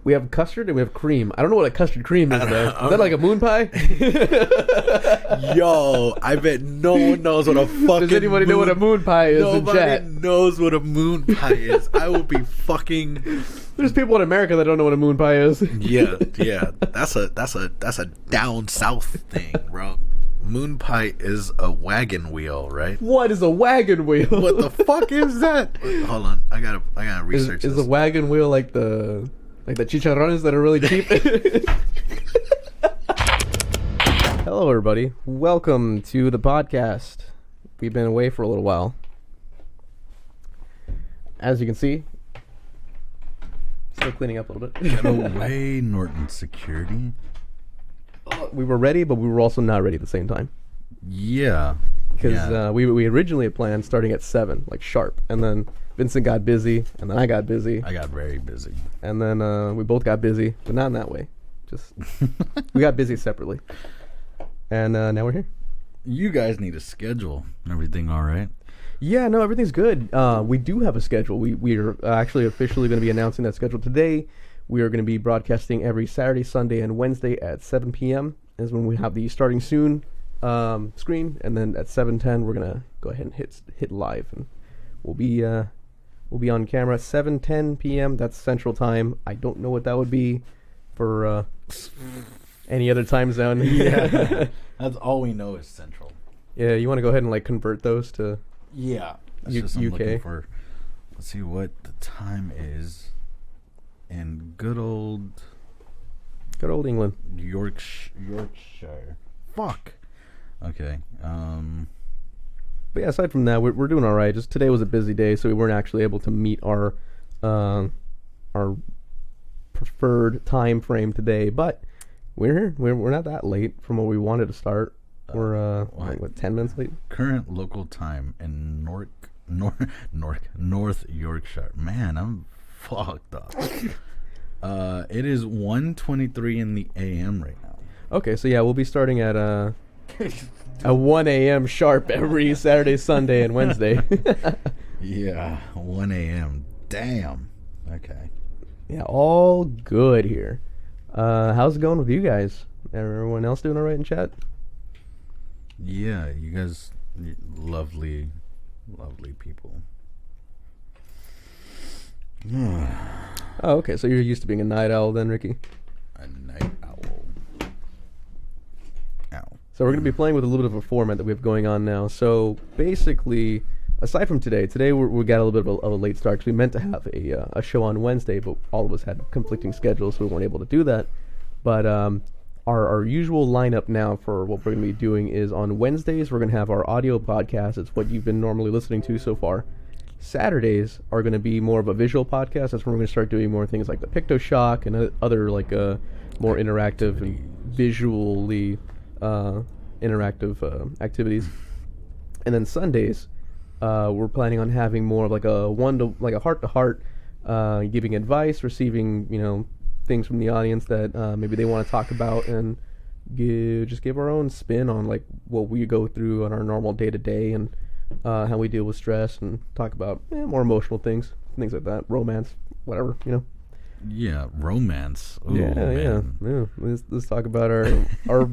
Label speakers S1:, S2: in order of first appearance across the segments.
S1: We have custard and we have cream. I don't know what a custard cream is, though. Is that like a moon pie?
S2: Yo, I bet no one knows what a fucking
S1: Does anybody know what a moon pie is in chat?
S2: Nobody knows what a moon pie is. I will be fucking...
S1: There's people in America that don't know what a moon pie is.
S2: Yeah. That's a down south thing, bro. Moon pie is a wagon wheel, right?
S1: What is a wagon wheel?
S2: What the fuck is that? Hold on, I gotta research this.
S1: Is a wagon wheel like the chicharrones that are really cheap? Hello, everybody. Welcome to the podcast. We've been away for a little while. As you can see, still cleaning up a little bit.
S2: Get away, Norton Security.
S1: We were ready, but we were also not ready at the same time.
S2: Yeah.
S1: Because we originally had planned starting at 7, like sharp. And then Vincent got busy, and then I got busy.
S2: I got very busy.
S1: And then we both got busy, but not in that way. Just we got busy separately. And now we're here.
S2: You guys need a schedule. Everything all right?
S1: Yeah, no, everything's good. We do have a schedule. We are actually officially going to be announcing that schedule today. We are going to be broadcasting every Saturday, Sunday, and Wednesday at 7 p.m. is when we have the starting soon screen, and then at 7:10 we're going to go ahead and hit live, and we'll be on camera at 7:10 p.m. That's Central Time. I don't know what that would be for any other time zone.
S2: Yeah, that's all we know is Central.
S1: Yeah, you want to go ahead and like convert those to
S2: that's just I'm
S1: UK.
S2: Looking for, let's see what the time is. In good old
S1: England,
S2: Yorkshire. Fuck. Okay.
S1: But yeah, aside from that, we're doing all right. Just today was a busy day, so we weren't actually able to meet our preferred time frame today. But we're here. We're not that late from what we wanted to start. We're 10 minutes late.
S2: Current local time in North Yorkshire. Man, I'm fucked up. It is 1:23 in the a.m. right now.
S1: Okay, so yeah, we'll be starting at 1 a.m. sharp every Saturday, Sunday, and Wednesday.
S2: Yeah, 1 a.m. Damn. Okay.
S1: Yeah, all good here. How's it going with you guys? Everyone else doing all right in chat?
S2: Yeah, you guys, lovely people.
S1: Oh, okay. So you're used to being a night owl then, Ricky?
S2: A night owl. Ow.
S1: So we're going to be playing with a little bit of a format that we have going on now. So basically, aside from today we got a little bit of a late start because we meant to have a show on Wednesday, but all of us had conflicting schedules, so we weren't able to do that. But our usual lineup now for what we're going to be doing is on Wednesdays, we're going to have our audio podcast. It's what you've been normally listening to so far. Saturdays are going to be more of a visual podcast. That's when we're going to start doing more things like the Picto Shock and other like more interactive and visually interactive activities. And then Sundays, we're planning on having more of like a heart-to-heart, giving advice, receiving things from the audience that maybe they want to talk about, and give our own spin on like what we go through on our normal day-to-day and how we deal with stress, and talk about more emotional things like that, romance, whatever,
S2: Yeah, romance. Ooh,
S1: yeah. Let's talk about our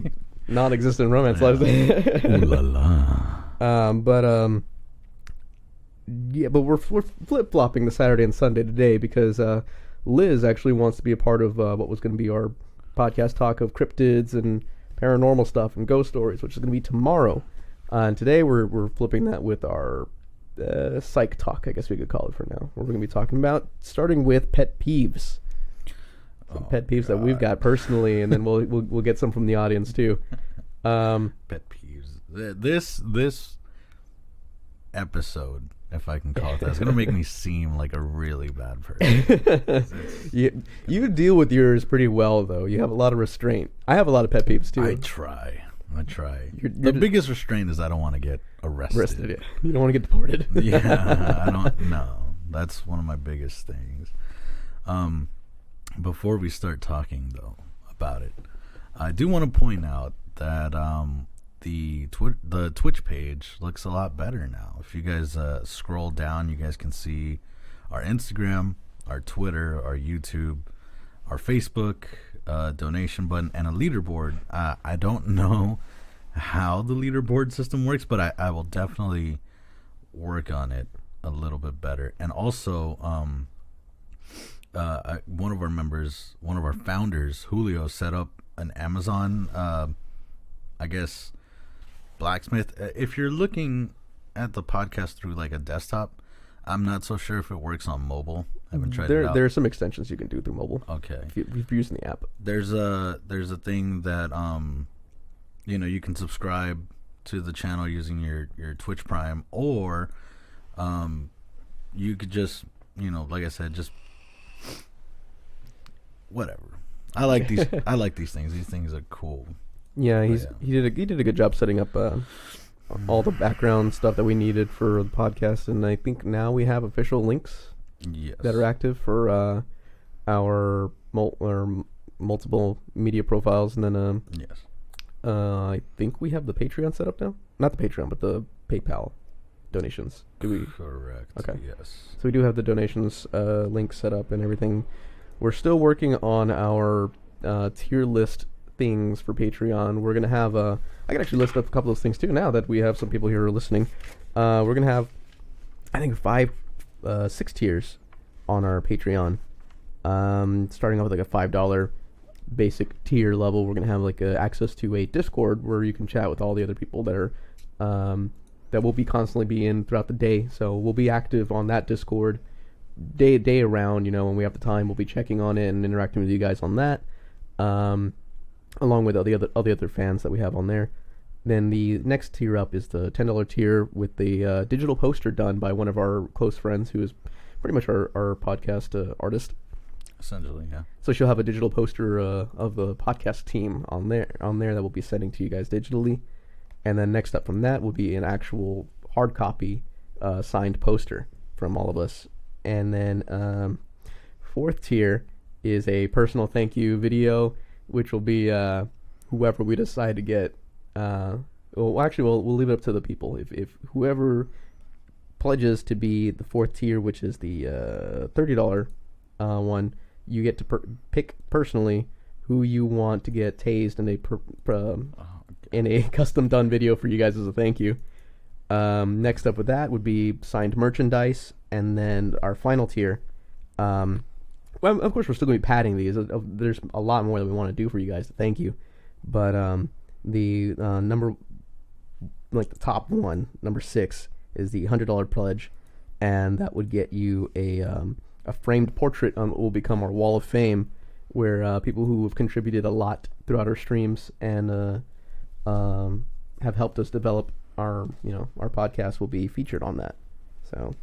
S1: non-existent romance lives.
S2: Ooh la la.
S1: But we're flip-flopping the Saturday and Sunday today because Liz actually wants to be a part of what was going to be our podcast talk of cryptids and paranormal stuff and ghost stories, which is going to be tomorrow. And today we're flipping that with our psych talk, I guess we could call it for now. We're going to be talking about starting with pet peeves. Pet peeves that we've got personally, and then we'll get some from the audience too.
S2: Pet peeves. This episode, if I can call it that, is going to make me seem like a really bad person.
S1: You deal with yours pretty well, though. You have a lot of restraint. I have a lot of pet peeves too.
S2: I try. The biggest restraint is I don't want to get arrested.
S1: Yeah. You don't want to get deported.
S2: Yeah, I don't know. That's one of my biggest things. Before we start talking, though, about it, I do want to point out that the Twitch page looks a lot better now. If you guys scroll down, you guys can see our Instagram, our Twitter, our YouTube, our Facebook donation button and a leaderboard. I don't know how the leaderboard system works, but I will definitely work on it a little bit better. And also, one of our members, one of our founders, Julio, set up an Amazon, I guess, blacksmith. If you're looking at the podcast through like a desktop, I'm not so sure if it works on mobile. I haven't tried it out.
S1: There are some extensions you can do through mobile.
S2: Okay.
S1: If you're using the app.
S2: There's a thing that you can subscribe to the channel using your Twitch Prime, or you could just, like I said, just whatever. I like these things. These things are cool.
S1: Yeah, he did a good job setting up all the background stuff that we needed for the podcast, and I think now we have official links that are active for our multiple media profiles, and then I think we have the Patreon set up now. Not the Patreon, but the PayPal donations. Do we?
S2: Correct.
S1: Okay.
S2: Yes.
S1: So we do have the donations link set up and everything. We're still working on our tier list things for Patreon. We're gonna have I can actually list up a couple of things too now that we have some people here who are listening. We're gonna have, I think, 6 tiers on our Patreon. Starting off with like a $5 basic tier level. We're gonna have like access to a Discord where you can chat with all the other people that are that will be constantly be in throughout the day. So we'll be active on that Discord day around. When we have the time, we'll be checking on it and interacting with you guys on that. Along with all the other fans that we have on there. Then the next tier up is the $10 tier with the digital poster done by one of our close friends who is pretty much our podcast artist.
S2: Essentially, yeah.
S1: So she'll have a digital poster of the podcast team on there that we'll be sending to you guys digitally. And then next up from that will be an actual hard copy signed poster from all of us. And then fourth tier is a personal thank you video, which will be whoever we decide to get. We'll leave it up to the people. If whoever pledges to be the fourth tier, which is the $30 one, you get to pick personally who you want to get tased in a custom done video for you guys as a thank you. Next up with that would be signed merchandise, and then our final tier. Well, of course, we're still going to be padding these. There's a lot more that we want to do for you guys to thank you. But the number, like the top one, number 6, is the $100 pledge. And that would get you a framed portrait on what will become our wall of fame, where people who have contributed a lot throughout our streams and have helped us develop our podcast will be featured on that. So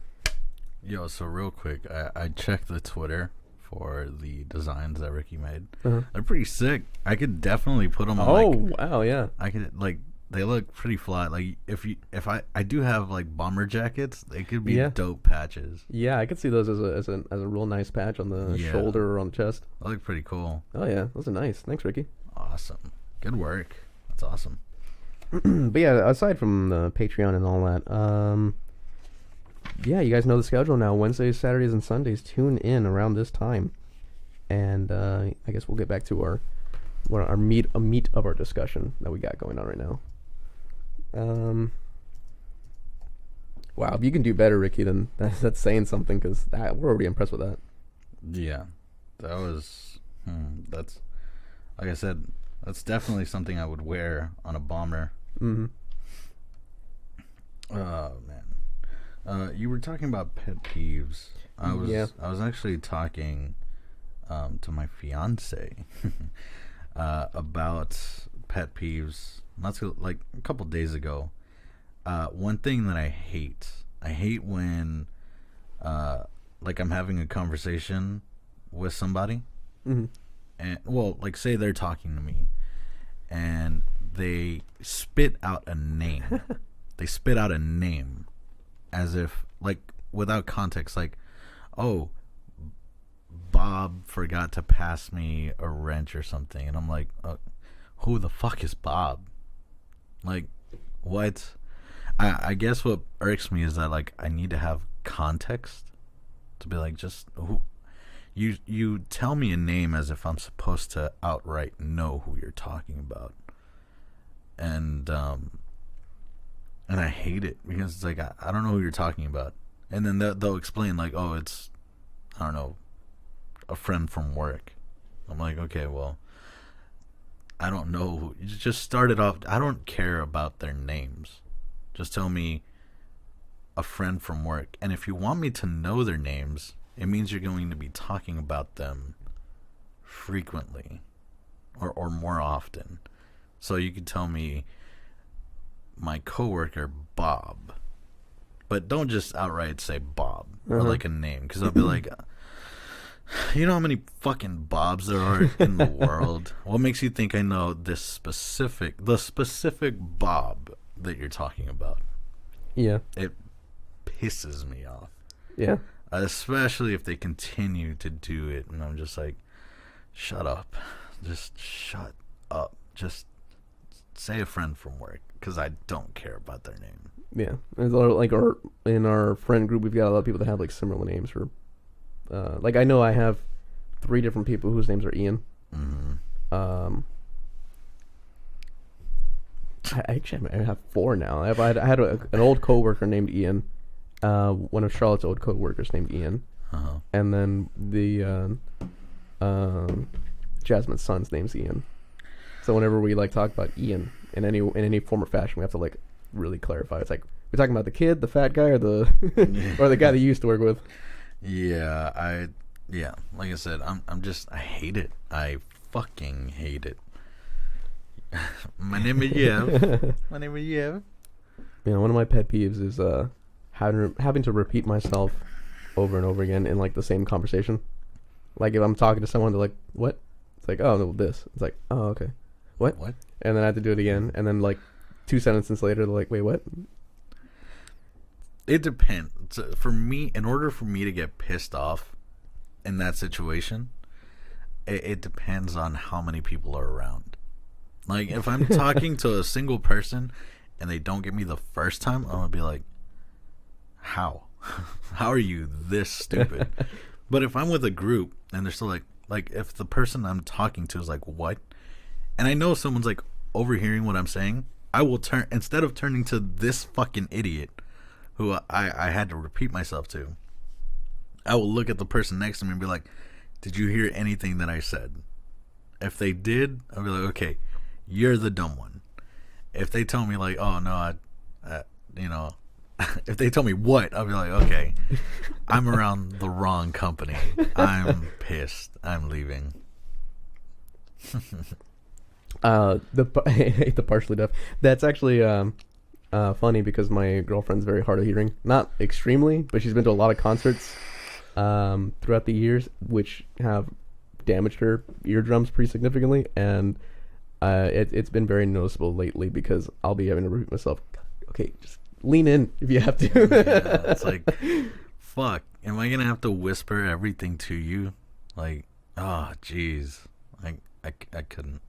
S2: real quick, I checked the Twitter for the designs that Ricky made.
S1: Uh-huh.
S2: They're pretty sick. I could definitely put them
S1: wow, yeah.
S2: I could, they look pretty flat. Like, if I do have like bomber jackets, they could be dope patches.
S1: Yeah, I could see those as a real nice patch on the shoulder or on the chest.
S2: They look pretty cool.
S1: Oh yeah, those are nice. Thanks, Ricky.
S2: Awesome. Good work. That's awesome.
S1: But yeah, aside from the Patreon and all that, you guys know the schedule now. Wednesdays, Saturdays, and Sundays. Tune in around this time, and I guess we'll get back to our meat of our discussion that we got going on right now. Wow, if you can do better, Ricky, then that's saying something, because we're already impressed with that.
S2: Yeah, that was that's, like I said, that's definitely something I would wear on a bomber.
S1: Mm-hmm.
S2: Oh man, you were talking about pet peeves. I was actually talking to my fiance about pet peeves. Like a couple days ago. One thing that I hate when like I'm having a conversation with somebody,
S1: mm-hmm.
S2: and like say they're talking to me, and they spit out a name. They spit out a name as if, like, without context, like, oh, Bob forgot to pass me a wrench or something, and I'm like, who the fuck is Bob? Like, what? I guess what irks me is that, like, I need to have context to be like, just who. You tell me a name as if I'm supposed to outright know who you're talking about, and I hate it because it's like I don't know who you're talking about, and then they'll explain like, oh, it's, I don't know, a friend from work. I'm like, okay, well, I don't know who. You just start it off. I don't care about their names. Just tell me a friend from work, and if you want me to know their names, it means you're going to be talking about them frequently or more often. So you could tell me my coworker Bob, but don't just outright say Bob or like a name, because I'll be like, you know how many fucking Bobs there are in the world? What makes you think I know the specific Bob that you're talking about?
S1: Yeah.
S2: It pisses me off.
S1: Yeah.
S2: Especially if they continue to do it, and I'm just like, shut up. Just shut up. Just say a friend from work, because I don't care about their name.
S1: Yeah. There's a lot of, like, in our friend group, we've got a lot of people that have like similar names for. Like, I know I have 3 different people whose names are Ian. Mm-hmm. I have 4 now. I had an old coworker named Ian. One of Charlotte's old coworkers named Ian. Uh-huh. And then the Jasmine's son's name's Ian. So whenever we like talk about Ian in any form or fashion, we have to like really clarify. It's like, we're talking about the kid, the fat guy, or the or the guy that you used to work with.
S2: Yeah, like I said, I hate it. I fucking hate it. My name is Yev. My name is Yev.
S1: You know, one of my pet peeves is having to repeat myself over and over again in like the same conversation. Like if I'm talking to someone, they're like, "What?" It's like, "Oh, no, this." It's like, "Oh, okay." What? And then I have to do it again, and then like 2 sentences later, they're like, "Wait, what?"
S2: It depends. For me, in order for me to get pissed off in that situation, it depends on how many people are around. Like, if I'm talking to a single person and they don't get me the first time, I'm gonna be like, how? How are you this stupid? But if I'm with a group and they're still like if the person I'm talking to is like, what? And I know someone's like overhearing what I'm saying, I will turn, instead of turning to this fucking idiot who I had to repeat myself to, I will look at the person next to me and be like, did you hear anything that I said? If they did, I'll be like, okay, you're the dumb one. If they tell me like, oh no, if they tell me what, I'll be like, okay, I'm around the wrong company. I'm pissed. I'm leaving.
S1: I hate the partially deaf. That's actually funny because my girlfriend's very hard of hearing. Not extremely, but she's been to a lot of concerts throughout the years, which have damaged her eardrums pretty significantly, and it's been very noticeable lately because I'll be having to repeat myself. Okay, just lean in if you have to.
S2: Yeah, it's like, fuck, am I gonna have to whisper everything to you? Like, oh jeez, I couldn't.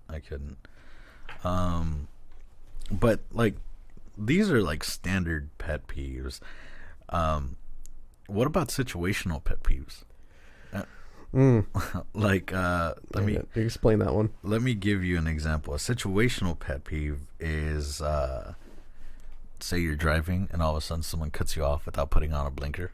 S2: But like, these are like standard pet peeves. What about situational pet peeves? Like, let me
S1: explain that one.
S2: Let me give you an example. A situational pet peeve is, say you're driving and all of a sudden someone cuts you off without putting on a blinker.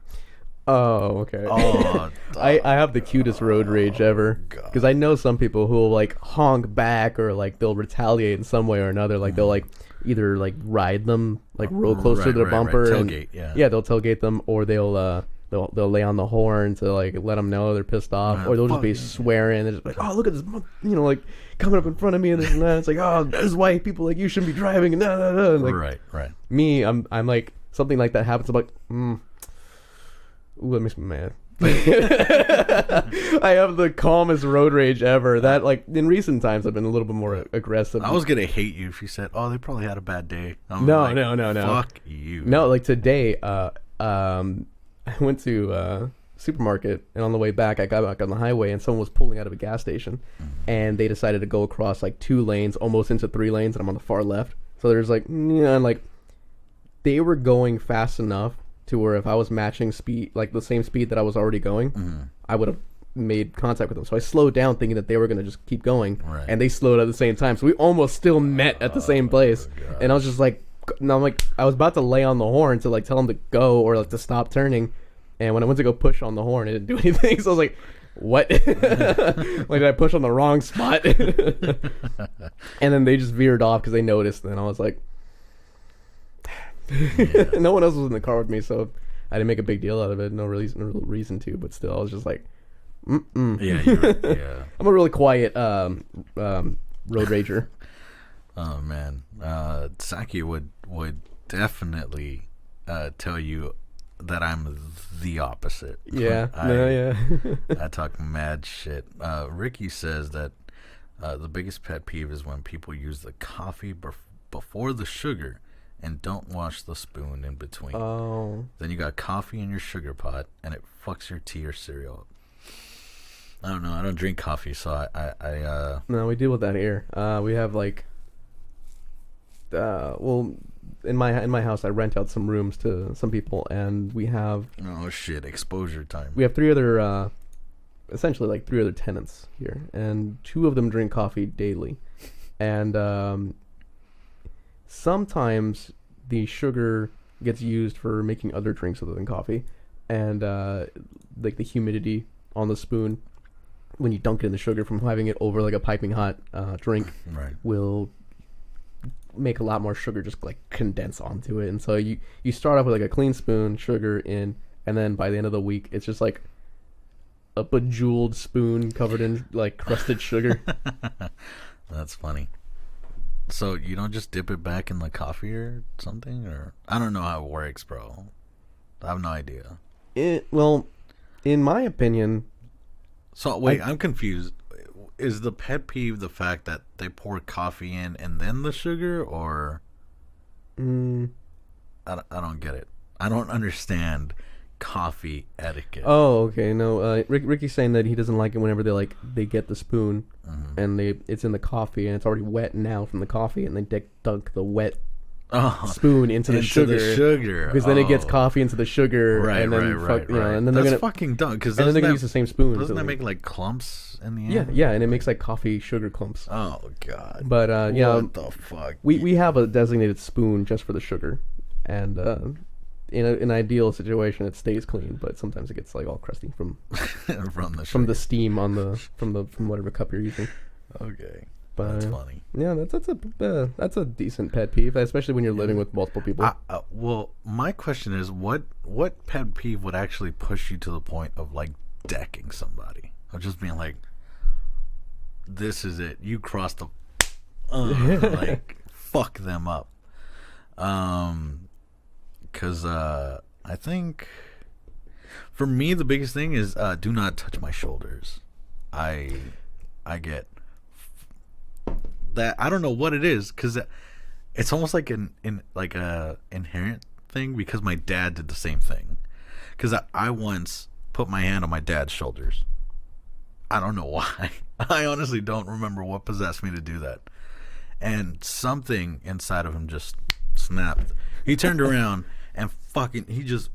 S1: Oh, okay.
S2: Oh,
S1: I have the cutest road rage ever, because I know some people who will like honk back or like they'll retaliate in some way or another. Like they'll like either like ride them like real close to their bumper,
S2: tailgate,
S1: and they'll tailgate them, or they'll lay on the horn to like let them know they're pissed off, or they'll just be swearing. They're just like, oh, look at this, like coming up in front of me and this and that. It's like, oh, this is why people like you shouldn't be driving, and like,
S2: right.
S1: Me, I'm like, something like that happens, I'm like, ooh, that makes me mad. I have the calmest road rage ever. That, like, in recent times I've been a little bit more aggressive.
S2: I was gonna hate you if you said, oh, they probably had a bad day.
S1: No.
S2: Fuck you.
S1: No, like today, I went to supermarket, and on the way back I got back on the highway and someone was pulling out of a gas station, and they decided to go across like 2 lanes, almost into 3 lanes, and I'm on the far left. So there's like, and like they were going fast enough to where if I was matching speed, like the same speed that I was already going, I would have made contact with them. So I slowed down thinking that they were going to just keep going.
S2: Right.
S1: And they slowed at the same time. So we almost still met at the same place. And I was just like, no, I'm like, I was about to lay on the horn to like tell them to go or like to stop turning. And when I went to go push on the horn, it didn't do anything. So I was like, what? Like, did I push on the wrong spot? And then they just veered off because they noticed. And I was like, no one else was in the car with me, so I didn't make a big deal out of it. No reason to, but still, I was just like,
S2: Yeah, you're right. Yeah.
S1: I'm a really quiet road rager.
S2: Oh man, Saki would definitely tell you that I'm the opposite.
S1: Yeah,
S2: I talk mad shit. Ricky says that the biggest pet peeve is when people use the coffee before the sugar and don't wash the spoon in between.
S1: Oh.
S2: Then you got coffee in your sugar pot, and it fucks your tea or cereal up. I don't know. I don't drink coffee, so I
S1: No, we deal with that here. We have like, well, in my house, I rent out some rooms to some people, and we have.
S2: Oh shit! Exposure time.
S1: We have three other, essentially like three other tenants here, and two of them drink coffee daily, and sometimes the sugar gets used for making other drinks other than coffee, and like the humidity on the spoon when you dunk it in the sugar from having it over like a piping hot drink
S2: Right.
S1: will make a lot more sugar just like condense onto it. And so you start off with like a clean spoon, sugar in, and then by the end of the week it's just like a bejeweled spoon covered in like crusted sugar.
S2: That's funny. So you don't just dip it back in the coffee or something? Or I don't know how it works, bro. I have no idea.
S1: Well, in my opinion...
S2: So, wait, I'm confused. Is the pet peeve the fact that they pour coffee in and then the sugar? Or... I don't get it. I don't understand coffee etiquette.
S1: Oh, okay. No, Ricky's saying that he doesn't like it whenever they get the spoon and it's in the coffee and it's already wet now from the coffee, and they dunk the wet spoon into the sugar because then it gets coffee into the sugar,
S2: right,
S1: and then
S2: right.
S1: and then
S2: that's
S1: they're gonna
S2: fucking dumb, because
S1: then they're gonna use the same spoon.
S2: Doesn't that make like clumps in the end?
S1: Yeah, and it makes like coffee sugar clumps.
S2: Oh god.
S1: But
S2: what the fuck?
S1: We have a designated spoon just for the sugar, and in an ideal situation it stays clean, but sometimes it gets like all crusty from from the steam on the from whatever cup you're using.
S2: Okay.
S1: But,
S2: that's funny.
S1: Yeah, that's a decent pet peeve, especially when you're living with multiple people.
S2: Well, my question is, what pet peeve would actually push you to the point of like decking somebody, of just being like, this is it, you crossed the like fuck them up? Because I think for me the biggest thing is do not touch my shoulders. I get that. I don't know what it is, because it's almost like a inherent thing, because my dad did the same thing. Because I once put my hand on my dad's shoulders. I don't know why. I honestly don't remember what possessed me to do that. And something inside of him just snapped. He turned around and he just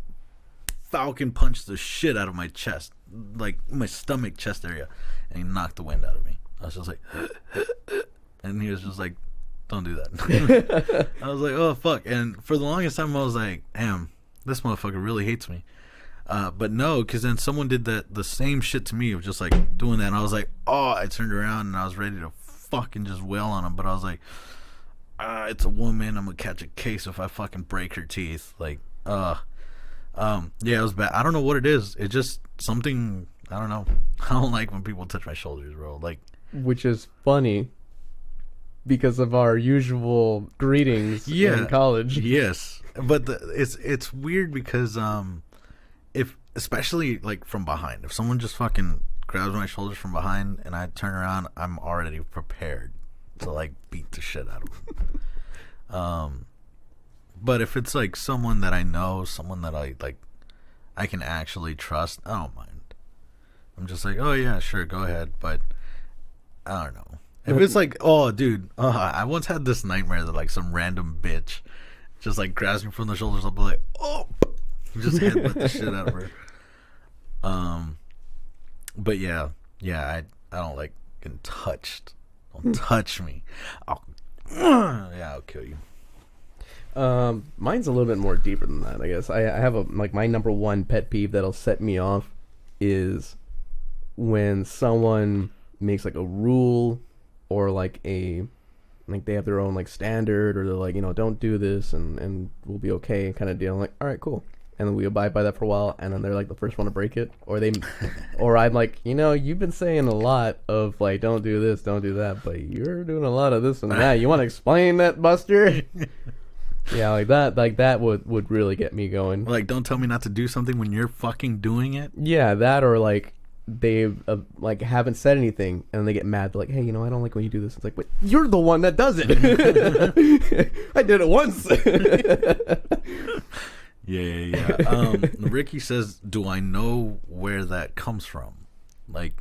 S2: falcon punched the shit out of my chest, like my stomach, chest area, and he knocked the wind out of me. I was just like, and he was just like, don't do that. I was like, oh fuck. And for the longest time I was like, damn, this motherfucker really hates me. But no, because then someone did the same shit to me of just like doing that, and I was like, oh, I turned around and I was ready to fucking just wail on him, but I was like, it's a woman, I'm gonna catch a case if I fucking break her teeth. Like, yeah, it was bad. I don't know what it is. It's just something, I don't know. I don't like when people touch my shoulders, bro. Like,
S1: which is funny because of our usual greetings in college.
S2: Yes, but it's weird because if, especially like from behind, if someone just fucking grabs my shoulders from behind and I turn around, I'm already prepared to like beat the shit out of them. But if it's like someone that I know, someone that I can actually trust, I don't mind. I'm just like, oh yeah, sure, go ahead. But I don't know. If it's like, oh dude, I once had this nightmare that like some random bitch just like grabs me from the shoulders, I'll be like, oh, just headbutt the shit out of her. But yeah, I don't like getting touched. Don't touch me. I'll kill you.
S1: Mine's a little bit more deeper than that, I guess. I have my number one pet peeve that'll set me off is when someone makes like a rule or like they have their own like standard, or they're like, don't do this and we'll be okay kind of deal. I'm like, all right, cool. And then we abide by that for a while, and then they're like the first one to break it, or I'm like, you've been saying a lot of like, don't do this, don't do that, but you're doing a lot of this and that. You want to explain that, Buster? Yeah, like that would really get me going.
S2: Like, don't tell me not to do something when you're fucking doing it.
S1: Yeah, that, or like they like haven't said anything and they get mad. They're like, hey, I don't like when you do this. It's like, but you're the one that does it. I did it once.
S2: Yeah. Ricky says, do I know where that comes from? Like,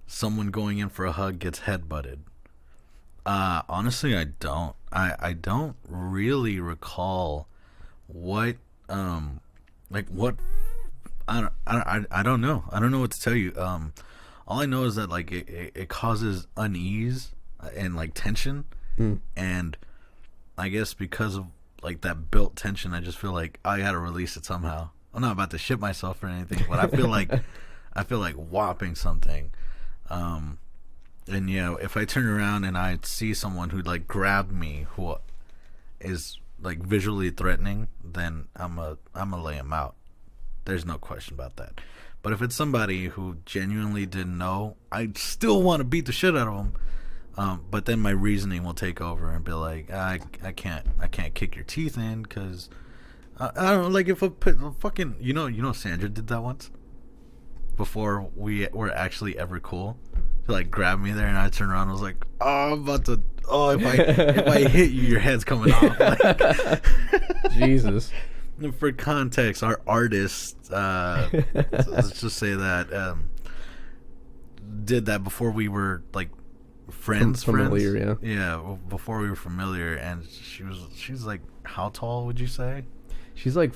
S2: someone going in for a hug gets headbutted. Honestly, I don't. I don't really recall what what. I don't know. I don't know what to tell you. All I know is that like it causes unease and like tension, and I guess because of like that built tension, I just feel like I gotta release it somehow. I'm not about to shit myself or anything, but I feel like whopping something. And if I turn around and I see someone who like grabbed me, who is like visually threatening, then I'm a lay him out. There's no question about that. But if it's somebody who genuinely didn't know, I still want to beat the shit out of them. But then my reasoning will take over and be like, I can't kick your teeth in because I don't know. Like if a fucking Sandra did that once before we were actually ever cool. She like grabbed me there and I turned around and was like, oh, I'm about to. Oh, if I hit you, your head's coming off. Like,
S1: Jesus.
S2: For context, our artist, let's just say that, did that before we were like friends.
S1: Familiar, yeah.
S2: Yeah, before we were familiar, and she's like, how tall would you say?
S1: She's like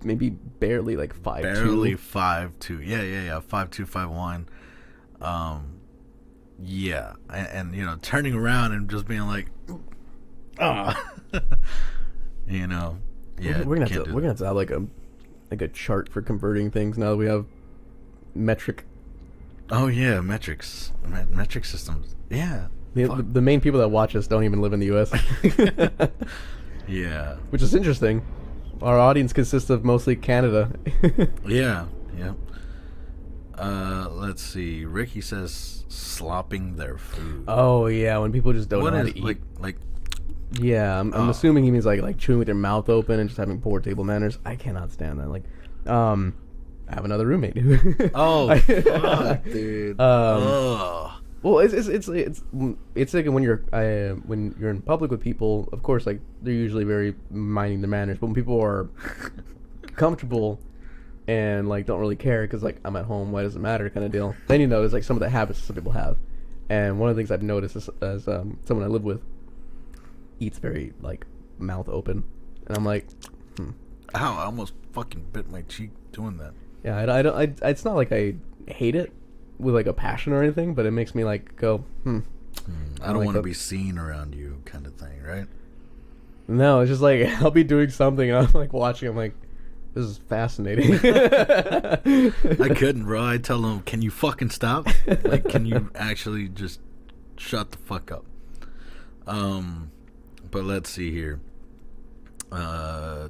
S1: maybe barely like 5'2".
S2: Barely 5'2". Yeah. 5'2", 5'1". Yeah, and turning around and just being like, ah, Yeah,
S1: we're gonna have to have like a chart for converting things now that we have metric.
S2: Oh yeah, metric systems. Yeah,
S1: the main people that watch us don't even live in the U.S.
S2: Yeah,
S1: which is interesting. Our audience consists of mostly Canada.
S2: Yeah. Let's see. Ricky says slopping their food.
S1: Oh yeah, when people just don't know how to eat.
S2: Like.
S1: Yeah, I'm assuming he means like chewing with your mouth open and just having poor table manners. I cannot stand that. Like, I have another roommate.
S2: Oh, fuck, dude.
S1: Well, it's like when you're in public with people. Of course, like they're usually very minding their manners. But when people are comfortable and like don't really care because like I'm at home, why does it matter? Kind of deal. Then there's like some of the habits some people have, and one of the things I've noticed is, as someone I live with eats very like mouth open, and I'm like,
S2: Ow! I almost fucking bit my cheek doing that.
S1: Yeah, I don't. It's not like I hate it with like a passion or anything, but it makes me like go,
S2: I don't want to be seen around you, kind of thing, right?
S1: No, it's just like I'll be doing something, and I'm like watching. I'm like, this is fascinating.
S2: I couldn't, bro. I tell them, can you fucking stop? Like, can you actually just shut the fuck up? But let's see here.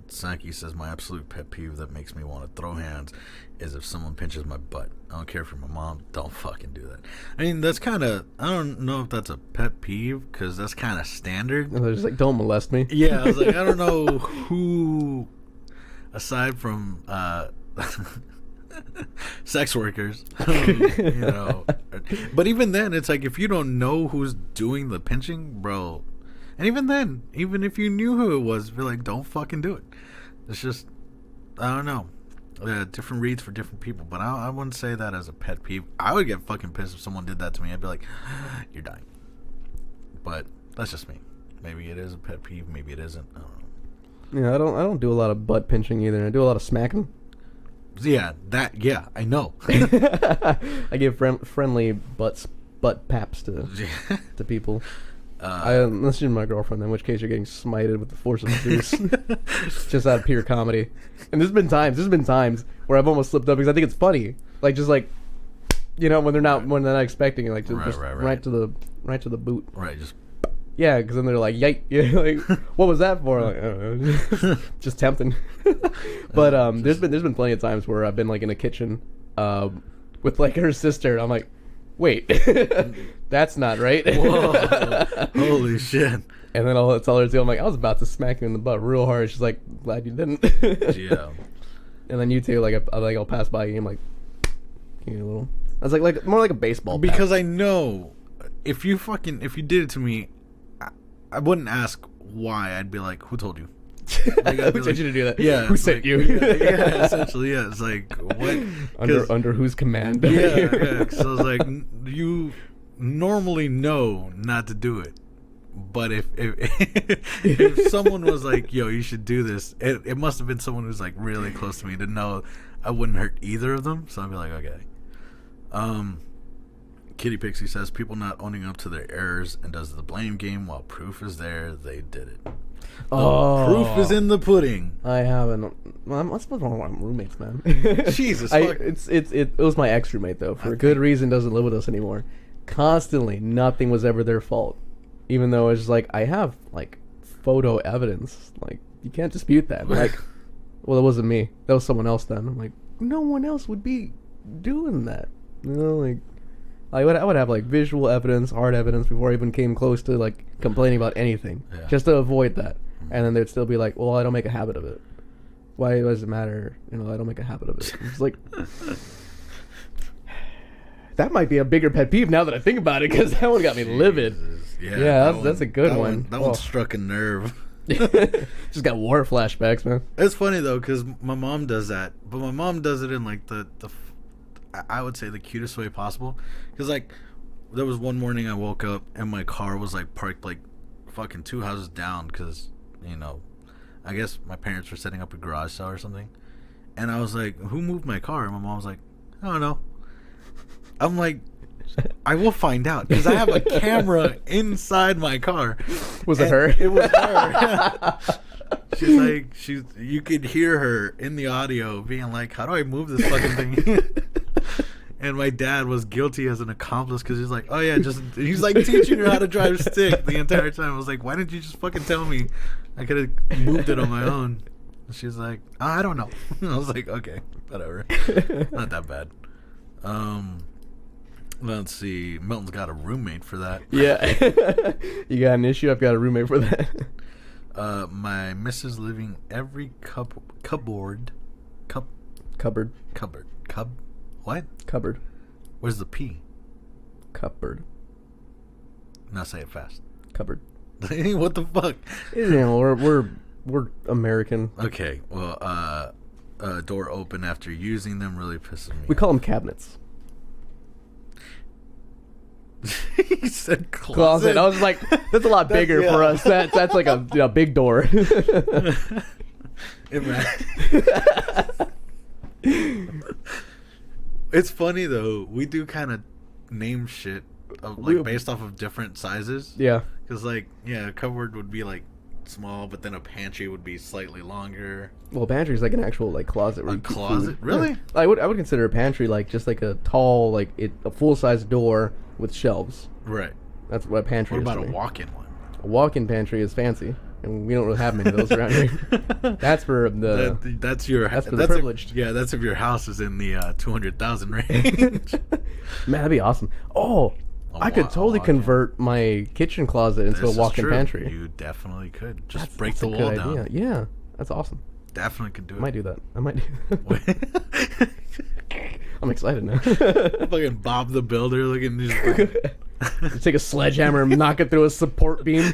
S2: Saki says, my absolute pet peeve that makes me want to throw hands is if someone pinches my butt. I don't care if you're my mom. Don't fucking do that. I mean, that's kind of, I don't know if that's a pet peeve because that's kind of standard.
S1: And they're just like, don't molest me.
S2: Yeah, I was like, I don't know who, aside from sex workers, but even then, it's like if you don't know who's doing the pinching, bro. And even then, even if you knew who it was, be like, don't fucking do it. It's just, I don't know. Different reads for different people. But I wouldn't say that as a pet peeve. I would get fucking pissed if someone did that to me. I'd be like, you're dying. But that's just me. Maybe it is a pet peeve. Maybe it isn't. I don't know.
S1: Yeah, I don't do a lot of butt pinching either. I do a lot of smacking.
S2: Yeah, I know.
S1: I give friendly butt paps to people. Unless you're my girlfriend, in which case you're getting smited with the force of Zeus. Just out of pure comedy. And there's been times where I've almost slipped up because I think it's funny. Like, just like, when they're not expecting it, like just right to the boot.
S2: Right, just.
S1: Yeah, because then they're like, "Yike!" Like, what was that for? Like, I don't know, just tempting. But there's been plenty of times where I've been like in a kitchen, with like her sister. And I'm like, wait, that's not right.
S2: Whoa, holy shit!
S1: And then I'll tell her too. I'm like, I was about to smack you in the butt real hard. She's like, glad you didn't.
S2: Yeah. And
S1: then you too, like I'll pass by you. I'm like, give you a little. I was like more like a baseball.
S2: Because
S1: pat.
S2: I know if you did it to me, I wouldn't ask why. I'd be like, who told you?
S1: Like, who told you to do that?
S2: Yeah.
S1: Who sent you?
S2: Yeah, essentially, yeah. It's like, what?
S1: Under whose command?
S2: Yeah. So it's like, you normally know not to do it. But if someone was like, yo, you should do this, it must have been someone who's like really close to me to know I wouldn't hurt either of them. So I'd be like, okay. Kitty Pixie says people not owning up to their errors and does the blame game while proof is there. They did it. Proof is in the pudding.
S1: I haven't. What's wrong with my roommates, man?
S2: Jesus.
S1: It was my ex roommate though. For a good reason, doesn't live with us anymore. Constantly, nothing was ever their fault. Even though it's just like I have like photo evidence. Like you can't dispute that. Like, well, it wasn't me. That was someone else. Then I'm like, no one else would be doing that. Like. I would have like visual evidence, hard evidence before I even came close to like complaining about anything, just to avoid that. And then they'd still be like, "Well, I don't make a habit of it. Why does it matter? I don't make a habit of it." It's like that might be a bigger pet peeve now that I think about it, because that one got me livid. Yeah, that's a good one.
S2: That one struck a nerve.
S1: Just got war flashbacks, man.
S2: It's funny though, because my mom does that, but my mom does it in like the I would say the cutest way possible. Because like there was one morning I woke up and my car was like parked like fucking 2 houses down, because I guess my parents were setting up a garage sale or something, and I was like, who moved my car? And my mom was like, I don't know. I'm like, I will find out, because I have a camera inside my car.
S1: Was it her?
S2: It was her. She's like, you could hear her in the audio being like, how do I move this fucking thing? And my dad was guilty as an accomplice, because he's like, oh yeah, he's like teaching her how to drive stick the entire time. I was like, why didn't you just fucking tell me? I could have moved it on my own. And she's like, oh, I don't know. I was like, okay, whatever. Not that bad. Let's see. Milton's got a roommate for that.
S1: Yeah. You got an issue? I've got a roommate for that.
S2: My missus living every cupboard. What?
S1: Cupboard.
S2: Where's the P?
S1: Cupboard.
S2: Now say it fast.
S1: Cupboard.
S2: What the fuck?
S1: We're American.
S2: Okay. Well, door open after using them really pisses me.
S1: We call them cabinets.
S2: He said closet.
S1: I was like, that's a lot bigger for us. That's like a big door.
S2: It's funny though. We do kind of name shit based off of different sizes.
S1: Yeah.
S2: Because a cupboard would be like small, but then a pantry would be slightly longer.
S1: Well, a pantry is like an actual like closet.
S2: A closet, really?
S1: Yeah. I would consider a pantry like just like a tall a full size door with shelves.
S2: Right.
S1: That's what a pantry is.
S2: What about a walk-in one?
S1: A walk-in pantry is fancy, and we don't really have many of those around here. That's for the
S2: that's for
S1: the privileged.
S2: That's if your house is in the 200,000 range.
S1: Man, that'd be awesome. I could totally convert my kitchen closet into a walk-in pantry.
S2: You definitely could. Just break the wall down.
S1: Yeah, that's awesome.
S2: Definitely could do it.
S1: I might do that. I'm excited now.
S2: Fucking Bob the Builder looking.
S1: Just take a sledgehammer and knock it through a support beam.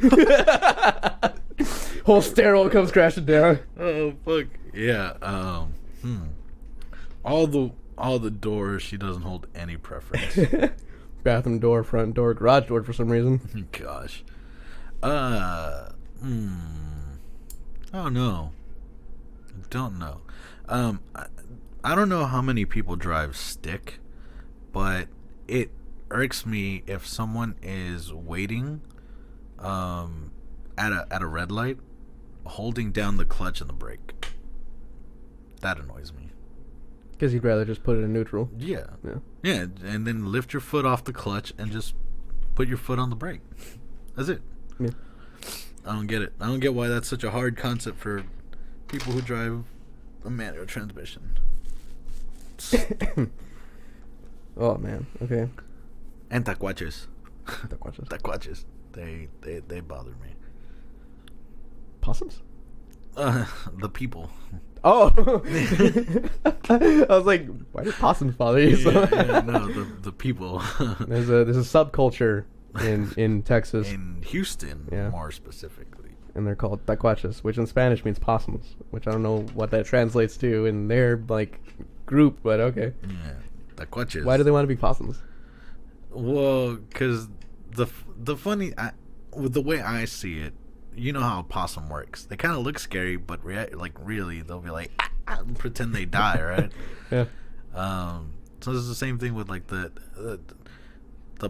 S1: Whole stairwell comes crashing down.
S2: Oh fuck yeah. All the doors, she doesn't hold any preference.
S1: Bathroom door, front door, garage door for some reason.
S2: Gosh. I don't know. I don't know how many people drive stick, but it irks me if someone is waiting at a red light, holding down the clutch and the brake. That annoys me.
S1: Because you'd rather just put it in neutral.
S2: Yeah.
S1: Yeah.
S2: Yeah, and then lift your foot off the clutch and just put your foot on the brake. That's it.
S1: Yeah.
S2: I don't get it. I don't get why that's such a hard concept for people who drive a manual transmission.
S1: Oh, man. Okay.
S2: And tacuaches.
S1: Tacuaches.
S2: Tacuaches. They bother me.
S1: Possums?
S2: The people.
S1: Oh! I was like, why do possums bother you so much?
S2: No, the people.
S1: There's a subculture in Texas.
S2: In Houston,
S1: Yeah.
S2: more specifically.
S1: And they're called tacuaches, which in Spanish means possums, which I don't know what that translates to in their, like, group, but okay.
S2: Yeah, tacuaches.
S1: Why do they want to be possums?
S2: Well, because the funny, with the way I see it, you know how a possum works. They kind of look scary, but really, they'll be like, and pretend they die, right?
S1: Yeah.
S2: So this is the same thing with like the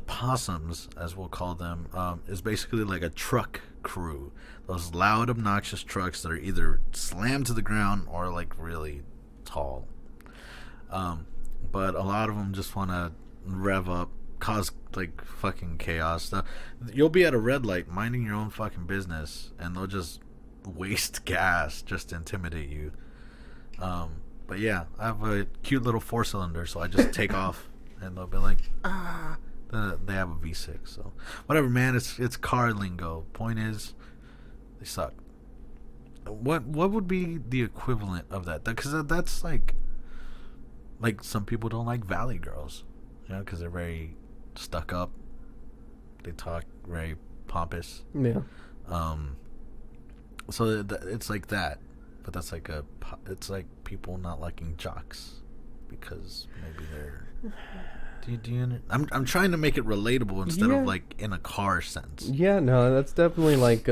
S2: possums, as we'll call them, is basically like a truck crew. Those loud, obnoxious trucks that are either slammed to the ground or like really tall. But a lot of them just want to rev up, cause like fucking chaos. You'll be at a red light minding your own fucking business, and they'll just waste gas just to intimidate you. But yeah, I have a cute little 4-cylinder, so I just take off, and they'll be like, ah. They have a V6, so whatever, man. It's car lingo. Point is, they suck. What would be the equivalent of that? Because that's like some people don't like valley girls, you know, because they're very stuck up. They talk very pompous.
S1: Yeah.
S2: So it's like that, but that's like it's like people not liking jocks because maybe they're. Do you I'm trying to make it relatable instead of like in a car sense.
S1: Yeah, no, that's definitely like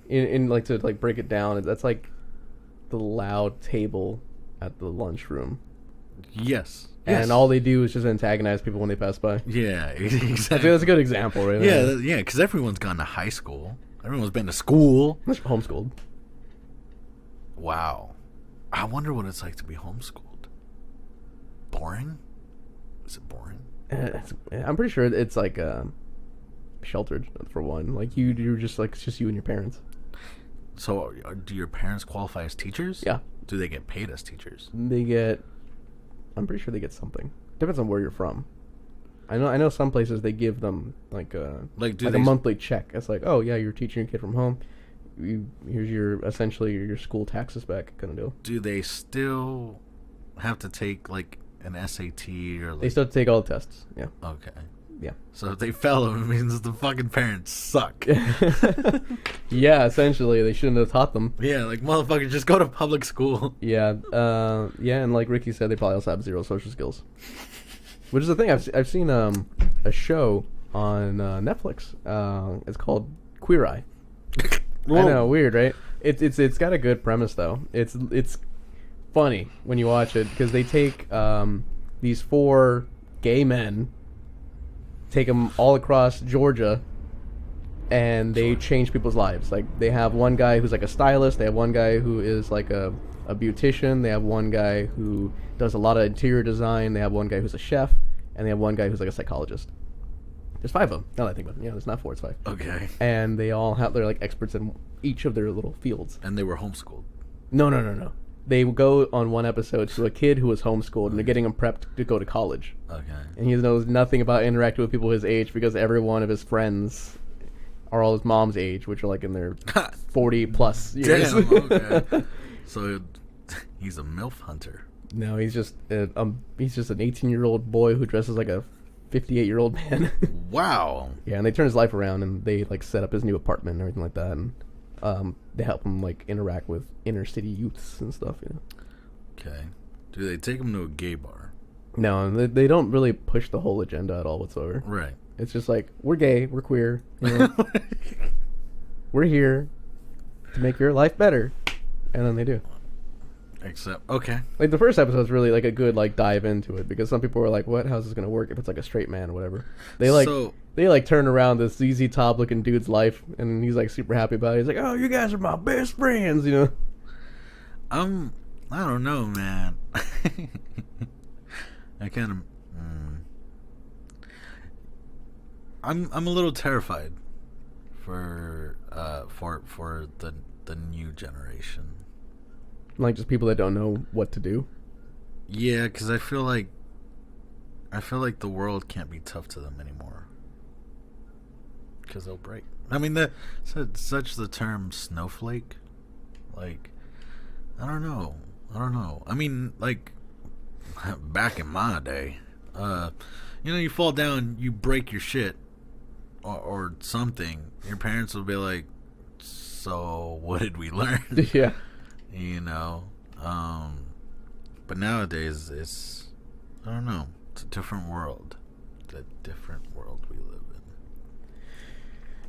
S1: in like to like break it down. That's like the loud table at the lunchroom.
S2: Yes.
S1: And all they do is just antagonize people when they pass by.
S2: Yeah, exactly.
S1: That's a good example, right?
S2: Yeah, because everyone's gone to high school. Everyone's been to school.
S1: Unless you're homeschooled.
S2: Wow. I wonder what it's like to be homeschooled. Boring? Is it boring?
S1: I'm pretty sure it's like sheltered for one. Like you're just like it's just you and your parents.
S2: So do your parents qualify as teachers?
S1: Yeah.
S2: Do they get paid as teachers?
S1: I'm pretty sure they get something. Depends on where you're from. I know some places they give them like a monthly check. It's like, oh yeah, you're teaching your kid from home. Here's essentially your school taxes back kind of deal.
S2: Do they still have to take like an SAT or like...
S1: They still have to take all the tests. Yeah.
S2: Okay.
S1: Yeah.
S2: So if they fail, it means the fucking parents suck.
S1: Yeah, essentially they shouldn't have taught them.
S2: Yeah, like motherfucker, just go to public school.
S1: Yeah. Yeah, and like Ricky said, they probably also have zero social skills. Which is the thing. I've seen a show on Netflix. It's called Queer Eye. I know, weird, right? It's got a good premise though. It's funny when you watch it because they take these 4 gay men, take them all across Georgia, and they change people's lives. Like they have one guy who's like a stylist, they have one guy who is like a beautician, they have one guy who does a lot of interior design, they have one guy who's a chef, and they have one guy who's like a psychologist. There's 5 of them. Now that I think about it. Yeah, there's not 4, it's 5.
S2: Okay.
S1: And they all they're like experts in each of their little fields.
S2: And they were homeschooled.
S1: No. They go on one episode to a kid who was homeschooled, and they're getting him prepped to go to college. Okay. And he knows nothing about interacting with people his age because every one of his friends are all his mom's age, which are like in their 40 plus years.
S2: Damn, okay. So he's a MILF hunter.
S1: No, he's just an 18-year-old boy who dresses like a 58-year-old man.
S2: Wow.
S1: Yeah, and they turn his life around, and they like set up his new apartment and everything like that, and they help him like interact with inner city youths and stuff. You know.
S2: Okay. Do they take him to a gay bar?
S1: No, they don't really push the whole agenda at all whatsoever.
S2: Right.
S1: It's just like, we're gay, we're queer, you know? We're here to make your life better, and then they do.
S2: Except, okay.
S1: Like, the first episode's really, like, a good, like, dive into it, because some people were like, what? How's this going to work if it's, like, a straight man or whatever? They turn around this ZZ Top-looking dude's life, and he's, like, super happy about it. He's like, oh, you guys are my best friends, you know?
S2: I don't know, man. I kind of... I'm a little terrified for the new generation.
S1: Like, just people that don't know what to do.
S2: Yeah, because I feel like the world can't be tough to them anymore. Because they'll break. I mean, such the term snowflake. Like, I don't know. I mean, like, back in my day, you fall down, you break your shit, or something. Your parents will be like, so what did we learn?
S1: Yeah.
S2: But nowadays it's, I don't know, it's a different world. It's a different world we live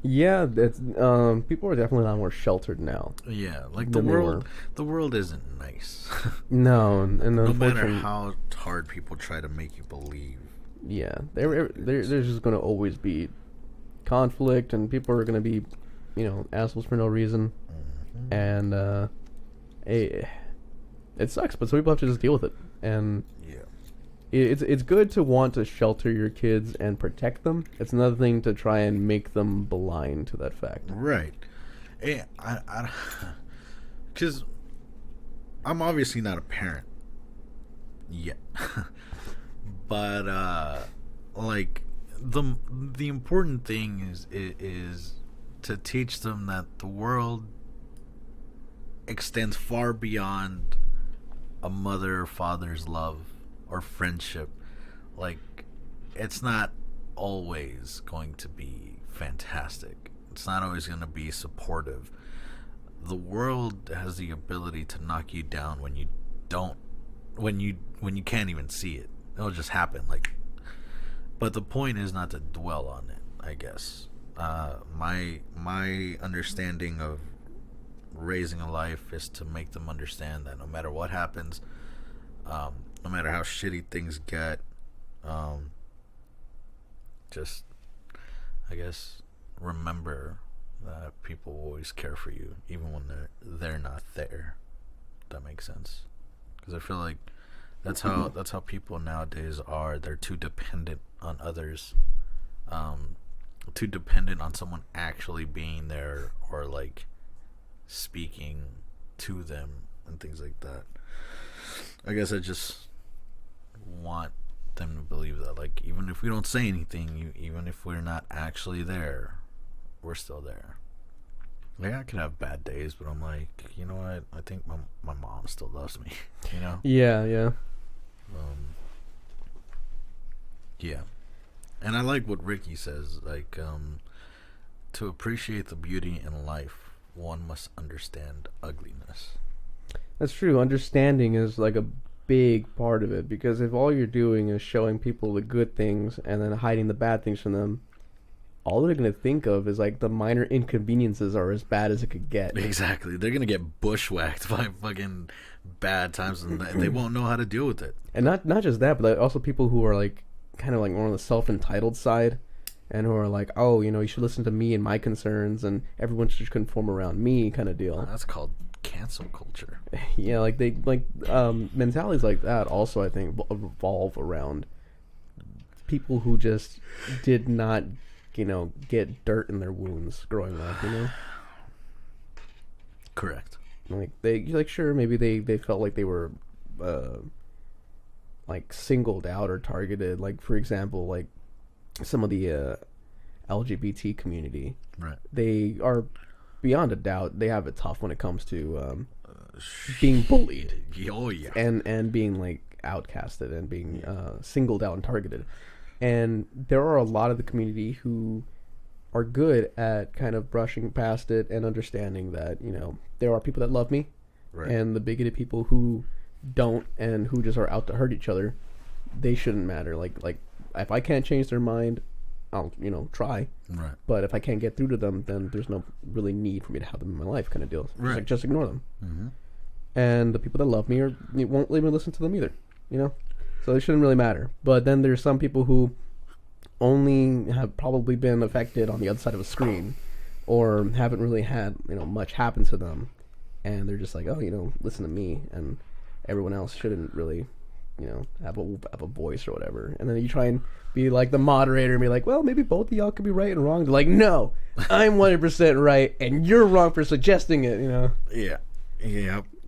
S2: in.
S1: Yeah, it's people are definitely a lot more sheltered now.
S2: Yeah, like the world isn't nice.
S1: No, and
S2: no matter how hard people try to make you believe.
S1: Yeah, there's just going to always be conflict, and people are going to be, assholes for no reason. Mm-hmm. And it sucks, but some people have to just deal with it. And
S2: yeah,
S1: it's good to want to shelter your kids and protect them. It's another thing to try and make them blind to that fact.
S2: Right. Because I'm obviously not a parent yet. But like the important thing is to teach them that the world extends far beyond a mother or father's love or friendship. Like, it's not always going to be fantastic. It's not always going to be supportive. The world has the ability to knock you down when you can't even see it. It'll just happen. But the point is not to dwell on it, I guess. My understanding of raising a life is to make them understand that no matter what happens, no matter how shitty things get, just, I guess, remember that people will always care for you, even when they're not there. If that makes sense. Because I feel like that's how people nowadays are. They're too dependent on others, too dependent on someone actually being there or like speaking to them and things like that. I guess I just want them to believe that, like, even if we don't say anything, even if we're not actually there, we're still there. Like, I could have bad days, but I'm like, you know what? I think my mom still loves me.
S1: Yeah.
S2: Yeah. And I like what Ricky says, like, to appreciate the beauty in life, one must understand ugliness.
S1: That's true. Understanding is like a big part of it, because if all you're doing is showing people the good things and then hiding the bad things from them, all they're going to think of is like the minor inconveniences are as bad as it could get.
S2: Exactly. They're going to get bushwhacked by fucking bad times, and they won't know how to deal with it.
S1: And not just that, but like also people who are like kind of like more on the self-entitled side, and who are like, oh, you should listen to me and my concerns, and everyone should conform around me, kind of deal.
S2: That's called cancel culture.
S1: Yeah, like they mentalities like that also, I think, evolve around people who just did not, get dirt in their wounds growing up.
S2: Correct.
S1: Like sure, maybe they felt like they were like singled out or targeted. Like, for example, like some of the LGBT community,
S2: right?
S1: They are, beyond a doubt, they have it tough when it comes to being bullied.
S2: Oh yeah.
S1: And being like outcasted and being singled out and targeted. And there are a lot of the community who are good at kind of brushing past it and understanding that, there are people that love me,
S2: right,
S1: and the bigoted people who don't and who just are out to hurt each other, they shouldn't matter. Like if I can't change their mind, I'll try.
S2: Right.
S1: But if I can't get through to them, then there's no really need for me to have them in my life, kind of deal.
S2: Right.
S1: Just ignore them.
S2: Mm-hmm.
S1: and the people that love me won't even listen to them either. You know, so it shouldn't really matter. But then there's some people who only have probably been affected on the other side of a screen, or haven't really had much happen to them, and they're just like, oh, listen to me, and everyone else shouldn't really have a voice or whatever. And then you try and be like the moderator and be like, well, maybe both of y'all could be right and wrong. They're like, no, I'm 100% right and you're wrong for suggesting it.
S2: Yeah.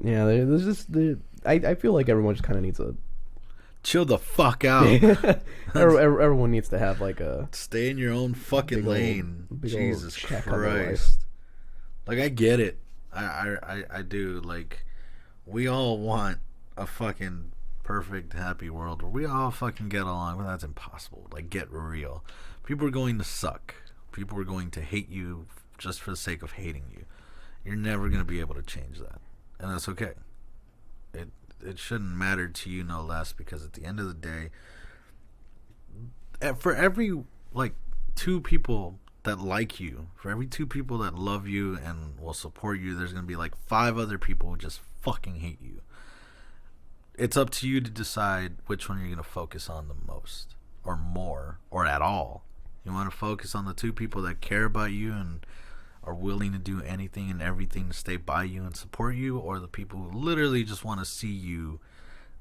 S1: There's just I feel like everyone just kind of needs a
S2: chill the fuck out.
S1: Everyone needs to have like a
S2: stay in your own fucking lane. Jesus
S1: Christ.
S2: Like, I get it. I do. Like, we all want a fucking perfect, happy world where we all fucking get along, but that's impossible. Like, get real. People are going to suck. People are going to hate you just for the sake of hating you. You're never going to be able to change that. And that's okay. It shouldn't matter to you no less, because at the end of the day, for every, like, 2 people that like you, for every 2 people that love you and will support you, there's going to be, like, 5 other people who just fucking hate you. It's up to you to decide which one you're going to focus on the most, or more, or at all. You want to focus on the 2 people that care about you and are willing to do anything and everything to stay by you and support you, or the people who literally just want to see you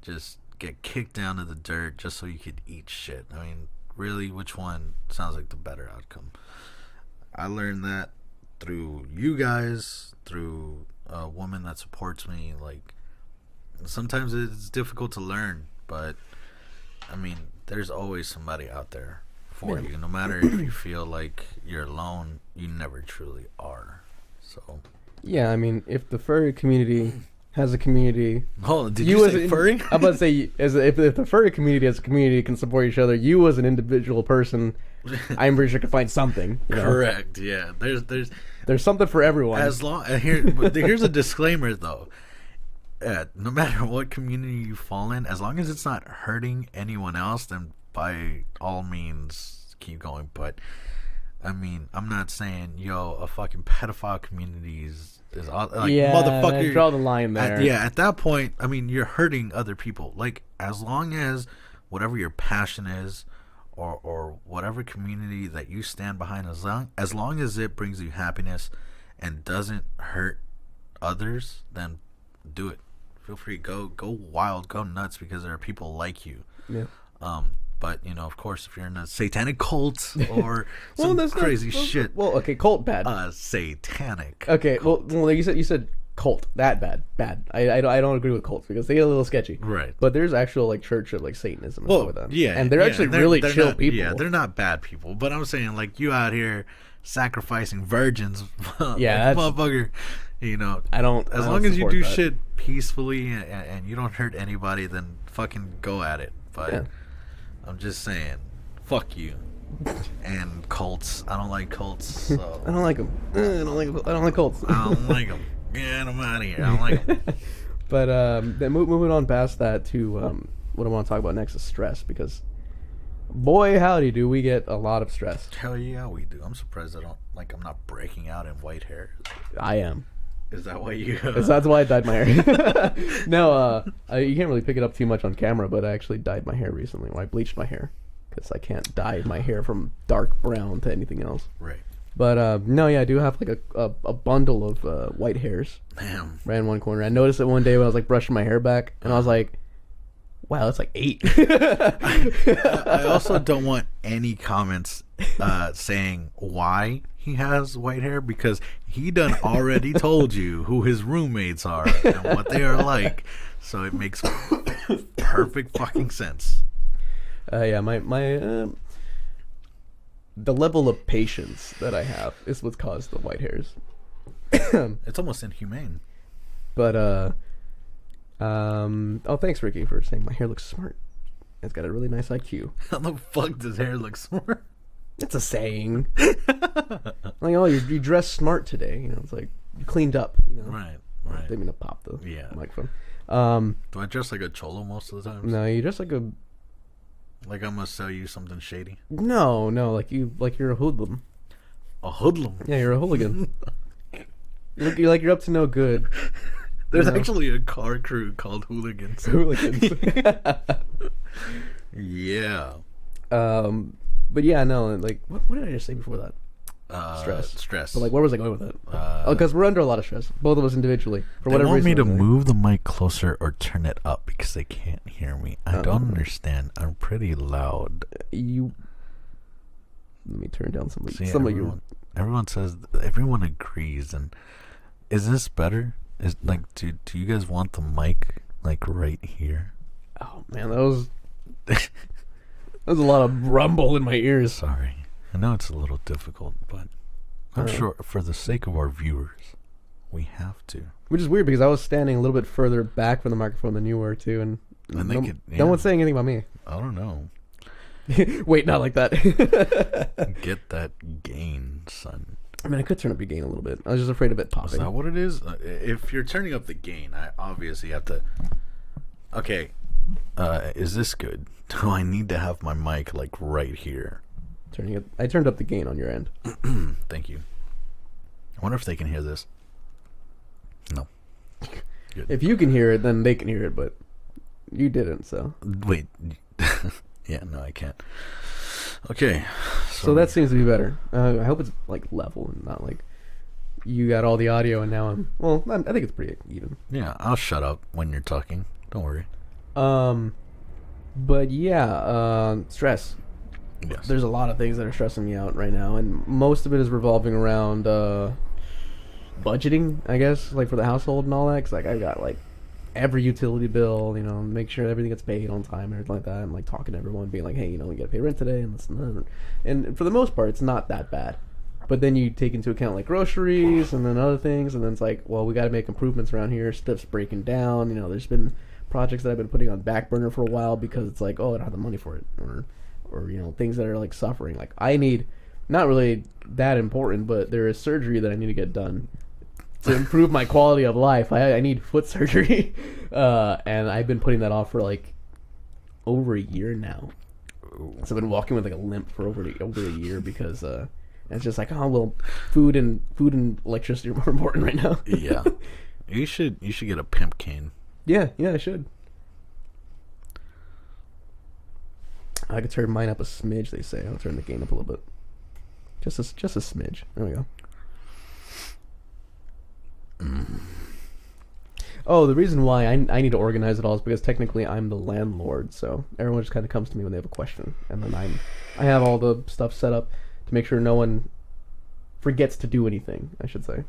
S2: just get kicked down to the dirt just so you could eat shit. I mean, really, which one sounds like the better outcome? I learned that through you guys, through a woman that supports me. Like, sometimes it's difficult to learn, but I mean, there's always somebody out there for you. No matter if you feel like you're alone, you never truly are. So
S1: yeah, I mean, if the furry community has a community,
S2: did you say furry?
S1: I'm about to say, if the furry community as a community can support each other, you as an individual person, I'm pretty sure can find something.
S2: Correct. Yeah, there's
S1: something for everyone.
S2: As long here's a disclaimer though. No matter what community you fall in, as long as it's not hurting anyone else, then by all means keep going. But I mean, I'm not saying a fucking pedophile community is like, motherfucker,
S1: draw the line there.
S2: At that point, I mean, you're hurting other people. Like, as long as whatever your passion is, or whatever community that you stand behind, as long as it brings you happiness and doesn't hurt others, then do it. Feel free, go wild, go nuts, because there are people like you.
S1: Yeah.
S2: But of course, if you're in a satanic cult or some crazy shit.
S1: Well, okay, cult bad.
S2: Satanic.
S1: Okay, cult. Well, you said cult that bad. I don't agree with cults because they get a little sketchy.
S2: Right.
S1: But there's actual like Church of like Satanism and stuff with them.
S2: Yeah.
S1: And they're actually really chill
S2: not,
S1: people.
S2: Yeah, they're not bad people. But I'm saying, like, you out here sacrificing virgins.
S1: Yeah,
S2: like, motherfucker.
S1: I don't.
S2: As long as you do shit peacefully and you don't hurt anybody, then fucking go at it. But yeah. I'm just saying, fuck you. And cults. I don't like cults. So.
S1: I don't like them. I don't like cults.
S2: I don't like them. Get them out of here. I don't like them.
S1: But then moving on past that to what I want to talk about next is stress, because boy howdy do we get a lot of stress.
S2: Hell yeah, we do. I'm surprised I'm not breaking out in white hair.
S1: I am.
S2: Is that why you?
S1: That's why I dyed my hair. No, you can't really pick it up too much on camera, but I actually dyed my hair recently. I bleached my hair because I can't dye my hair from dark brown to anything else.
S2: Right.
S1: But no, yeah, I do have like a bundle of white hairs.
S2: Damn.
S1: Right in one corner. I noticed it one day when I was like brushing my hair back, and I was like, wow, that's like 8.
S2: I also don't want any comments saying why he has white hair, because he done already told you who his roommates are and what they are like, so it makes perfect fucking sense.
S1: Yeah, my the level of patience that I have is what caused the white hairs.
S2: It's almost inhumane.
S1: But oh, thanks Ricky for saying my hair looks smart. It's got a really nice IQ.
S2: How the fuck does hair look smart?
S1: It's a saying. Like, oh, you dressed smart today. It's like you cleaned up.
S2: Right.
S1: Didn't mean to pop the microphone.
S2: Do I dress like a cholo most of the time?
S1: No, you dress like a.
S2: Like I'm gonna sell you something shady.
S1: No, you're a hoodlum.
S2: A hoodlum?
S1: Yeah, you're a hooligan. You're up to no good.
S2: There's
S1: You know?
S2: actually a car crew called Hooligans.
S1: Hooligans.
S2: Yeah.
S1: But yeah, no, like what did I just say before that?
S2: Stress.
S1: But like, where was I going with it? Because we're under a lot of stress, both of us individually. For
S2: They
S1: whatever
S2: want
S1: reason,
S2: me to
S1: like,
S2: move the mic closer or turn it up because they can't hear me. I don't understand. I'm pretty loud.
S1: You. Let me turn down some.
S2: See,
S1: Some of your.
S2: everyone says, everyone agrees. And is this better? Is like, do you guys want the mic like right here?
S1: Oh man, that was a lot of rumble in my ears.
S2: Sorry, I know it's a little difficult, but I'm sure for the sake of our viewers, we have to.
S1: Which is weird because I was standing a little bit further back from the microphone than you were too, and no one's saying anything about me.
S2: I don't know.
S1: Wait, not like that.
S2: Get that gain, son.
S1: I mean, I could turn up your gain a little bit. I was just afraid of it popping.
S2: Is that what it is? If you're turning up the gain, I obviously have to. Okay, is this good? Do I need to have my mic like right here?
S1: I turned up the gain on your end.
S2: Thank you. I wonder if they can hear this. No. Good.
S1: If you can hear it, then they can hear it, but you didn't, so.
S2: Wait. Yeah, no, I can't. Okay.
S1: So that seems to be better. I hope it's like level and not like you got all the audio and now I'm. Well, I think it's pretty even.
S2: Yeah, I'll shut up when you're talking. Don't worry.
S1: But yeah, stress.
S2: Yes.
S1: There's a lot of things that are stressing me out right now, and most of it is revolving around budgeting, I guess, like for the household and all that. Cause like I've got like every utility bill, you know, make sure everything gets paid on time and everything like that. And like talking to everyone, being like, hey, you know, we gotta pay rent today and this and that. And for the most part, it's not that bad. But then you take into account like groceries and then other things, and then it's like, well, we got to make improvements around here. Stuff's breaking down. You know, there's been projects that I've been putting on back burner for a while because it's like, oh, I don't have the money for it, or you know, things that are like suffering. Like I need, not really that important, but there is surgery that I need to get done to improve my quality of life. I need foot surgery, and I've been putting that off for like over a year now. So I've been walking with like a limp for over a year because it's just like, oh well, food and electricity are more important right now.
S2: Yeah, you should get a pimp cane.
S1: Yeah, I should. I could turn mine up a smidge. They say I'll turn the gain up a little bit, just a smidge. There we go. Oh, the reason why I need to organize it all is because technically I'm the landlord, so everyone just kind of comes to me when they have a question, and then I have all the stuff set up to make sure no one forgets to do anything, I should say.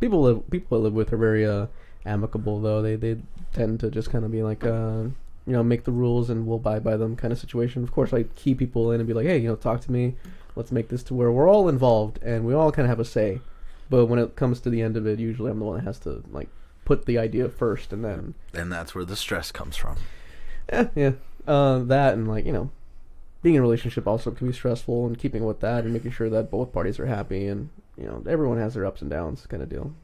S1: People I live with are very amicable, though. They tend to just kind of be like, you know, make the rules and we'll abide by them kind of situation. Of course, I key people in and be like, hey, you know, talk to me. Let's make this to where we're all involved and we all kind of have a say. But when it comes to the end of it, usually I'm the one that has to like put the idea first, and then.
S2: And that's where the stress comes from.
S1: Yeah. That and like, you know, being in a relationship also can be stressful, and keeping with that and making sure that both parties are happy, and you know, everyone has their ups and downs kind of deal.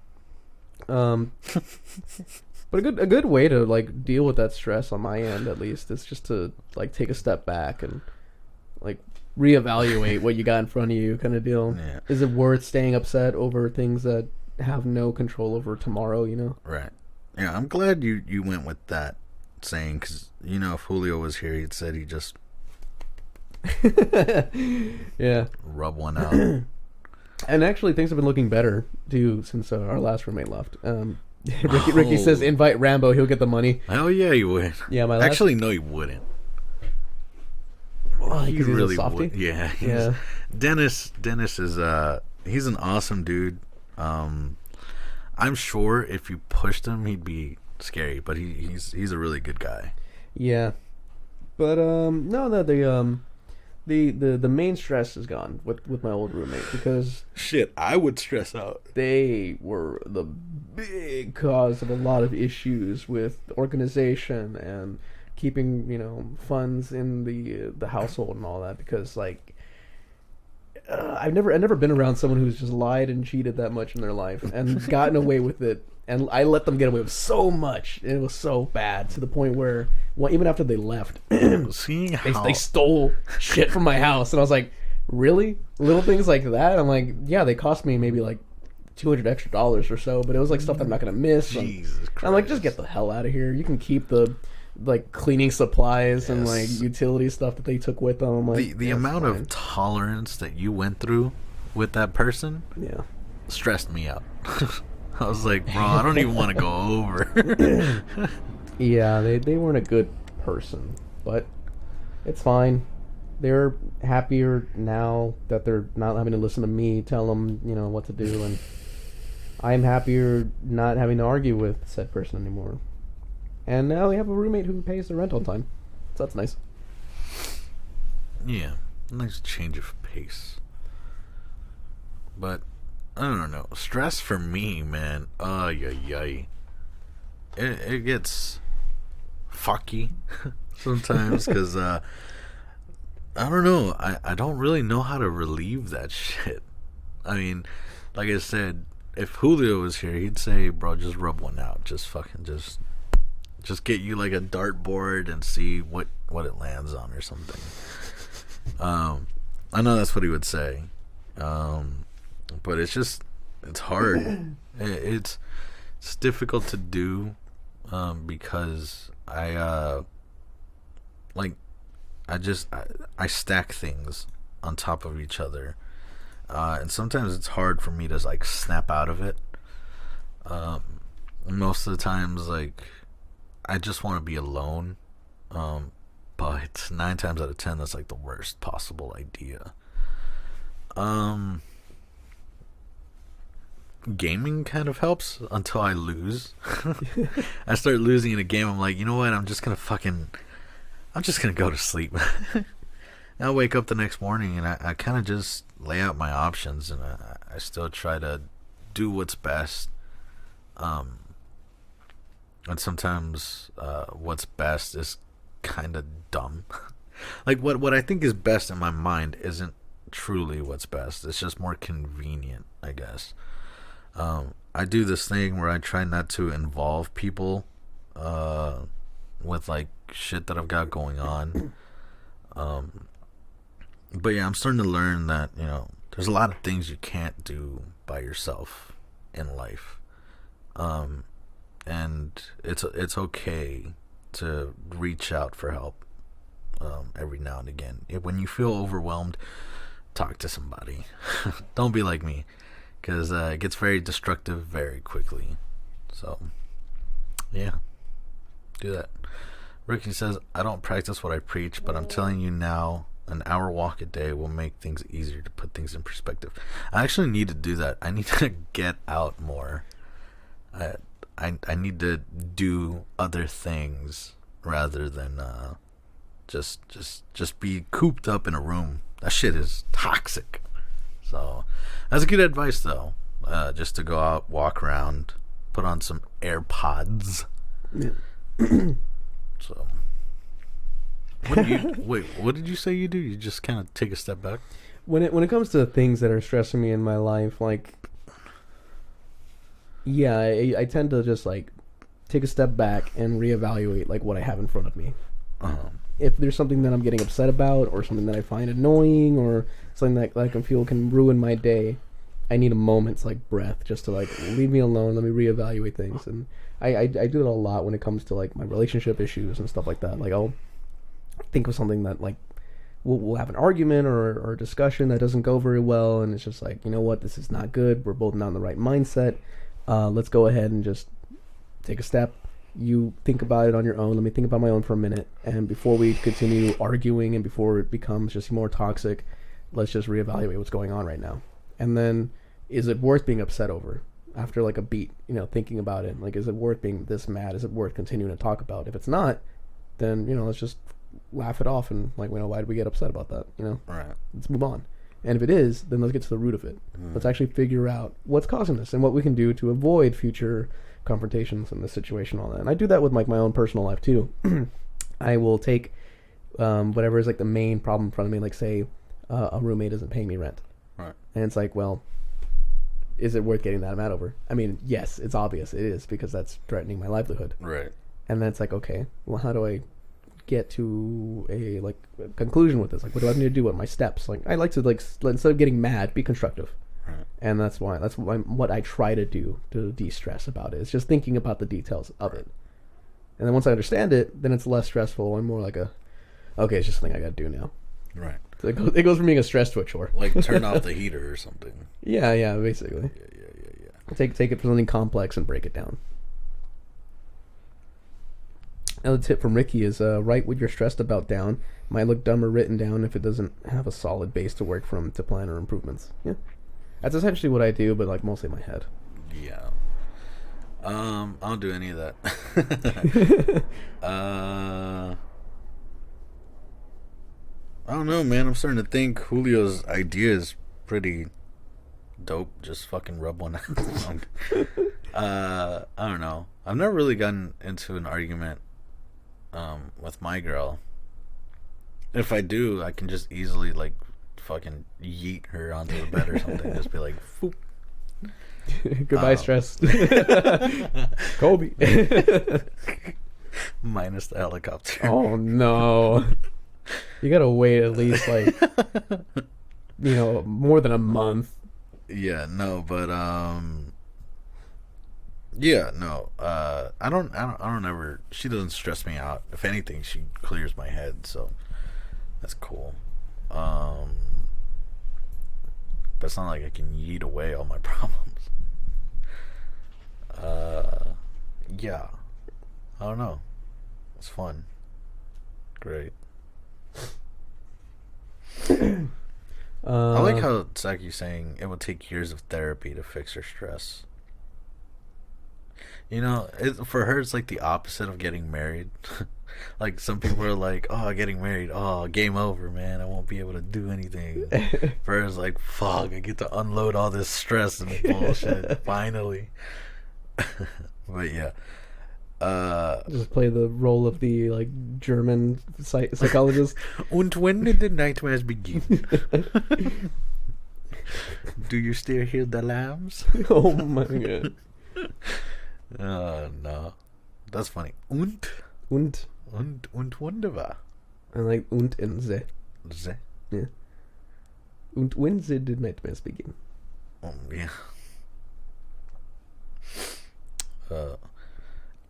S1: But a good way to like deal with that stress on my end, at least, is just to like take a step back and like reevaluate what you got in front of you, kind of deal.
S2: Yeah.
S1: Is it worth staying upset over things that have no control over tomorrow? You know.
S2: Right. Yeah, I'm glad you went with that saying, because you know, if Julio was here, he'd said he just
S1: yeah,
S2: rub one out.
S1: And actually, things have been looking better too since our last roommate left. Ricky says invite Rambo, he'll get the money.
S2: Oh yeah, he would.
S1: Yeah, my last...
S2: Actually, no, he wouldn't.
S1: He really would.
S2: Yeah. Dennis is he's an awesome dude. I'm sure if you pushed him, he'd be scary, but he's a really good guy.
S1: Yeah, but no, the main stress is gone with my old roommate, because
S2: shit, I would stress out.
S1: They were the big cause of a lot of issues with organization and keeping, you know, funds in the household and all that, because like I've never been around someone who's just lied and cheated that much in their life and gotten away with it, and I let them get away with so much, and it was so bad to the point where, well, even after they left,
S2: seeing how
S1: they stole shit from my house, and I was like, really? Little things like that? I'm like, yeah, they cost me maybe like $200 extra or so, but it was like stuff that I'm not gonna miss.
S2: Jesus Christ!
S1: I'm like, just get the hell out of here. You can keep the like cleaning supplies and like utility stuff that they took with them. Like,
S2: the amount of tolerance that you went through with that person, stressed me out. I was like, bro, I don't even want to go over.
S1: Yeah, they weren't a good person, but it's fine. They're happier now that they're not having to listen to me tell them, what to do, and I'm happier not having to argue with said person anymore. And now we have a roommate who pays the rent on time, so that's nice.
S2: Yeah, nice change of pace. But I don't know. Stress for me, man. It gets fucky sometimes because I don't know. I don't really know how to relieve that shit. I mean, like I said, if Julio was here, he'd say, "Bro, just rub one out. Just fucking just get you like a dartboard and see what it lands on or something." I know that's what he would say. But it's hard. It's difficult to do because I stack things on top of each other, and sometimes it's hard for me to like snap out of it. Most of the times, like, I just want to be alone, but 9 times out of 10 that's like the worst possible idea. Gaming kind of helps until I lose. I start losing in a game. I'm like, you know what? I'm just gonna go to sleep. I'll wake up the next morning and I kind of just lay out my options, and I still try to do what's best. And sometimes what's best is kind of dumb. Like what I think is best in my mind isn't truly what's best. It's just more convenient, I guess. I do this thing where I try not to involve people with like shit that I've got going on. But yeah, I'm starting to learn that, there's a lot of things you can't do by yourself in life. And it's okay to reach out for help every now and again. When you feel overwhelmed, talk to somebody. Don't be like me, because it gets very destructive very quickly. So, yeah, do that. Ricky says, I don't practice what I preach, but I'm telling you now, an hour walk a day will make things easier to put things in perspective. I actually need to do that. I need to get out more. I need to do other things rather than just be cooped up in a room. That shit is toxic. So that's good advice, though. Just to go out, walk around, put on some AirPods. So, what did you say you do? You just kind of take a step back?
S1: When it comes to things that are stressing me in my life, like, yeah, I tend to just like take a step back and reevaluate like what I have in front of me. If there's something that I'm getting upset about, or something that I find annoying, or something that I can feel can ruin my day, I need a moment's like breath just to like leave me alone. Let me reevaluate things, and I do that a lot when it comes to like my relationship issues and stuff like that. Like, I'll think of something that like we'll have an argument or a discussion that doesn't go very well, and it's just like, you know what, this is not good. We're both not in the right mindset. Let's go ahead and just take a step. You think about it on your own. Let me think about my own for a minute. And before we continue arguing and before it becomes just more toxic, let's just reevaluate what's going on right now. And then, is it worth being upset over? After like a beat, thinking about it. Like, is it worth being this mad? Is it worth continuing to talk about? If it's not, then, let's just laugh it off and like, why did we get upset about that?
S2: Right.
S1: Let's move on. And if it is, then let's get to the root of it. Let's actually figure out what's causing this and what we can do to avoid future confrontations in this situation, all that. And I do that with like my own personal life too. I will take whatever is like the main problem in front of me, like say a roommate isn't paying me rent.
S2: Right.
S1: And it's like, well, is it worth getting that mad over? I mean, yes, it's obvious it is, because that's threatening my livelihood.
S2: Right.
S1: And then it's like, okay, well, how do I get to a like conclusion with this? Like, what do I need to do? What are my steps? Like, I like to like instead of getting mad, be constructive.
S2: Right.
S1: And that's what I try to do to de-stress about it. It's just thinking about the details of it. And then once I understand it, then it's less stressful and more like okay, it's just something I got to do now.
S2: Right.
S1: So it goes from being a stress to a chore.
S2: Like turn off the heater or something.
S1: Yeah, basically.
S2: Yeah.
S1: Take it for something complex and break it down. Another tip from Ricky is write what you're stressed about down. Might look dumber written down if it doesn't have a solid base to work from to plan or improvements. Yeah. That's essentially what I do, but like mostly in my head.
S2: Yeah. I don't do any of that. I don't know, man. I'm starting to think Julio's idea is pretty dope. Just fucking rub one out. I don't know. I've never really gotten into an argument with my girl. If I do, I can just easily like fucking yeet her onto the bed or something. Just be like, Foop.
S1: Goodbye, stress. Kobe.
S2: Minus the helicopter.
S1: Oh no. You gotta wait at least like more than a month.
S2: Yeah, no, but yeah, no. I don't ever. She doesn't stress me out. If anything, she clears my head, so that's cool. But it's not like I can yeet away all my problems. Yeah. I don't know. It's fun. Great. I like how Saki's saying it would take years of therapy to fix her stress. For her, it's like the opposite of getting married. Like some people are like, oh, getting married, oh, game over, man. I won't be able to do anything. For her, it's like, fuck, I get to unload all this stress and bullshit, finally. But yeah.
S1: Just play the role of the like German psychologist.
S2: Und when did the nightmares begin? Do you still hear the lambs?
S1: Oh my god.
S2: No. That's funny. Und wunderbar.
S1: I like und and ze.
S2: Ze?
S1: Yeah. Und when did the nightmares begin?
S2: Yeah.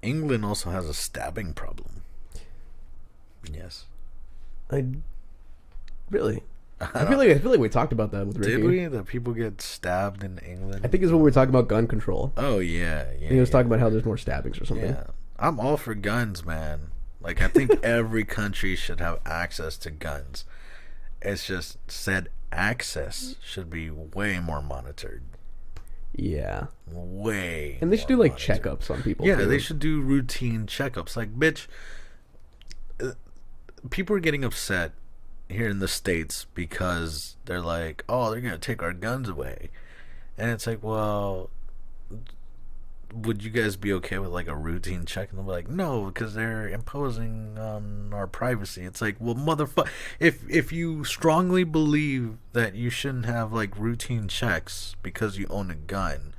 S2: England also has a stabbing problem. Yes.
S1: Really? I feel like we talked about that with Ricky.
S2: Did we? That people get stabbed in England?
S1: I think it's when we were talking about gun control.
S2: Oh yeah.
S1: He was talking about how there's more stabbings or something.
S2: Yeah. I'm all for guns, man. Like I think every country should have access to guns. It's just said access should be way more monitored.
S1: Yeah.
S2: Way.
S1: And they should do like
S2: monitored.
S1: checkups on people.
S2: Yeah,
S1: too.
S2: they should do routine checkups. Like, bitch, people are getting upset here in the States because they're like, oh, they're going to take our guns away. And it's like, well, would you guys be okay with like a routine check? And they'll be like, no, because they're imposing on our privacy. It's like, well, motherfucker, if you strongly believe that you shouldn't have like routine checks because you own a gun,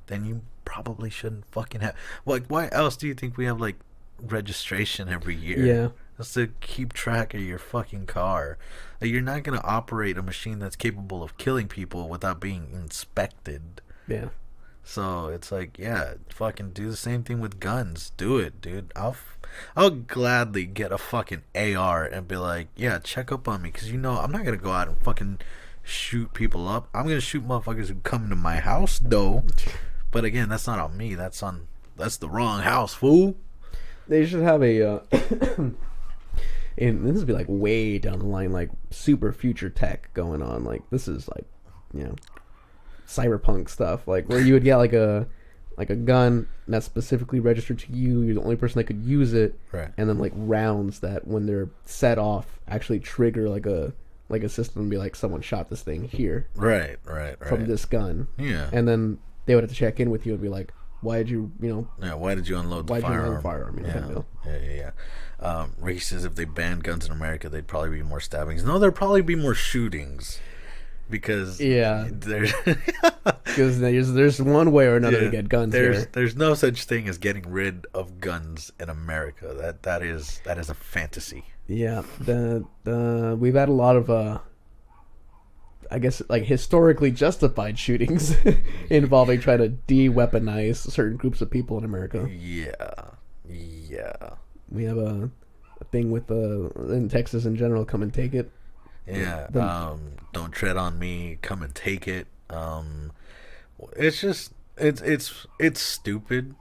S2: then you probably shouldn't fucking have. Like, why else do you think we have like registration every year?
S1: Yeah.
S2: That's to keep track of your fucking car. Like, you're not gonna operate a machine that's capable of killing people without being inspected.
S1: Yeah.
S2: So it's like, yeah, fucking do the same thing with guns. Do it, dude. I'll gladly get a fucking AR and be like, yeah, check up on me, because I'm not gonna go out and fucking shoot people up. I'm gonna shoot motherfuckers who come into my house, though. But again, that's not on me. That's the wrong house, fool.
S1: They should have a and this would be like way down the line, like super future tech going on. Like this is like, cyberpunk stuff, like where you would get like a gun that's specifically registered to you. You're the only person that could use it,
S2: right?
S1: And then like rounds that when they're set off actually trigger like a system and be like, someone shot this thing here,
S2: right
S1: from this gun.
S2: Yeah.
S1: And then they would have to check in with you and be like, why did you
S2: why did you unload the firearm? Yeah. Ricky says if they banned guns in America, they'd probably be more stabbings. No, there'd probably be more shootings. Because there's
S1: one way or another to get guns here.
S2: There's no such thing as getting rid of guns in America. That is a fantasy.
S1: Yeah, we've had a lot of I guess, like, historically justified shootings involving trying to de-weaponize certain groups of people in America.
S2: Yeah.
S1: We have a thing with in Texas in general. Come and take it.
S2: Yeah. Don't tread on me. Come and take it. It's just it's stupid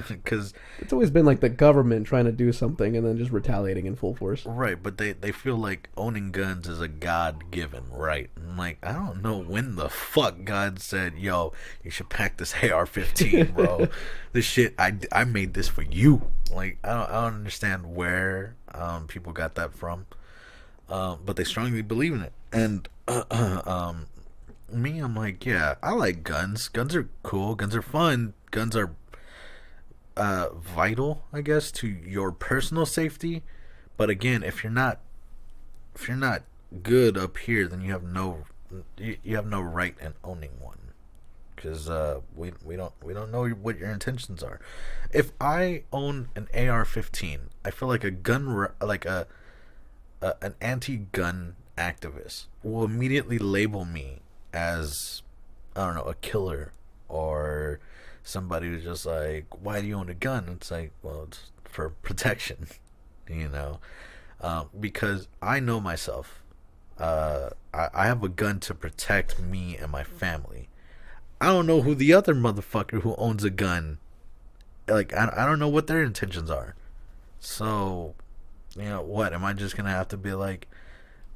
S2: because
S1: it's always been like the government trying to do something and then just retaliating in full force.
S2: Right, but they feel like owning guns is a God-given right. And like, I don't know when the fuck God said, yo, you should pack this AR-15, bro. This shit, I made this for you. Like, I don't understand where people got that from. But they strongly believe in it. And me, I'm like, yeah, I like guns. Guns are cool. Guns are fun. Guns are vital, I guess, to your personal safety. But again, if you're not good up here, then you have no right in owning one, because we don't know what your intentions are. If I own an AR-15, I feel like an anti-gun activist will immediately label me as, I don't know, a killer, or somebody who's just like, why do you own a gun? It's like, well, it's for protection, because I know myself. I have a gun to protect me and my family. I don't know who the other motherfucker who owns a gun, like, I don't know what their intentions are. So, what, am I just gonna have to be like,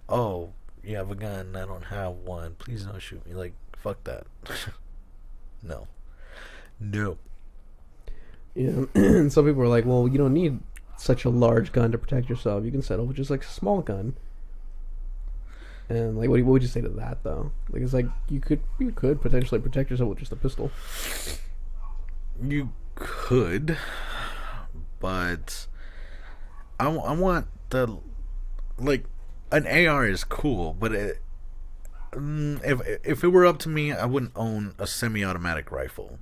S2: oh, you have a gun, I don't have one, please don't shoot me? Like, fuck that. No.
S1: Yeah, and some people are like, well, you don't need such a large gun to protect yourself. You can settle with just like a small gun. And like, what would you say to that though? Like, it's like you could potentially protect yourself with just a pistol.
S2: You could, but I want the, like, an AR is cool, but if it were up to me, I wouldn't own a semi-automatic rifle,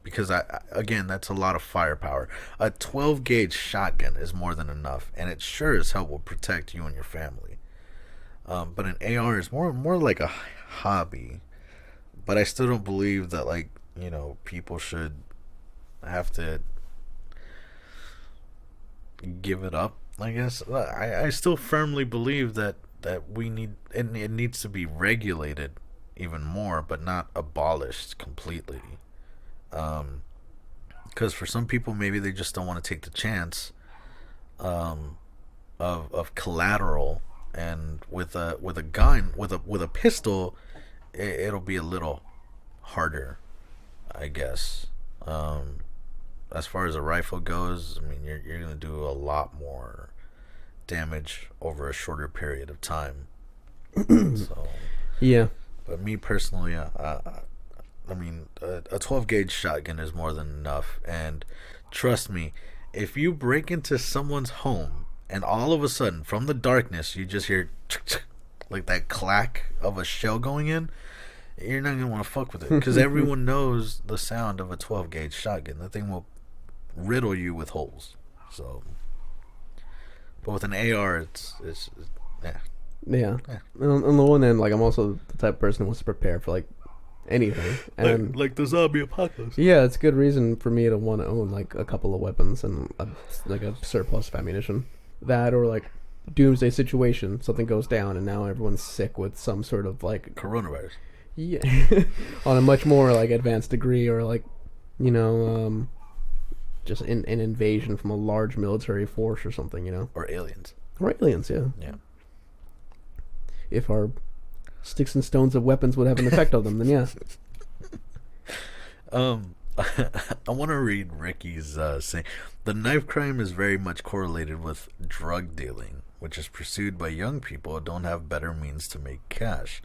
S2: because again, that's a lot of firepower. A 12 gauge shotgun is more than enough, and it sure as hell will protect you and your family. But an AR is more like a hobby. But I still don't believe that, like, people should have to give it up, I guess. I still firmly believe that we need, and it needs to be regulated even more, but not abolished completely. Because for some people, maybe they just don't want to take the chance of collateral, and with a gun, with a pistol, it'll be a little harder, I guess. As far as a rifle goes, I mean, you're gonna do a lot more damage over a shorter period of time. So,
S1: yeah.
S2: But me personally, I mean, a 12 gauge shotgun is more than enough. And trust me, if you break into someone's home and all of a sudden from the darkness you just hear like that clack of a shell going in, you're not gonna want to fuck with it, because everyone knows the sound of a 12 gauge shotgun. That thing will riddle you with holes. So, but with an AR, it's yeah.
S1: Yeah. On the one end, like, I'm also the type of person who wants to prepare for like anything, and
S2: like the zombie apocalypse.
S1: yeah, it's a good reason for me to want to own like a couple of weapons and like a surplus of ammunition. That, or like doomsday situation, something goes down and now everyone's sick with some sort of like
S2: Coronavirus.
S1: Yeah, on a much more like advanced degree, or like, just an invasion from a large military force or something,
S2: or aliens.
S1: Or aliens, yeah. If our sticks and stones of weapons would have an effect on them, then yeah.
S2: I want to read Ricky's saying, the knife crime is very much correlated with drug dealing, which is pursued by young people who don't have better means to make cash.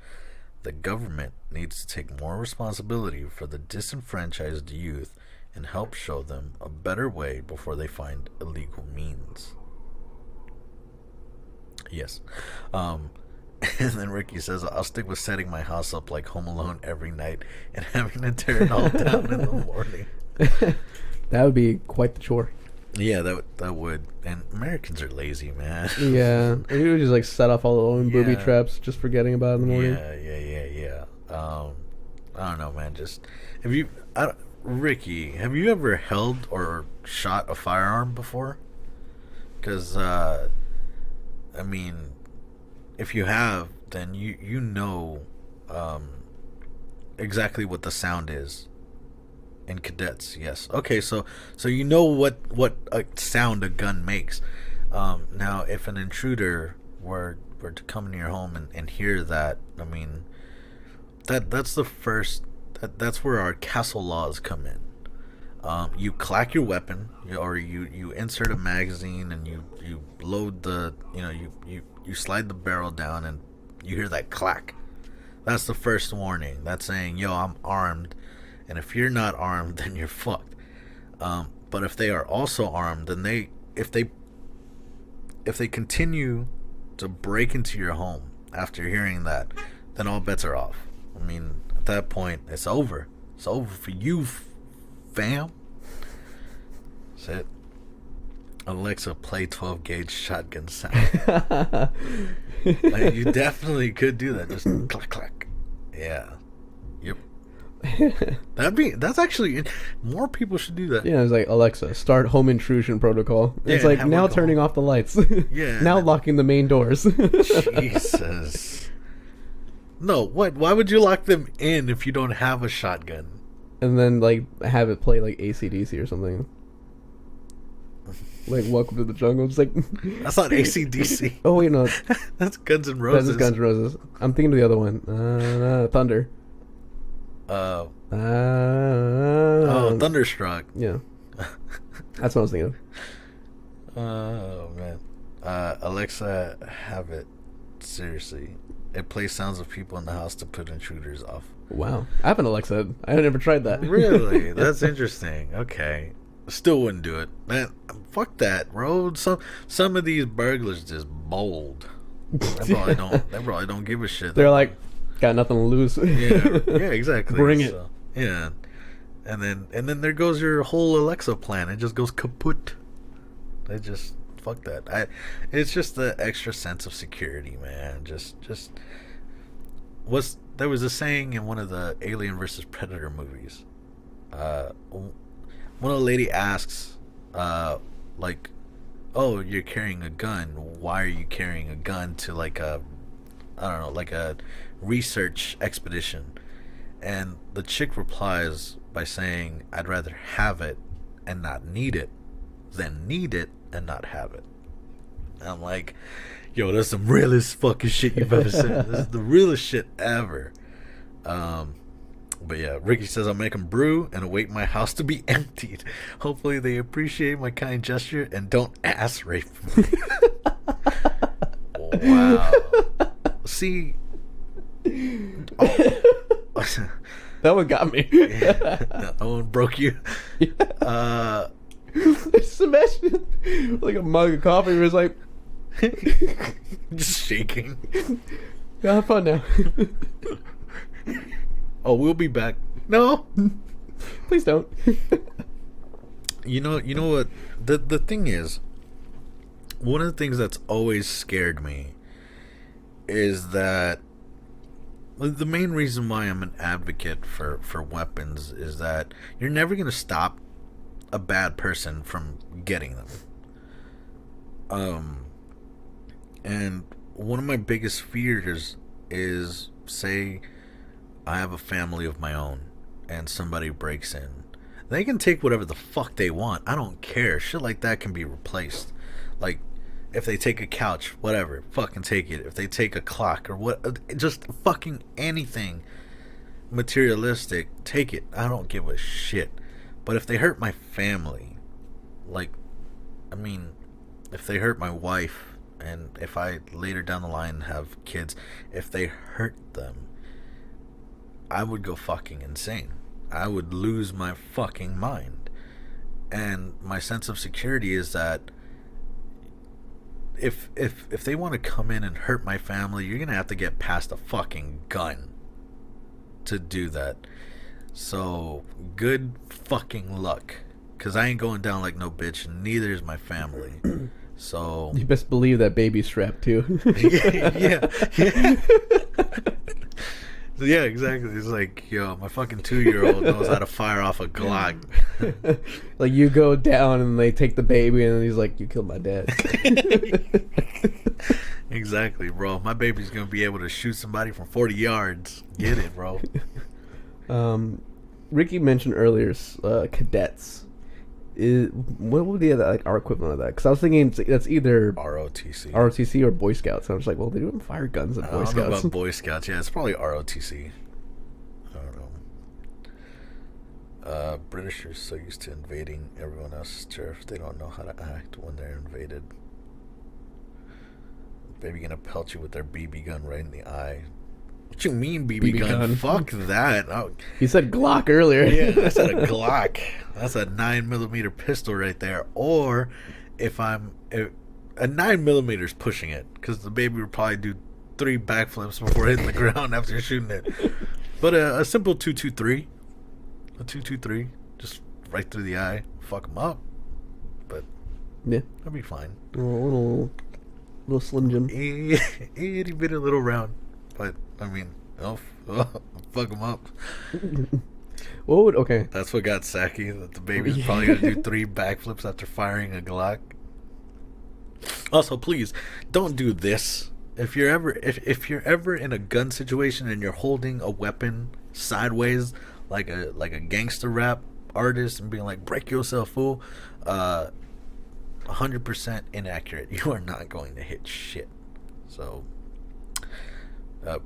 S2: The government needs to take more responsibility for the disenfranchised youth and help show them a better way before they find illegal means. Yes. And then Ricky says, I'll stick with setting my house up like Home Alone every night and having to tear it all down in the morning.
S1: That would be quite the chore.
S2: Yeah, that would. And Americans are lazy, man.
S1: Yeah, and you would just like set off all the own booby
S2: Yeah.
S1: traps, just forgetting about it in the morning.
S2: Yeah. I don't know, man. Just have you, Ricky? Have you ever held or shot a firearm before? Because I mean, if you have, then you know exactly what the sound is. In cadets, yes. Okay, so you know what a sound a gun makes. Now, if an intruder were to come into your home and hear that, I mean, that's the first. That's where our castle laws come in. You clack your weapon, or you insert a magazine, and you load the, you slide the barrel down, and you hear that clack. That's the first warning. That's saying, yo, I'm armed, and if you're not armed, then you're fucked. But if they are also armed, then if they continue to break into your home after hearing that, then all bets are off. I mean, at that point, it's over. It's over for you, fam. That's it. Alexa, play 12 gauge shotgun sound. Like, you definitely could do that. Just clack clack. Yeah. Yep. That's actually, more people should do that.
S1: Yeah, it's like, Alexa, start home intrusion protocol.
S2: Yeah,
S1: it's like, now
S2: go.
S1: turning off the lights.
S2: Yeah.
S1: Now locking the main doors.
S2: Jesus. No, what? Why would you lock them in if you don't have a shotgun?
S1: And then like have it play like AC/DC or something. Like Welcome to the Jungle. It's like
S2: That's not AC/DC.
S1: Oh wait, no,
S2: That's Guns N' Roses.
S1: that's Guns N' Roses. I'm thinking of the other one. Thunder.
S2: Thunderstruck.
S1: Yeah, that's what I was thinking of.
S2: Oh man. Alexa, have it. Seriously, it plays sounds of people in the house to put intruders off.
S1: Wow, I have an Alexa. I never tried that.
S2: Really? That's interesting. Okay. Still wouldn't do it. Man, fuck that, bro. Some of these burglars just bold. They probably don't give a shit.
S1: They're like, got nothing to lose.
S2: yeah, exactly.
S1: Bring it.
S2: Yeah. And then there goes your whole Alexa plan. It just goes kaput. They just fuck that. It's just the extra sense of security, man. Just there was a saying in one of the Alien versus Predator movies. When a lady asks, like, "Oh, you're carrying a gun. Why are you carrying a gun to like a research expedition?" And the chick replies by saying, "I'd rather have it and not need it than need it and not have it." And I'm like, yo, that's some realest fucking shit you've ever said. This is the realest shit ever. But yeah, Ricky says, I'll make them brew and await my house to be emptied. Hopefully they appreciate my kind gesture and don't ass rape me. Wow. See,
S1: that one got me.
S2: that one broke you.
S1: Just imagine like a mug of coffee where it's like
S2: just shaking.
S1: Yeah, have fun now.
S2: Oh, we'll be back. No,
S1: please don't.
S2: You know what? The thing is, one of the things that's always scared me is that the main reason why I'm an advocate for weapons is that you're never gonna stop a bad person from getting them. And one of my biggest fears is, say I have a family of my own and somebody breaks in. They can take whatever the fuck they want. I don't care. Shit like that can be replaced. Like, if they take a couch, whatever, fucking take it. If they take a clock or what, just fucking anything materialistic, take it. I don't give a shit. But if they hurt my family, like, I mean, if they hurt my wife, and if I later down the line have kids, if they hurt them, I would go fucking insane. I would lose my fucking mind. And my sense of security is that if they want to come in and hurt my family, you're gonna have to get past a fucking gun to do that. So good fucking luck, because I ain't going down like no bitch, and neither is my family. So
S1: You best believe that baby's strapped too.
S2: yeah. Yeah, exactly. It's like, yo, my fucking 2-year-old knows how to fire off a Glock.
S1: Like you go down and they take the baby and he's like, you killed my dad.
S2: Exactly, bro. My baby's gonna be able to shoot somebody from 40 yards. Get it, bro.
S1: Ricky mentioned earlier cadets. What would be like our equivalent of that? Because I was thinking that's either ROTC or Boy Scouts. And I was like, well, they don't fire guns at Boy
S2: I
S1: Scouts.
S2: don't know about Boy Scouts. Yeah, it's probably ROTC. I don't know. British are so used to invading everyone else's turf, they don't know how to act when they're invaded. Baby gonna pelt you with their BB gun right in the eye. What you mean BB gun? Fuck that. Oh.
S1: You said Glock earlier.
S2: Yeah, I said a Glock. That's a 9mm pistol right there. Or if a 9mm is pushing it, because the baby would probably do 3 backflips before hitting the ground after shooting it. But a simple 223, just right through the eye, fuck them up. But
S1: Yeah,
S2: that'll be fine.
S1: a little Slim Jim.
S2: Itty bitty little round, but I mean, fuck them up.
S1: Okay.
S2: That's what got Saki. That the baby's probably gonna do 3 backflips after firing a Glock. Also, please don't do this. If you're ever in a gun situation and you're holding a weapon sideways like a gangster rap artist and being like, break yourself, fool, 100% inaccurate. You are not going to hit shit. So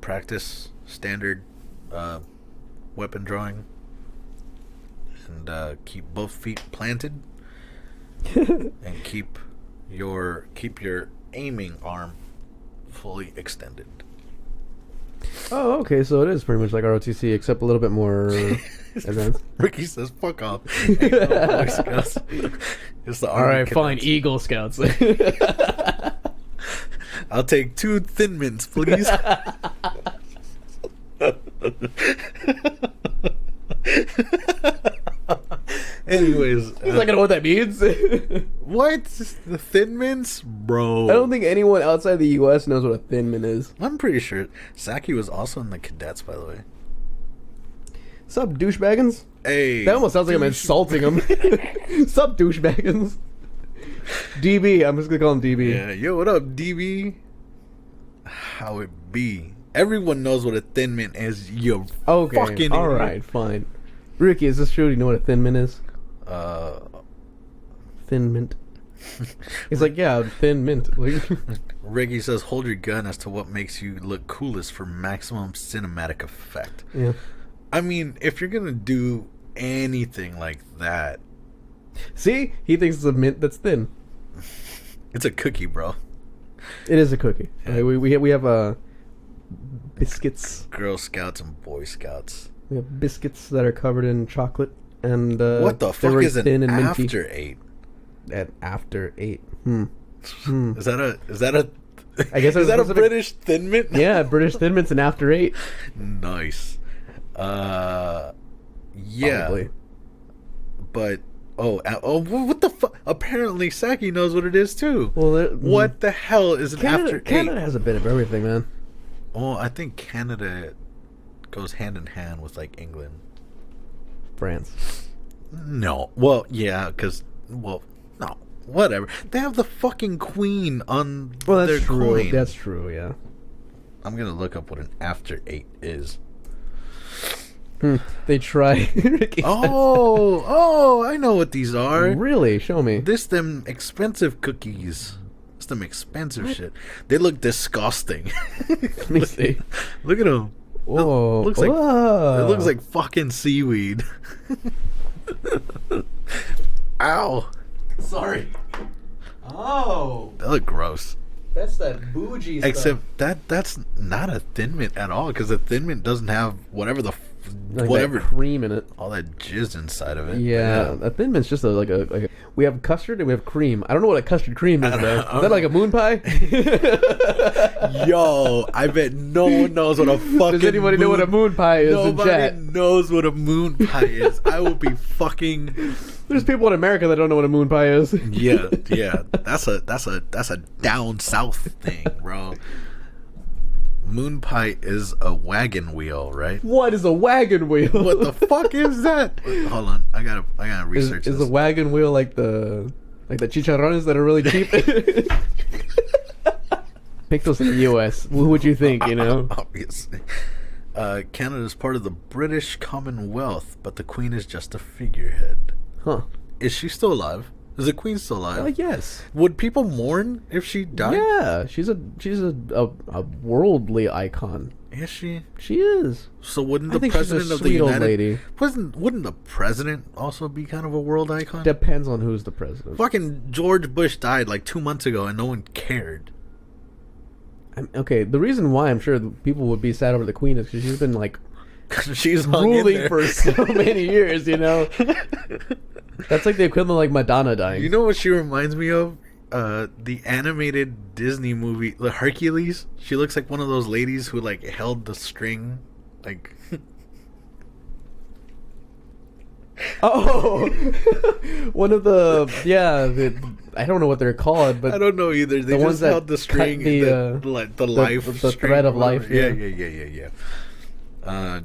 S2: practice standard weapon drawing and keep both feet planted and keep your aiming arm fully extended.
S1: Oh, okay. So it is pretty much like ROTC, except a little bit more advanced.
S2: Ricky says, "Fuck off." Ain't no Boy Scouts. It's the
S1: All right,
S2: Army
S1: fine.
S2: cadets.
S1: Eagle Scouts.
S2: I'll take 2 Thin Mints, please. Anyways,
S1: He's not gonna know what that means.
S2: what? The Thin Mints, bro?
S1: I don't think anyone outside the U.S. knows what a Thin Mint is.
S2: I'm pretty sure Saki was also in the cadets, by the way.
S1: Sup, douchebaggins?
S2: Hey,
S1: That almost sounds like I'm insulting him. Sup, douchebaggins? DB. I'm just gonna call him DB.
S2: Yeah, yo, what up, DB? How it be? Everyone knows what a Thin Mint is. You
S1: Okay.
S2: fucking
S1: All
S2: idiot.
S1: right. Fine. Ricky, is this true? Do you know what a Thin Mint is? Thin Mint. He's like, yeah, Thin Mint. Like,
S2: Ricky says, hold your gun as to what makes you look coolest for maximum cinematic effect.
S1: yeah.
S2: I mean, if you're gonna do anything like that,
S1: See, he thinks it's a mint that's thin.
S2: it's a cookie, bro.
S1: It is a cookie.
S2: Yeah.
S1: We have biscuits.
S2: Girl Scouts and Boy Scouts.
S1: We have biscuits that are covered in chocolate and
S2: What the
S1: they're
S2: fuck
S1: very
S2: is
S1: thin
S2: an
S1: and minty.
S2: after 8?
S1: At after 8.
S2: Is that a
S1: I guess
S2: is that a
S1: specific-
S2: British Thin Mint?
S1: Yeah, British Thin Mints and after 8.
S2: Nice. Yeah.
S1: Probably.
S2: But what the fuck? Apparently Saki knows what it is too.
S1: Well,
S2: What the hell is an after 8?
S1: Canada has a bit of everything, man.
S2: Well, I think Canada goes hand in hand with like England.
S1: France.
S2: No. Well, yeah, no. Whatever. They have the fucking queen on
S1: Well,
S2: their
S1: that's true.
S2: coin.
S1: That's true, yeah.
S2: I'm gonna look up what an after 8 is.
S1: They try. Ricky says.
S2: Oh, I know what these are.
S1: Really? Show me.
S2: This them expensive cookies. It's them expensive shit. They look disgusting.
S1: Let me see.
S2: Look at them.
S1: Whoa.
S2: It
S1: Whoa.
S2: looks like fucking seaweed. Ow.
S1: Sorry. Oh.
S2: They look gross.
S1: That's that bougie
S2: Except that's not a Thin Mint at all, because a Thin Mint doesn't have whatever
S1: like
S2: whatever
S1: that cream in it.
S2: all that jizz inside of it.
S1: Yeah, a Thin Mint's just like a We have custard and we have cream. I don't know what a custard cream is, though. Is that like a moon pie?
S2: Yo, I bet no one knows what a fucking.
S1: Does anybody know what a moon pie is in chat?
S2: Nobody knows what a moon pie is. I will be fucking.
S1: There's people in America that don't know what a moon pie is.
S2: Yeah. That's a down south thing, bro. Moon pie is a wagon wheel, right?
S1: What is a wagon wheel?
S2: What the fuck is that? Hold on, I gotta research.
S1: Is a wagon wheel like the chicharrones that are really cheap? Make those in the U.S. What would you think? You know,
S2: obviously. Canada is part of the British Commonwealth, but the Queen is just a figurehead.
S1: Huh?
S2: Is she still alive? Is the Queen still alive?
S1: Yes.
S2: Would people mourn if she died?
S1: Yeah, she's a worldly icon.
S2: Is she?
S1: She is.
S2: So wouldn't
S1: I
S2: the
S1: think she's a
S2: president of the
S1: sweet old
S2: United
S1: lady.
S2: Wouldn't the president also be kind of a world icon?
S1: Depends on who's the president.
S2: Fucking George Bush died like 2 months ago and no one cared.
S1: Okay, the reason why I'm sure people would be sad over the Queen is because she's been like
S2: She's hung in
S1: ruling
S2: there
S1: for so many years, you know. That's like the equivalent of like Madonna dying.
S2: You know what she reminds me of? The animated Disney movie, the Hercules. She looks like one of those ladies who like held the string, like.
S1: Oh, one of the I don't know what they're called, but
S2: I don't know either. They
S1: the
S2: just
S1: ones that
S2: held the string,
S1: the
S2: life,
S1: the thread of life.
S2: Yeah.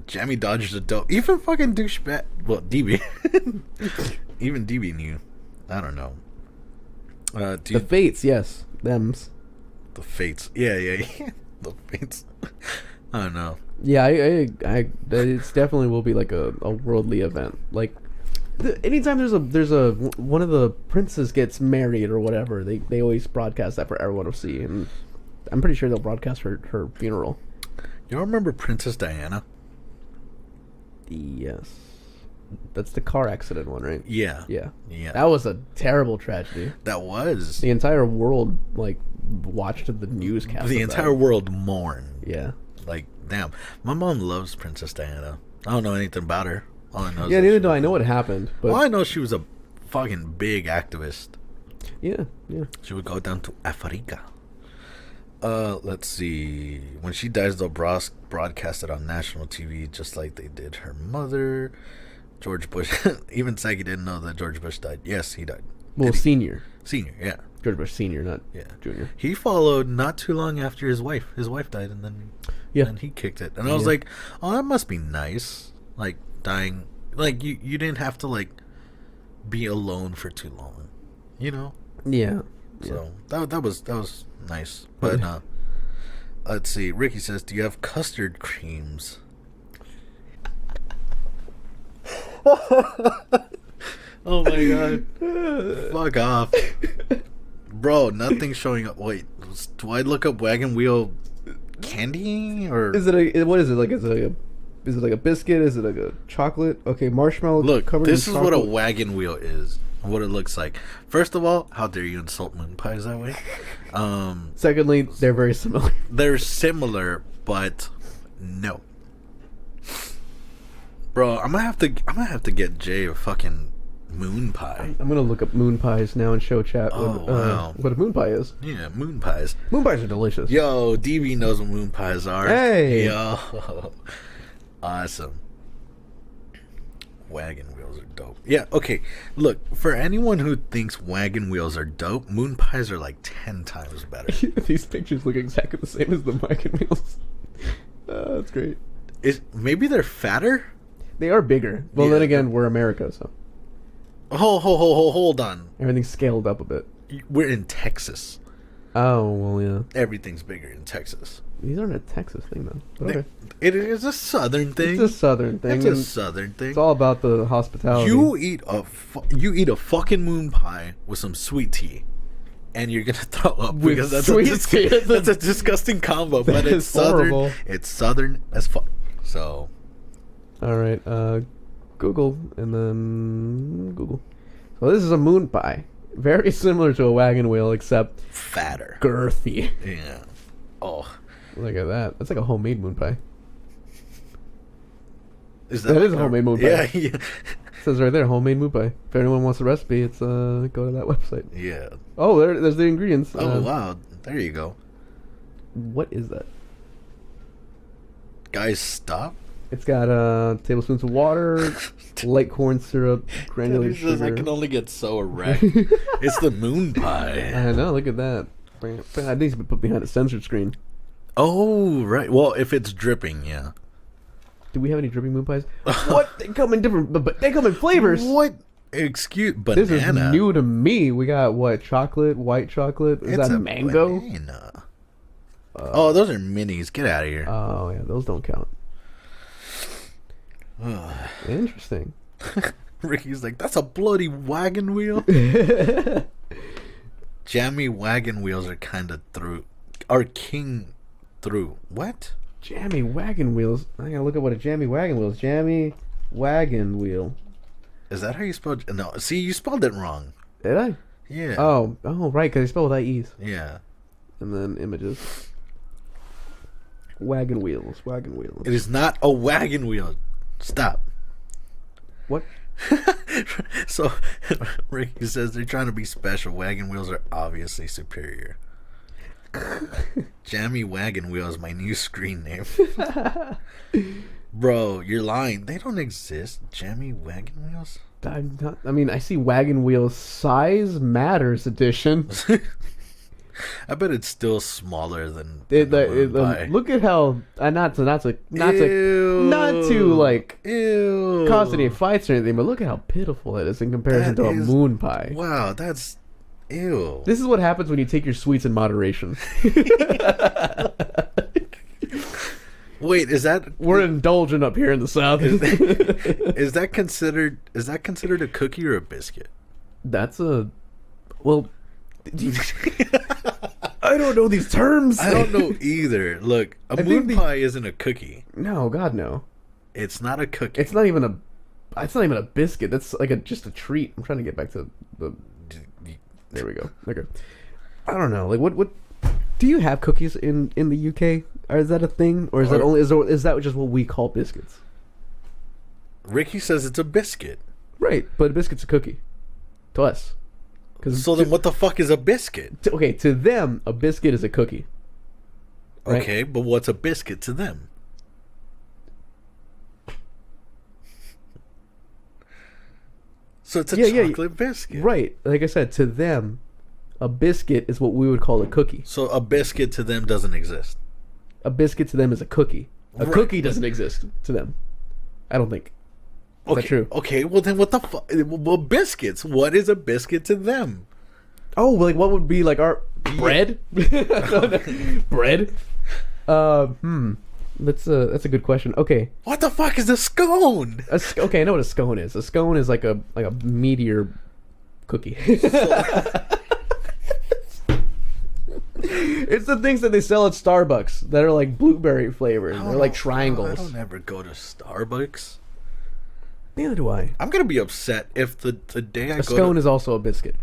S2: Jammy Dodger's a dope. Even fucking douchebag. Well, DB. Even DB knew. I don't know.
S1: The Fates, yes, them's.
S2: The Fates. Yeah. The Fates. I don't know.
S1: Yeah, it's definitely will be like a worldly event. Like, anytime there's a one of the princes gets married or whatever, they always broadcast that for everyone to see, and I'm pretty sure they'll broadcast her funeral.
S2: You remember Princess Diana?
S1: Yes. That's the car accident one, right?
S2: Yeah.
S1: That was a terrible tragedy.
S2: That was.
S1: The entire world like watched the newscast.
S2: The entire world mourned.
S1: Yeah.
S2: Like, damn. My mom loves Princess Diana. I don't know anything about her. All I know is
S1: neither do I know what happened. But
S2: all I know, she was a fucking big activist.
S1: Yeah.
S2: She would go down to Africa. Let's see. When she dies, they'll broadcast it on national TV, just like they did her mother. George Bush. Even Sagi didn't know that George Bush died. Yes, he died.
S1: Well, senior.
S2: Senior, yeah.
S1: George Bush senior, not junior.
S2: He followed not too long after his wife. His wife died, and then he kicked it. And I was like, oh, that must be nice. Like, dying. Like, you didn't have to, like, be alone for too long. You know?
S1: Yeah.
S2: So, that was nice. But, let's see. Ricky says, do you have custard creams? Oh my god. Fuck off. Bro, nothing's showing up. Wait, do I look up wagon wheel candy? Or
S1: what is it? Like, is it like a biscuit? Is it like a chocolate? Okay, marshmallow.
S2: Look,
S1: covered
S2: this
S1: in
S2: is what a
S1: chocolate.
S2: wagon wheel is. What it looks like. First of all, how dare you insult moon pies that way?
S1: Secondly, they're very similar.
S2: They're similar, but no. Bro, I'm gonna have to get Jay a fucking moon pie.
S1: I'm gonna look up moon pies now and show chat
S2: wow.
S1: what a moon pie is.
S2: Yeah, moon pies.
S1: Moon pies are delicious.
S2: Yo, DB knows what moon pies are.
S1: Hey.
S2: Yo. Awesome. Wagon wheels are dope. Yeah, okay. Look, for anyone who thinks wagon wheels are dope, moon pies are like 10 times better.
S1: These pictures look exactly the same as the wagon wheels. That's great.
S2: Maybe they're fatter?
S1: They are bigger. Well, then again, we're America, so.
S2: Hold on.
S1: Everything's scaled up a bit.
S2: We're in Texas.
S1: Oh, well, yeah.
S2: Everything's bigger in Texas.
S1: These aren't a Texas thing, though. But okay.
S2: It is a southern thing.
S1: It's a southern thing.
S2: It's a southern thing.
S1: It's all about the hospitality.
S2: You eat a fucking moon pie with some sweet tea, and you're gonna throw up
S1: with
S2: because that's
S1: that's
S2: a disgusting combo. But it's southern.
S1: Horrible.
S2: It's southern as fuck. So,
S1: all right. Google and then Google. So this is a moon pie, very similar to a wagon wheel, except
S2: fatter,
S1: girthy.
S2: Yeah. Oh.
S1: Look at that. That's like a homemade moon pie.
S2: That
S1: is a homemade moon pie.
S2: Yeah.
S1: says right there, homemade moon pie. If anyone wants a recipe, it's go to that website.
S2: Yeah.
S1: Oh, there's the ingredients.
S2: Oh wow, there you go.
S1: What is that?
S2: Guys, stop.
S1: It's got tablespoons of water, light corn syrup, granulated sugar.
S2: I can only get so erect. It's the moon pie.
S1: I know. Look at that. That needs to be put behind a censored screen.
S2: Oh right. Well, if it's dripping, yeah.
S1: Do we have any dripping moon pies? What? They come in different, but they come in flavors.
S2: What? Excuse banana.
S1: This is new to me. We got what? Chocolate, white chocolate. Is that mango?
S2: Banana. Oh, those are minis. Get out of here.
S1: Oh yeah, those don't count. Interesting.
S2: Ricky's like, that's a bloody wagon wheel. Jammy wagon wheels are kind of through. Are king through. What?
S1: Jammy wagon wheels. I gotta look at what a jammy wagon wheel is. Jammy wagon wheel.
S2: Is that how you spell? No. See, you spelled it wrong.
S1: Did I?
S2: Yeah.
S1: Oh, right, because I spelled with IEs.
S2: Yeah.
S1: And then images. Wagon wheels. Wagon wheels.
S2: It is not a wagon wheel. Stop.
S1: What?
S2: So, Ricky says they're trying to be special. Wagon wheels are obviously superior. Jammy Wagon Wheel is my new screen name. Bro, you're lying. They don't exist. Jammy Wagon Wheels?
S1: I'm not, I mean, I see Wagon Wheels Size Matters Edition.
S2: I bet it's still smaller than the moon pie.
S1: Look at how not to like
S2: Ew.
S1: cause any fights or anything, but look at how pitiful it is in comparison to a moon pie.
S2: Wow, that's ew.
S1: This is what happens when you take your sweets in moderation.
S2: Wait, is that
S1: we're indulgent up here in the South?
S2: Is that considered a cookie or a biscuit?
S1: That's a well. I don't know these terms.
S2: I don't know either. Look, a moon pie isn't a cookie.
S1: No, God, no.
S2: It's not a cookie.
S1: It's not even a biscuit. That's like just a treat. I'm trying to get back to the. There we go. Okay. I don't know. Like, what? Do you have cookies in the UK? Or is that a thing, or is that only is that just what we call biscuits?
S2: Ricky says it's a biscuit.
S1: Right, but a biscuit's a cookie to us.
S2: So then what the fuck is a biscuit?
S1: To them, a biscuit is a cookie. Right?
S2: Okay, but what's a biscuit to them? So it's a chocolate biscuit.
S1: Right. Like I said, to them, a biscuit is what we would call a cookie.
S2: So a biscuit to them doesn't exist.
S1: A biscuit to them is a cookie. A cookie doesn't exist to them. I don't think. Is that true?
S2: Okay, well then what the fuck? Well, biscuits. What is a biscuit to them?
S1: Oh, like what would be like our bread? Bread? That's a good question. Okay.
S2: What the fuck is a scone?
S1: Okay, I know what a scone is. A scone is like a meteor cookie. It's the things that they sell at Starbucks that are like blueberry flavored. They're like triangles.
S2: I don't ever go to Starbucks.
S1: Neither do I.
S2: I'm gonna be upset if the day I go.
S1: A scone is also a biscuit.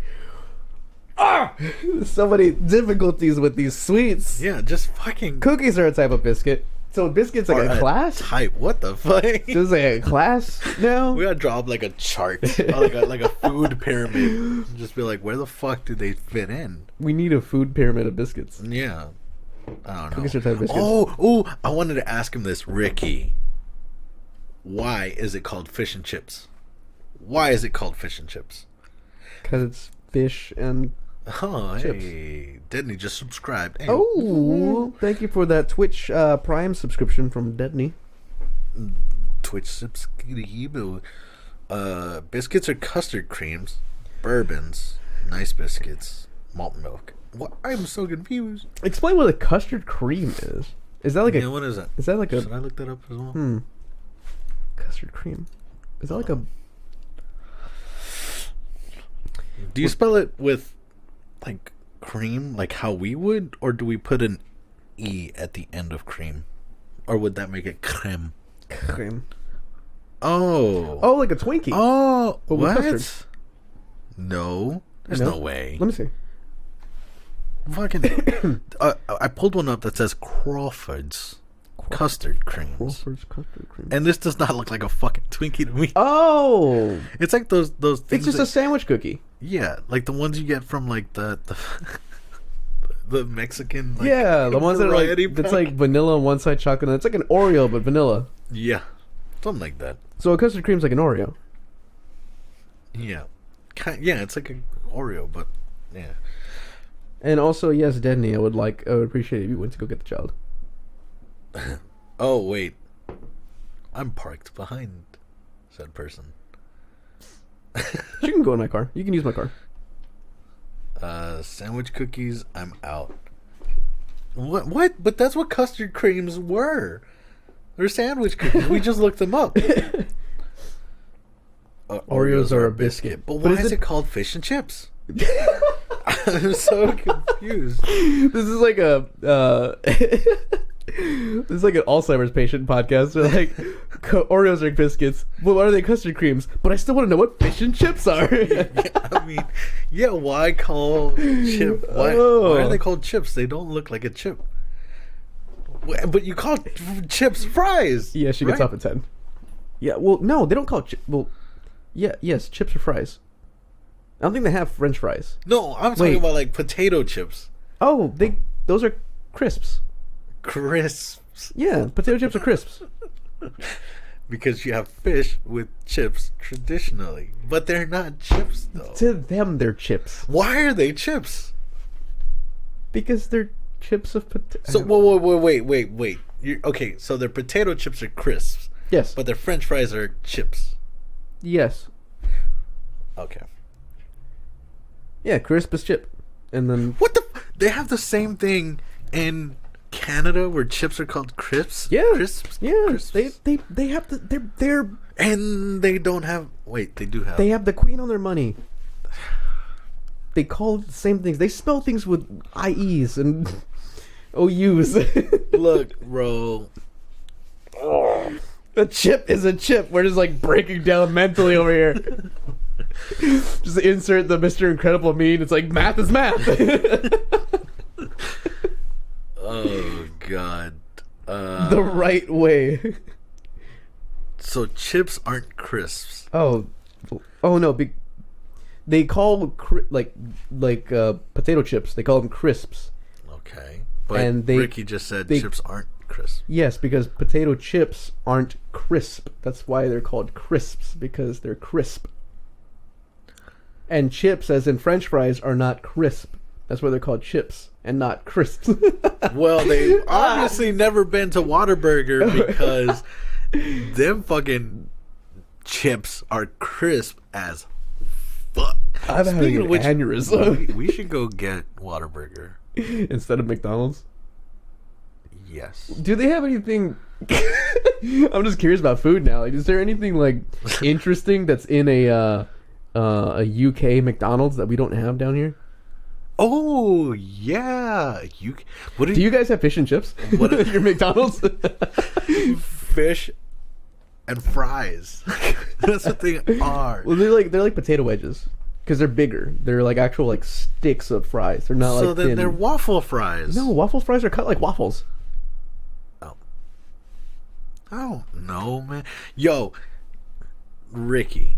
S1: So many difficulties with these sweets.
S2: Yeah, just fucking.
S1: Cookies are a type of biscuit. So biscuits like a class?
S2: Type. What the fuck?
S1: Just like a class now?
S2: We gotta draw up like a chart, like a food pyramid. Just be like, where the fuck do they fit in?
S1: We need a food pyramid of biscuits.
S2: Yeah. I don't know.
S1: Cookies are a type of biscuits.
S2: Oh! I wanted to ask him this, Ricky. Why is it called fish and chips? Why is it called fish and chips?
S1: Because it's fish and chips.
S2: Hey, Dedney just subscribed. Hey.
S1: Oh, thank you for that Twitch Prime subscription from Dedney.
S2: Twitch subscribe. Biscuits are custard creams, bourbons, nice biscuits, malt milk. What? I'm so confused.
S1: Explain what a custard cream is. Is that like a?
S2: What is that?
S1: Is that like a?
S2: Should I look that up as well?
S1: Custard cream. Is that like a?
S2: Do you spell it with like cream, like how we would, or do we put an E at the end of cream? Or would that make it creme?
S1: Creme.
S2: Oh,
S1: like a Twinkie.
S2: Oh,
S1: but
S2: what?
S1: Custard.
S2: No, there's no way.
S1: Let me see.
S2: Fucking, I pulled one up that says Crawford's. custard creams.
S1: Crawford's custard creams.
S2: And this does not look like a fucking Twinkie to me.
S1: Oh,
S2: It's like those things.
S1: it's just a sandwich cookie.
S2: Yeah, like the ones you get from like the the Mexican. Like,
S1: Yeah, the ones that are
S2: variety
S1: like it's
S2: pack.
S1: like vanilla on one side, chocolate. It's like an Oreo but vanilla.
S2: Yeah, something like that.
S1: So a custard cream's like an Oreo.
S2: Yeah, yeah, it's like an Oreo, but yeah.
S1: And also, yes, Denny, I would appreciate it if you went to go get the child.
S2: Oh wait, I'm parked behind said person.
S1: You can go in my car. You can use my car.
S2: Sandwich cookies. I'm out. What? But that's what custard creams were. They're sandwich cookies. We just looked them up.
S1: Oreos are a biscuit.
S2: But
S1: But
S2: why
S1: is
S2: is
S1: it-
S2: it called fish and chips? I'm so confused.
S1: This is like a this is like an Alzheimer's patient podcast. They're like Oreos are biscuits. Well, what are they? Custard creams. But I still want to know what fish and chips are.
S2: I mean, yeah. Why call chip? Why are they called chips? They don't look like a chip. But you call chips fries.
S1: Yeah, she gets
S2: right?
S1: off at 10. Yeah, well, no, they don't call it yes, chips or fries. I don't think they have French fries.
S2: No, I'm talking
S1: Wait.
S2: about like potato chips,
S1: Oh, those are crisps.
S2: crisps.
S1: Yeah, potato chips are crisps.
S2: Because you have fish with chips traditionally, but they're not chips though.
S1: To them, they're chips
S2: Why are they chips?
S1: because they're chips of potato.
S2: So wait. Okay, so their potato chips are crisps,
S1: Yes,
S2: but their French fries are chips.
S1: yes,
S2: Okay.
S1: yeah, crisp is chip, and then
S2: What the? They have the same thing in Canada where chips are called crisps.
S1: yeah,
S2: Crisps.
S1: yeah,
S2: Crisps.
S1: they have they're
S2: And they don't have. Wait, they do have.
S1: they have the queen on their money. They call it the same things. They spell things with IEs and OUs.
S2: Look, bro.
S1: A chip is a chip. We're just like breaking down mentally over here. Just insert the Mr. Incredible meme. It's like math is math.
S2: Oh God.
S1: The right way.
S2: So chips aren't crisps.
S1: Oh no. They call potato chips. They call them crisps.
S2: Okay. But
S1: And they-
S2: Ricky just said
S1: they-
S2: chips aren't crisps.
S1: Yes, because potato chips aren't crisp. That's why they're called crisps, because they're crisp. And chips, as in French fries, are not crisp. That's why they're called chips and not crisps.
S2: Well, they've obviously never been to Whataburger because them fucking chips are crisp as fuck.
S1: I'm having an aneurysm.
S2: we should go get Whataburger.
S1: Instead of McDonald's.
S2: Yes.
S1: Do they have anything? I'm just curious about food now. Like, is there anything like interesting that's in a UK McDonald's that we don't have down here?
S2: Oh yeah. What
S1: Do you guys have fish and chips?
S2: What-
S1: at your McDonald's?
S2: fish and fries? That's what they are.
S1: Well, they're like potato wedges because they're bigger. They're like actual like sticks of fries. They're not
S2: So
S1: like
S2: then
S1: thin.
S2: they're waffle fries.
S1: No, waffle fries are cut like waffles.
S2: I don't know, man. Yo, Ricky,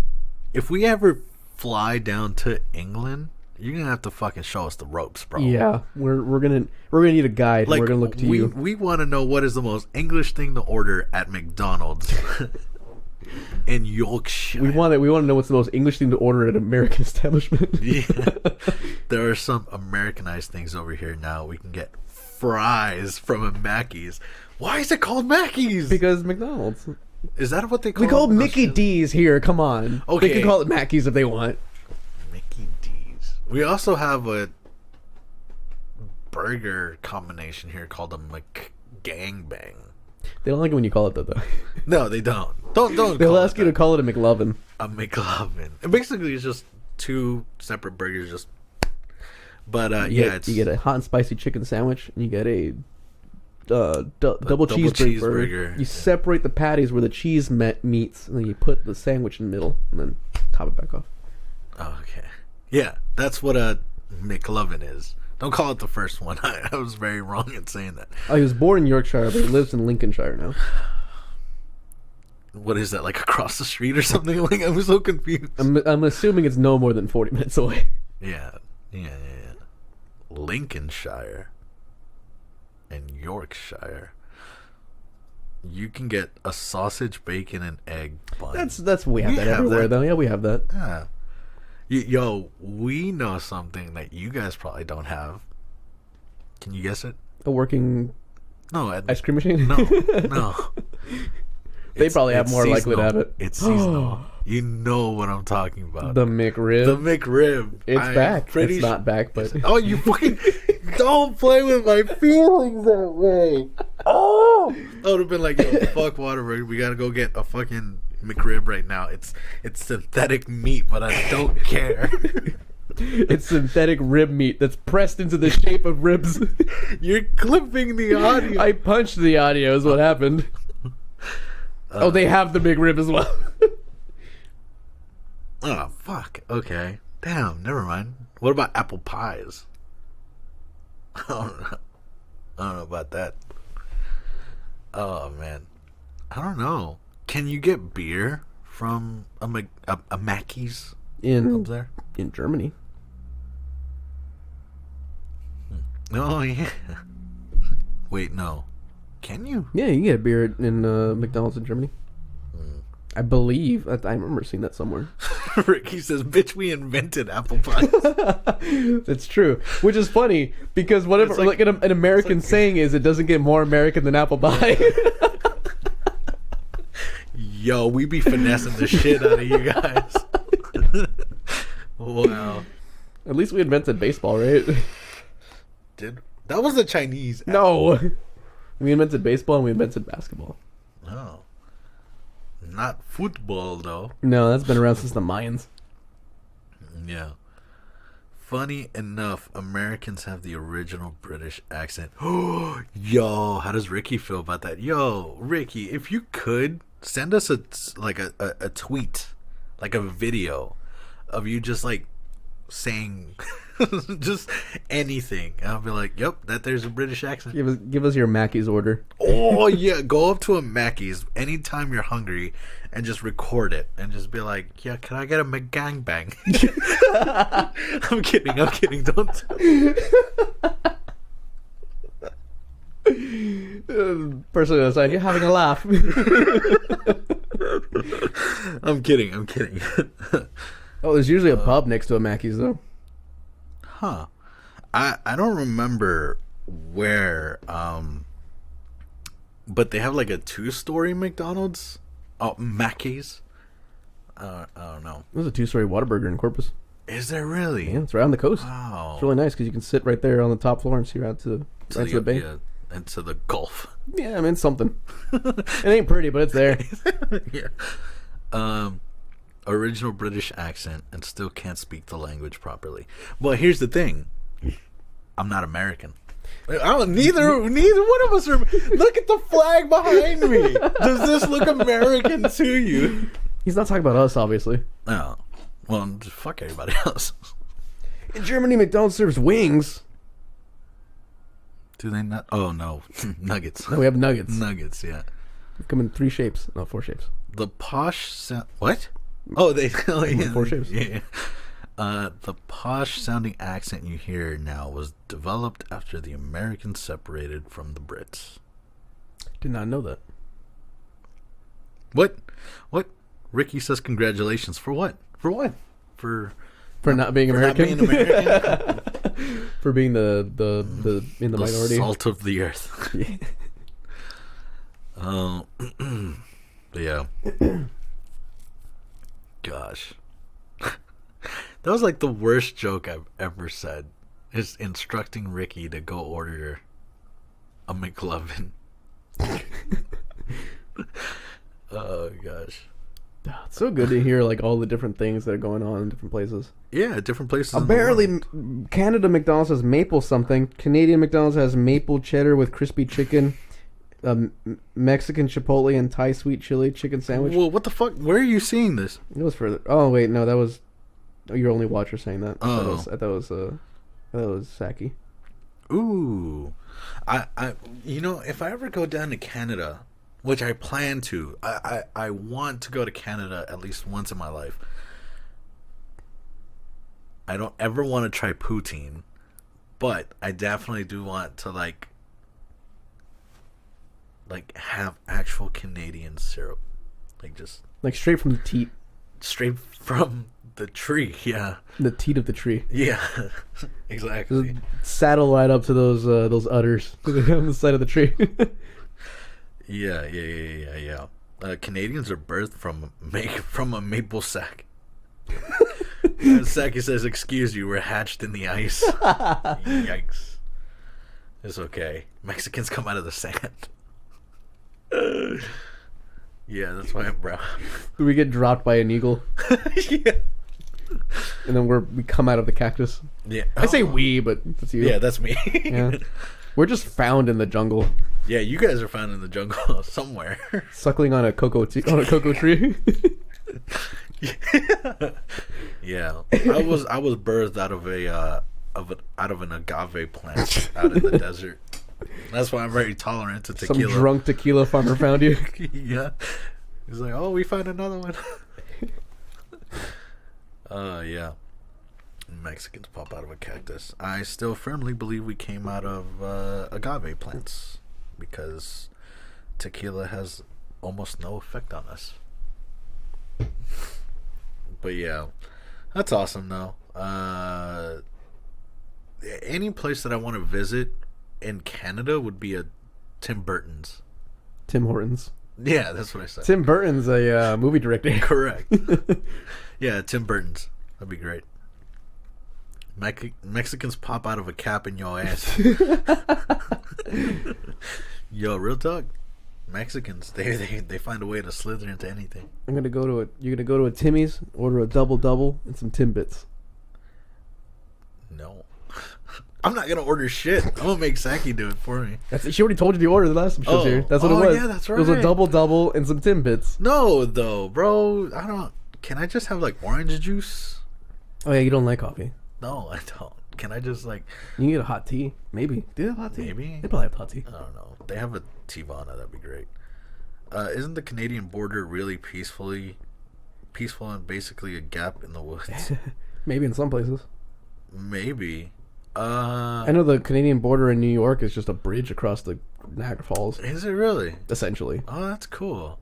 S2: if we ever fly down to England, you're gonna have to fucking show us the ropes, bro.
S1: Yeah, we're gonna need a guide.
S2: Like,
S1: We're gonna look to
S2: we,
S1: you.
S2: We want to know what is the most English thing to order at McDonald's in Yorkshire.
S1: We want to know what's the most English thing to order at an American establishment.
S2: Yeah. There are some Americanized things over here now. We can get fries from a Mackey's. Why is it called Mackey's?
S1: Because McDonald's.
S2: Is that what they call
S1: We call
S2: it?
S1: Mickey D's here. Come on.
S2: Okay.
S1: They can call it Mackey's if they want.
S2: Mickey D's. We also have a burger combination here called a McGangbang.
S1: They don't like it when you call it that though.
S2: No, they don't. Don't.
S1: They'll
S2: call
S1: ask
S2: it
S1: you to
S2: that.
S1: call it a McLovin.
S2: A McLovin. And basically, it's just two separate burgers. Just. But
S1: You get a hot and spicy chicken sandwich, and you get a double cheeseburger. You separate the patties where the cheese meets, and then you put the sandwich in the middle, and then top it back off.
S2: Oh, okay. Yeah, that's what a McLovin is. Don't call it the first one. I was very wrong in saying that.
S1: Oh, he was born in Yorkshire, but he lives in Lincolnshire now.
S2: What is that, like across the street or something? Like, I'm so confused.
S1: I'm assuming it's no more than 40 minutes away.
S2: Yeah. Lincolnshire and Yorkshire. You can get a sausage, bacon, and egg bun.
S1: We have that everywhere, though. Yeah, we have that.
S2: Yeah. Yo, we know something that you guys probably don't have. Can you guess it?
S1: A working ice cream machine?
S2: No.
S1: They probably have more likely to have it.
S2: It's seasonal. You know what I'm talking about.
S1: The McRib.
S2: The McRib.
S1: It's back. It's not back, but...
S2: Oh, you fucking... Don't play with my feelings that way. Oh! I would have been like, yo, fuck Waterbury. We gotta go get a fucking McRib right now. It's synthetic meat, but I don't care.
S1: It's synthetic rib meat that's pressed into the shape of ribs.
S2: You're clipping the audio.
S1: I punched the audio is what happened. They have the big rib as well.
S2: Oh, fuck. Okay. Damn, never mind. What about apple pies? I don't know about that. Oh, man. I don't know. Can you get beer from a Mackey's up there?
S1: In Germany.
S2: Oh, yeah. Wait, no. Can you?
S1: Yeah, you can get a beer in McDonald's in Germany. I believe. I remember seeing that somewhere.
S2: Ricky says, bitch, we invented apple pies.
S1: That's true. Which is funny, because whatever like an American saying is, it doesn't get more American than apple pie.
S2: Yo, we be finessing the shit out of you guys. Wow.
S1: At least we invented baseball, right?
S2: That was the Chinese.
S1: No. We invented baseball and we invented basketball.
S2: No. Not football, though.
S1: No, that's been around since the Mayans.
S2: Yeah. Funny enough, Americans have the original British accent. Yo, how does Ricky feel about that? Yo, Ricky, if you could, send us a tweet, like a video of you just like saying just anything. And I'll be like, yep, there's a British accent.
S1: Give us your Mackey's order.
S2: Oh yeah, go up to a Mackey's anytime you're hungry and just record it and just be like, yeah, can I get a McGangbang? I'm kidding, don't.
S1: Person on the side, you're having a laugh.
S2: I'm kidding.
S1: Oh, there's usually a pub next to a Mackey's though.
S2: Huh. I don't remember where, but they have like a 2-story McDonald's. Oh, Mackey's. I don't know.
S1: There's a 2-story Whataburger in Corpus.
S2: Is there really?
S1: Yeah, it's right on the coast.
S2: Wow.
S1: It's really nice because you can sit right there on the top floor and see right to the bay.
S2: Yeah, and to the Gulf.
S1: Yeah, I mean, something. It ain't pretty, but it's there.
S2: Yeah. Original British accent and still can't speak the language properly. Well, here's the thing. I'm not American. Neither one of us are. Look at the flag behind me. Does this look American to you?
S1: He's not talking about us, obviously.
S2: No. Well, fuck everybody else.
S1: In Germany, McDonald's serves wings.
S2: Do they not? Oh, no. Nuggets.
S1: No, we have nuggets.
S2: Nuggets, yeah.
S1: They come in 3 shapes. No, 4 shapes.
S2: The posh what? Oh, they... Oh, yeah.
S1: 4 shapes.
S2: Yeah. The posh-sounding accent you hear now was developed after the Americans separated from the Brits.
S1: Did not know that.
S2: What? Ricky says congratulations. For what? For
S1: not being American?
S2: Not being American?
S1: For being the in the minority.
S2: Salt of the earth. Yeah. Yeah. Gosh. That was like the worst joke I've ever said. Is instructing Ricky to go order a McLovin. Oh gosh.
S1: It's so good to hear like all the different things that are going on in different places.
S2: Yeah, different places.
S1: Apparently, Canada McDonald's has maple something. Canadian McDonald's has maple cheddar with crispy chicken. Mexican Chipotle and Thai sweet chili chicken sandwich.
S2: Well, what the fuck? Where are you seeing this?
S1: It was further. Oh wait, no, that was your only watcher saying that.
S2: Oh,
S1: I thought it was Saki.
S2: Ooh, if I ever go down to Canada, which I plan to, I want to go to Canada at least once in my life. I don't ever want to try poutine, but I definitely do want to like have actual Canadian syrup, just
S1: Like straight from the teat.
S2: straight from the tree. Yeah,
S1: The teat of the tree.
S2: yeah, exactly.
S1: Saddle right up to those udders on the side of the tree.
S2: Yeah. Canadians are birthed from a maple sack. Saki says, "Excuse you, we're hatched in the ice." Yikes! It's okay. Mexicans come out of the sand. Yeah, that's why I'm brown.
S1: We get dropped by an eagle,
S2: Yeah.
S1: and then we come out of the cactus.
S2: Yeah.
S1: I say we, but that's you.
S2: Yeah, that's me.
S1: Yeah. We're just found in the jungle,
S2: Yeah, you guys are found in the jungle somewhere.
S1: suckling on a cocoa tree.
S2: Yeah, I was birthed out of an agave plant out in the desert. That's why I'm very tolerant to
S1: Some
S2: tequila.
S1: drunk tequila farmer found you.
S2: Yeah, he's like, "Oh, we found another one." Yeah. Mexicans pop out of a cactus. I still firmly believe we came out of agave plants because tequila has almost no effect on us. But yeah, that's awesome though. Any place that I want to visit in Canada would be a Tim Burton's.
S1: Tim Hortons.
S2: Yeah, that's what I said.
S1: Tim Burton's a movie director.
S2: Correct. Yeah, Tim Burton's. That'd be great. Mexicans pop out of a cap in your ass. Yo, real talk. Mexicans, they find a way to slither into anything.
S1: You're gonna go to a Timmy's, order a double and some Timbits.
S2: No. I'm not gonna order shit. I'm gonna make Saki do it for me.
S1: She already told you the order the last time she was here. That's what it was.
S2: Yeah, that's
S1: It was
S2: right.
S1: a double and some Timbits.
S2: No, though, bro. I don't. Can I just have like orange juice?
S1: Oh yeah, you don't like coffee.
S2: No, I don't. Can I just like?
S1: You can get a hot tea. Maybe. Do they have hot tea?
S2: Maybe.
S1: They probably have hot tea.
S2: I don't know. They have a Tivana. That'd be great. Isn't the Canadian border really peaceful and basically a gap in the woods?
S1: Maybe in some places.
S2: Maybe.
S1: I know the Canadian border in New York is just a bridge across the Niagara Falls.
S2: Is it really?
S1: Essentially.
S2: Oh, that's cool.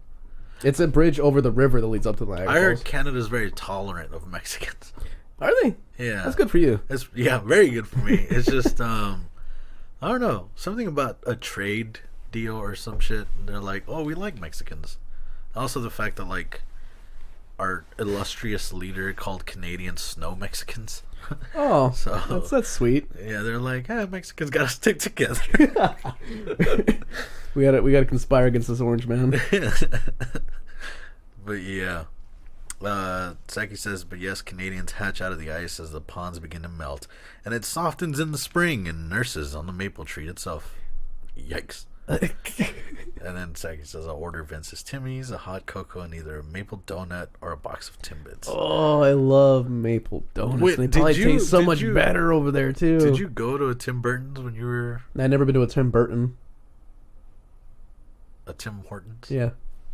S1: It's a bridge over the river that leads up to the Niagara
S2: I heard
S1: Falls.
S2: Canada's very tolerant of Mexicans.
S1: Are they?
S2: Yeah.
S1: That's good for you.
S2: It's very good for me. It's just I don't know, something about a trade deal or some shit. And they're like, "Oh, we like Mexicans." Also, the fact that like our illustrious leader called Canadians snow Mexicans.
S1: Oh,
S2: So-
S1: that's sweet.
S2: Yeah, they're like, Mexicans gotta stick together.
S1: We gotta conspire against this orange man.
S2: But yeah. Saki says, but yes, Canadians hatch out of the ice as the ponds begin to melt, and it softens in the spring and nurses on the maple tree itself. Yikes. And then Saki says, I'll order Vince's Timmy's, a hot cocoa, and either a maple donut or a box of Timbits.
S1: Oh, I love maple donuts.
S2: Wait,
S1: They probably taste so much
S2: you-
S1: better over there too.
S2: Did you go to a Tim Burton's when you were
S1: I've never been to a Tim Burton.
S2: a Tim Hortons?
S1: Yeah,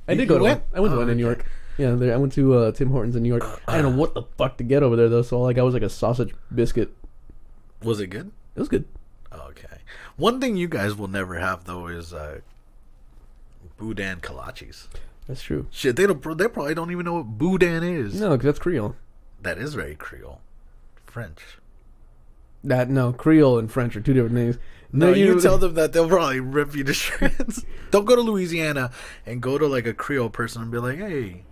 S1: I
S2: You
S1: did go to
S2: went?
S1: one. I went to
S2: Oh,
S1: one in New
S2: okay.
S1: York. Yeah, I went to Tim Hortons in New York. I don't know what the fuck to get over there though. So all I got was like a sausage biscuit.
S2: Was it good?
S1: It was good.
S2: Okay. One thing you guys will never have though is boudin kolaches.
S1: That's true.
S2: Shit, they probably don't even know what boudin is.
S1: No, 'cause that's Creole.
S2: That is very Creole. French.
S1: Creole and French are two different things.
S2: No, you tell them that, they'll probably rip you to shreds. Don't go to Louisiana and go to like a Creole person and be like, hey,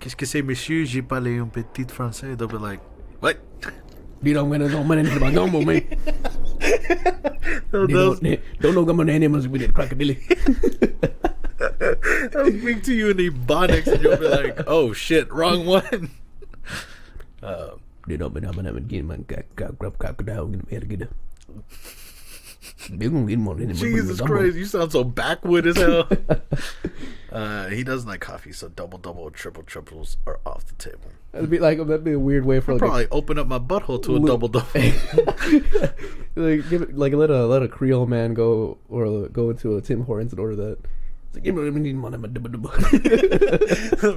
S2: qu'est-ce que c'est, monsieur? J'ai parlé un petit français. They'll be like, what?
S1: You don't know me.
S2: They'll
S1: Don't know my name was with the crocodile.
S2: speak to you in Ebonics and you'll be like, oh shit, wrong one.
S1: You know, but I'm gonna get my crocodile.
S2: Jesus Christ, you sound so backwood as hell. He doesn't like coffee, so double, triples are off the table.
S1: That'd be a weird way for
S2: I'll
S1: like
S2: probably open up my butthole to a double.
S1: like give it, like let a Creole man go into a Tim Hortons and order that. It's like, give me money, my double.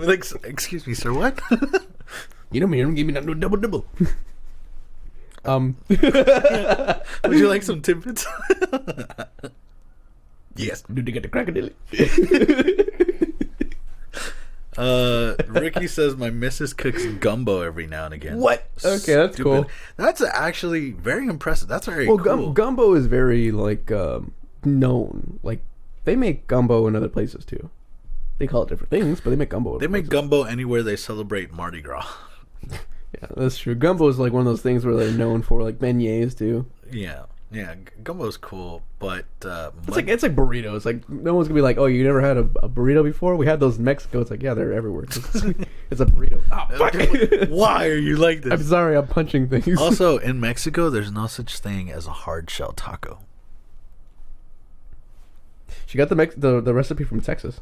S2: Like, excuse me, sir, what?
S1: You know me, give me that double.
S2: Would you like some Timbits?
S1: Yes. Do they get the crocodile?
S2: Ricky says my missus cooks gumbo every now and again.
S1: What? Okay, that's cool.
S2: That's actually very impressive. That's very
S1: Well,
S2: cool.
S1: gumbo is very like known. Like they make gumbo in other places too. They call it different things, but they make gumbo.
S2: They make gumbo anywhere they celebrate Mardi Gras.
S1: Yeah, that's true. Gumbo is like one of those things where they're known for, like beignets too.
S2: Yeah, gumbo's cool, but
S1: it's like burritos. Like no one's gonna be like, "Oh, you never had a burrito before?" We had those in Mexico. It's like, yeah, they're everywhere. It's a burrito. Oh, fuck.
S2: Why are you like this?
S1: I'm sorry, I'm punching things.
S2: Also, in Mexico, there's no such thing as a hard shell taco.
S1: She got the recipe from Texas.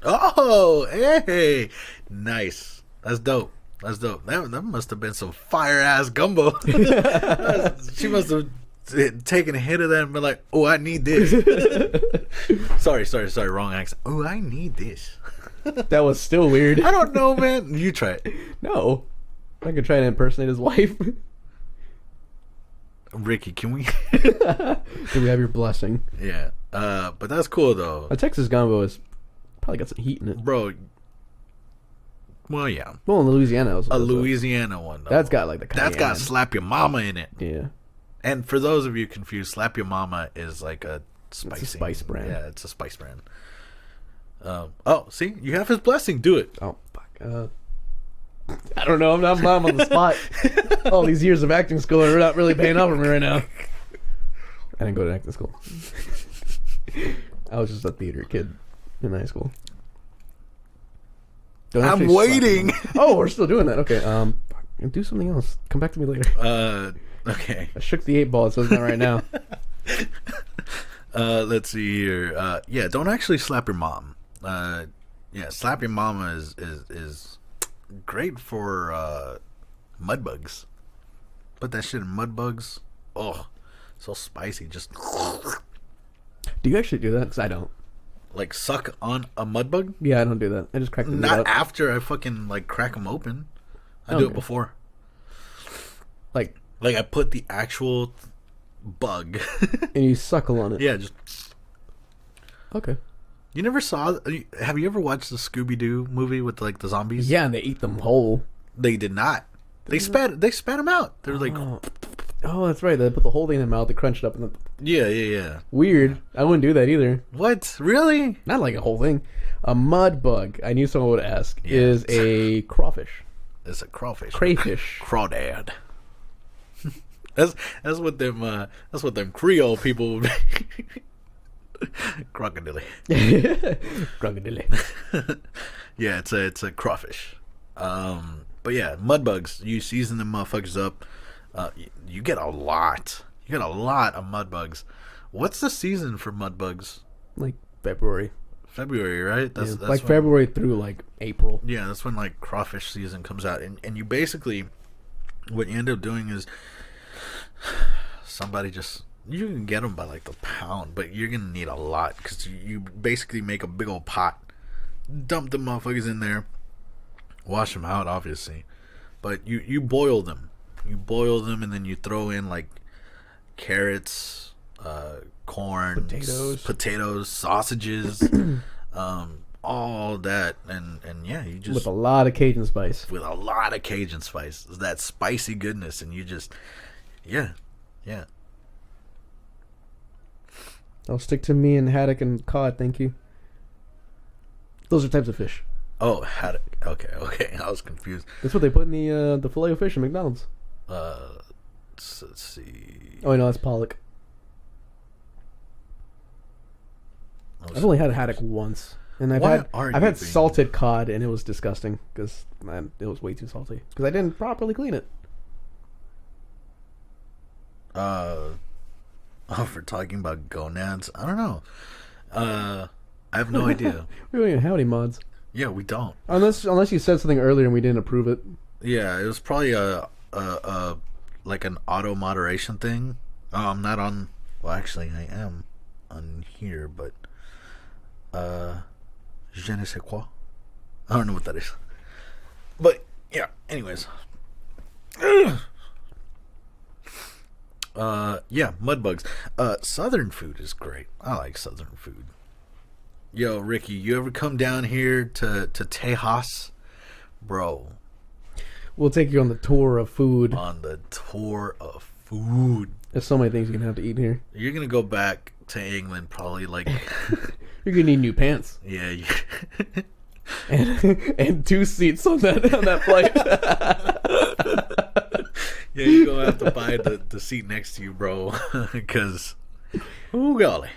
S2: Oh, hey, nice. That's dope. That must have been some fire ass gumbo. She must have taken a hit of that and been like, "Oh, I need this." Sorry, wrong accent. Oh, I need this.
S1: That was still weird.
S2: I don't know, man. You try it.
S1: No, I could try to impersonate his wife.
S2: Ricky, can we?
S1: Do we have your blessing?
S2: Yeah, but that's cool though.
S1: A Texas gumbo is probably got some heat in it,
S2: bro. Well, yeah.
S1: Well, in Louisiana,
S2: a Louisiana one. Though.
S1: That's got like the cayenne.
S2: That's got slap your mama in it.
S1: Yeah.
S2: And for those of you confused, slap your mama is like a spicy.
S1: It's a spice brand.
S2: Yeah, it's a spice brand. Oh, see, you have his blessing. Do it.
S1: Oh, fuck. I don't know. I'm on the spot. All these years of acting school are not really paying off for me right now. I didn't go to acting school. I was just a theater kid in high school.
S2: I'm waiting.
S1: Oh, we're still doing that. Okay. Do something else. Come back to me later.
S2: Okay.
S1: I shook the 8 ball, so it's not right now.
S2: Let's see here. Yeah, don't actually slap your mom. Yeah, slap your mama is great for mud bugs. Put that shit in mud bugs. Oh, so spicy. Just.
S1: Do you actually do that? Because I don't.
S2: Like suck on a mud bug?
S1: Yeah, I don't do that. I just crack them.
S2: Not after I fucking like crack them open. I do it before. Like I put the actual bug
S1: and you suckle on it.
S2: Yeah, just.
S1: Okay.
S2: You never saw? Have you ever watched the Scooby-Doo movie with like the zombies?
S1: Yeah, and they eat them whole.
S2: They did not. They spat them out. They're like.
S1: Oh, that's right. They put the whole thing in their mouth. They crunched it up. And
S2: Yeah.
S1: Weird. I wouldn't do that either.
S2: What? Really?
S1: Not like a whole thing. A mud bug, I knew someone would ask, is a crawfish.
S2: It's a crawfish.
S1: Crayfish.
S2: Crawdad. That's what them Creole people would be. Crocodile.
S1: Crocodile.
S2: Yeah, it's a crawfish. But yeah, mud bugs. You season them motherfuckers up. You get a lot. You get a lot of mud bugs. What's the season for mud bugs?
S1: Like February.
S2: February, right? That's
S1: like when, February through like April.
S2: Yeah, that's when like crawfish season comes out, and you basically, what you end up doing is you can get them by like the pound, but you're gonna need a lot because you basically make a big old pot, dump the motherfuckers in there, wash them out obviously, but you boil them. You boil them and then you throw in like carrots, corn, potatoes, sausages, all that, and yeah, you just
S1: with a lot of Cajun spice.
S2: That spicy goodness, and you just yeah.
S1: I'll stick to me and haddock and cod, thank you. Those are types of fish.
S2: Oh, haddock. Okay. I was confused.
S1: That's what they put in the filet of fish at McDonald's.
S2: Let's see.
S1: Oh, no, that's pollock. I've only had a haddock once, and I've had salted cod, and it was disgusting because it was way too salty because I didn't properly clean it.
S2: For talking about gonads, I don't know. I have no idea.
S1: We don't even have any mods.
S2: Yeah, we don't.
S1: Unless you said something earlier and we didn't approve it.
S2: Yeah, it was probably a like an auto moderation thing. Oh, I'm not on. Well, actually, I am on here, but je ne sais quoi. I don't know what that is. But yeah. Anyways. Yeah, mud bugs. Southern food is great. I like Southern food. Yo, Ricky, you ever come down here to Tejas? Bro.
S1: We'll take you on the tour of food.
S2: On the tour of food.
S1: There's so many things you can have to eat here.
S2: You're gonna go back to England probably like
S1: You're gonna need new pants.
S2: Yeah.
S1: and 2 seats on that flight.
S2: Yeah, you're gonna have to buy the seat next to you, bro. Because, ooh golly,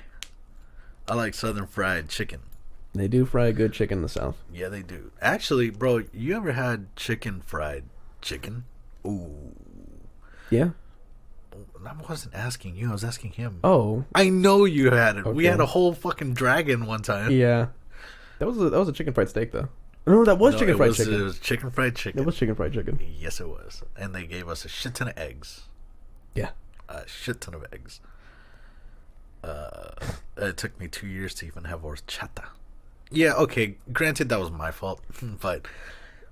S2: I like Southern fried chicken.
S1: They do fry good chicken in the South.
S2: Yeah, they do. Actually, bro, you ever had chicken fried chicken? Ooh.
S1: Yeah.
S2: I wasn't asking you. I was asking him.
S1: Oh.
S2: I know you had it.
S1: Okay.
S2: We had a whole fucking dragon one time.
S1: Yeah. That was a chicken fried steak though. No, that was chicken fried chicken.
S2: It was chicken fried chicken.
S1: It was chicken fried chicken.
S2: Yes, it was. And they gave us a shit ton of eggs.
S1: Yeah.
S2: A shit ton of eggs. It took me 2 years to even have horchata. Yeah, okay. Granted, that was my fault, but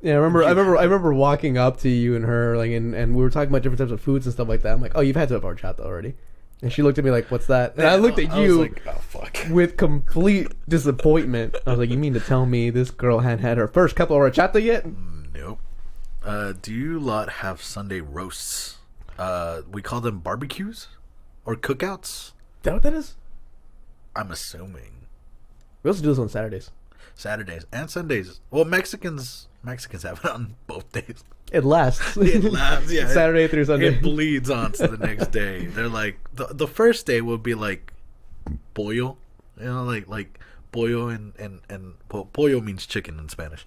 S1: yeah, I remember walking up to you and her, like, and we were talking about different types of foods and stuff like that. I'm like, oh, you've had to have horchata already. And she looked at me like, what's that? And I looked at you
S2: was like, oh, fuck.
S1: with complete disappointment. I was like, you mean to tell me this girl hadn't had her first cup of horchata yet?
S2: Nope. Do you lot have Sunday roasts? We call them barbecues or cookouts.
S1: Is that what that is?
S2: I'm assuming.
S1: We also do this on Saturdays.
S2: Saturdays and Sundays. Well, Mexicans have it on both days.
S1: It lasts.
S2: It lasts, yeah.
S1: Saturday through Sunday.
S2: It bleeds on to the next day. They're like the first day will be like pollo, you know, like pollo and pollo means chicken in Spanish.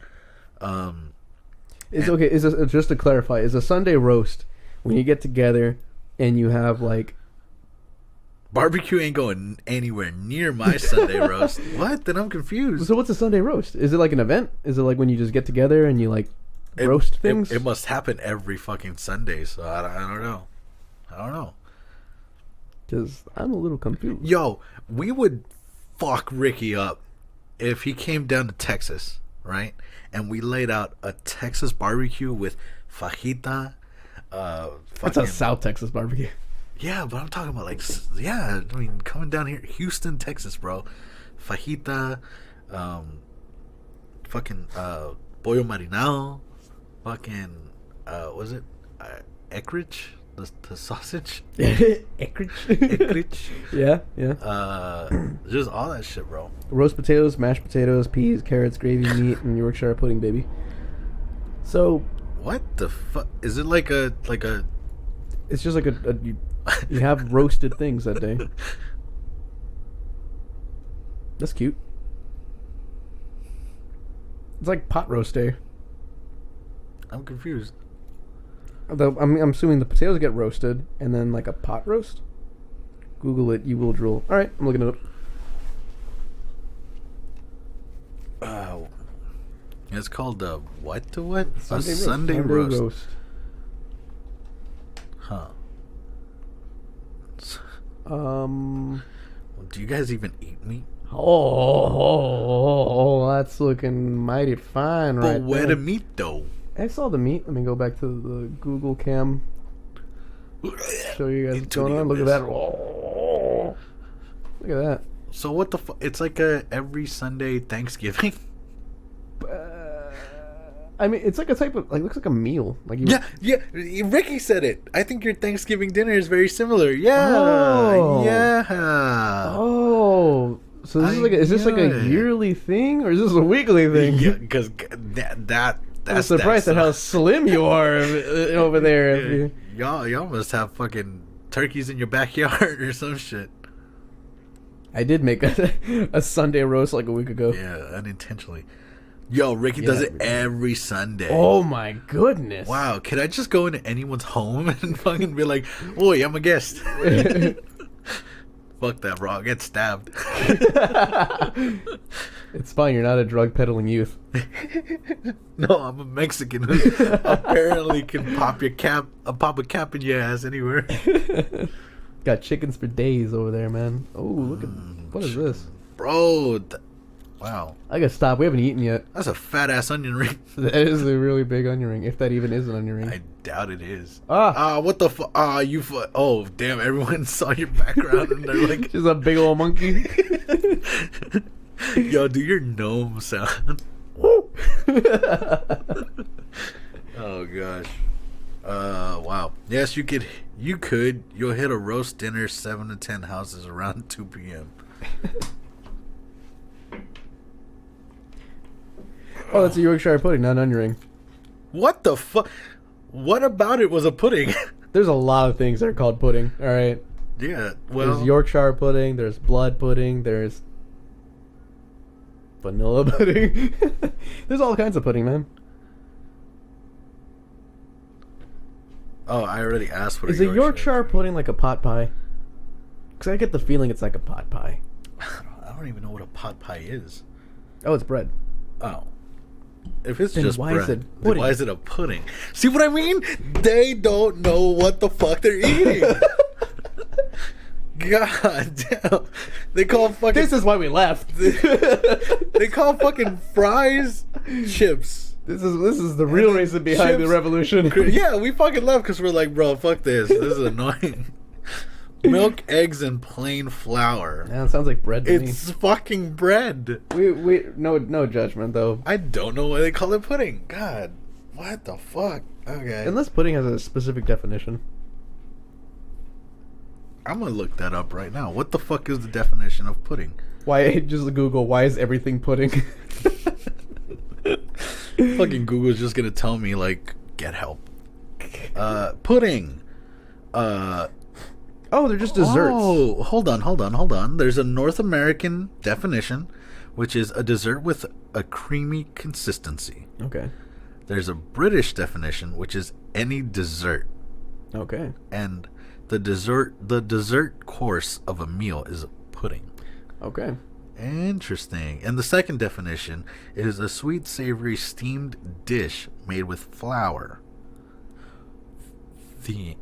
S1: It's okay. Just to clarify, is a Sunday roast when you get together and you have like
S2: barbecue ain't going anywhere near my Sunday roast. What? Then I'm confused.
S1: So what's a Sunday roast? Is it like an event? Is it like when you just get together and you like roast things?
S2: It must happen every fucking Sunday. So I don't know. I don't know.
S1: Because I'm a little confused.
S2: Yo, we would fuck Ricky up if he came down to Texas, right? And we laid out a Texas barbecue with fajita.
S1: That's a South Texas barbecue.
S2: Yeah, but I'm talking about like, yeah, I mean, coming down here, Houston, Texas, bro. Fajita, fucking pollo marinado, fucking, was it Eckrich? The sausage?
S1: Eckrich.
S2: Eckrich.
S1: Yeah.
S2: Just all that shit, bro.
S1: Roast potatoes, mashed potatoes, peas, carrots, gravy, meat, and Yorkshire pudding, baby. So.
S2: What the fuck? Is it like a...
S1: It's just like you have roasted things that day. That's cute. It's like pot roast day.
S2: I'm confused.
S1: I'm assuming the potatoes get roasted and then like a pot roast. Google it, you will drool. All right, I'm looking it up.
S2: It's called what to what?
S1: Sunday roast.
S2: Huh. Do you guys even eat meat?
S1: Oh, that's looking mighty fine, right?
S2: But where the meat though?
S1: I saw the meat. Let me go back to the Google cam. Show you guys what's going on. Look at that. Oh, look at that.
S2: So what the fuck? It's like a every Sunday Thanksgiving.
S1: I mean, it's like a type of looks like a meal. Like
S2: yeah. Ricky said it. I think your Thanksgiving dinner is very similar. Yeah,
S1: Oh, so is this like a yearly thing or is this a weekly thing?
S2: Yeah, because that's.
S1: I'm surprised at how slim you are over there.
S2: Y'all must have fucking turkeys in your backyard or some shit.
S1: I did make a Sunday roast like a week ago.
S2: Yeah, unintentionally. Yo, Ricky does it every Sunday.
S1: Oh my goodness!
S2: Wow, could I just go into anyone's home and fucking be like, "Oi, I'm a guest." Fuck that, bro. I'll get stabbed.
S1: It's fine. You're not a drug peddling youth.
S2: No, I'm a Mexican who apparently can pop a cap in your ass anywhere.
S1: Got chickens for days over there, man. Oh, look at what is this,
S2: bro? Wow.
S1: I gotta stop. We haven't eaten yet.
S2: That's a fat ass onion ring.
S1: That is a really big onion ring, if that even is an onion ring.
S2: I doubt it is.
S1: What
S2: the fuck? Oh, damn! Everyone saw your background and they're like,
S1: just a big old monkey.
S2: Yo, do your gnome sound. Oh gosh. Wow. Yes, you could. You'll hit a roast dinner 7 to 10 houses around 2 p.m.
S1: Oh, that's a Yorkshire pudding, not an onion ring.
S2: What the fuck? What about it was a pudding?
S1: There's a lot of things that are called pudding. All right.
S2: Yeah. Well,
S1: there's Yorkshire pudding. There's blood pudding. There's vanilla pudding. There's all kinds of pudding, man.
S2: Oh, I already asked what
S1: is a Yorkshire pudding like a pot pie? Because I get the feeling it's like a pot pie.
S2: I don't even know what a pot pie is.
S1: Oh, it's bread.
S2: Oh. If it's
S1: then
S2: just
S1: why
S2: bread,
S1: is it
S2: then why is it a pudding? See what I mean? They don't know what the fuck they're eating. God damn. They call fucking...
S1: This is why we left.
S2: They call fucking fries chips.
S1: This is the real reason behind the revolution.
S2: Yeah, we fucking left because we're like, bro, fuck this. This is annoying. Milk, eggs, and plain flour.
S1: Yeah, it sounds like bread to me.
S2: It's fucking bread.
S1: We no judgment though.
S2: I don't know why they call it pudding. God, what the fuck? Okay.
S1: Unless pudding has a specific definition.
S2: I'm gonna look that up right now. What the fuck is the definition of pudding?
S1: Why just Google why is everything pudding?
S2: Fucking Google's just gonna tell me like get help. Pudding.
S1: Oh, they're just desserts.
S2: Oh, hold on. There's a North American definition, which is a dessert with a creamy consistency.
S1: Okay.
S2: There's a British definition, which is any dessert.
S1: Okay.
S2: And the dessert course of a meal is a pudding.
S1: Okay.
S2: Interesting. And the second definition is a sweet, savory, steamed dish made with flour, the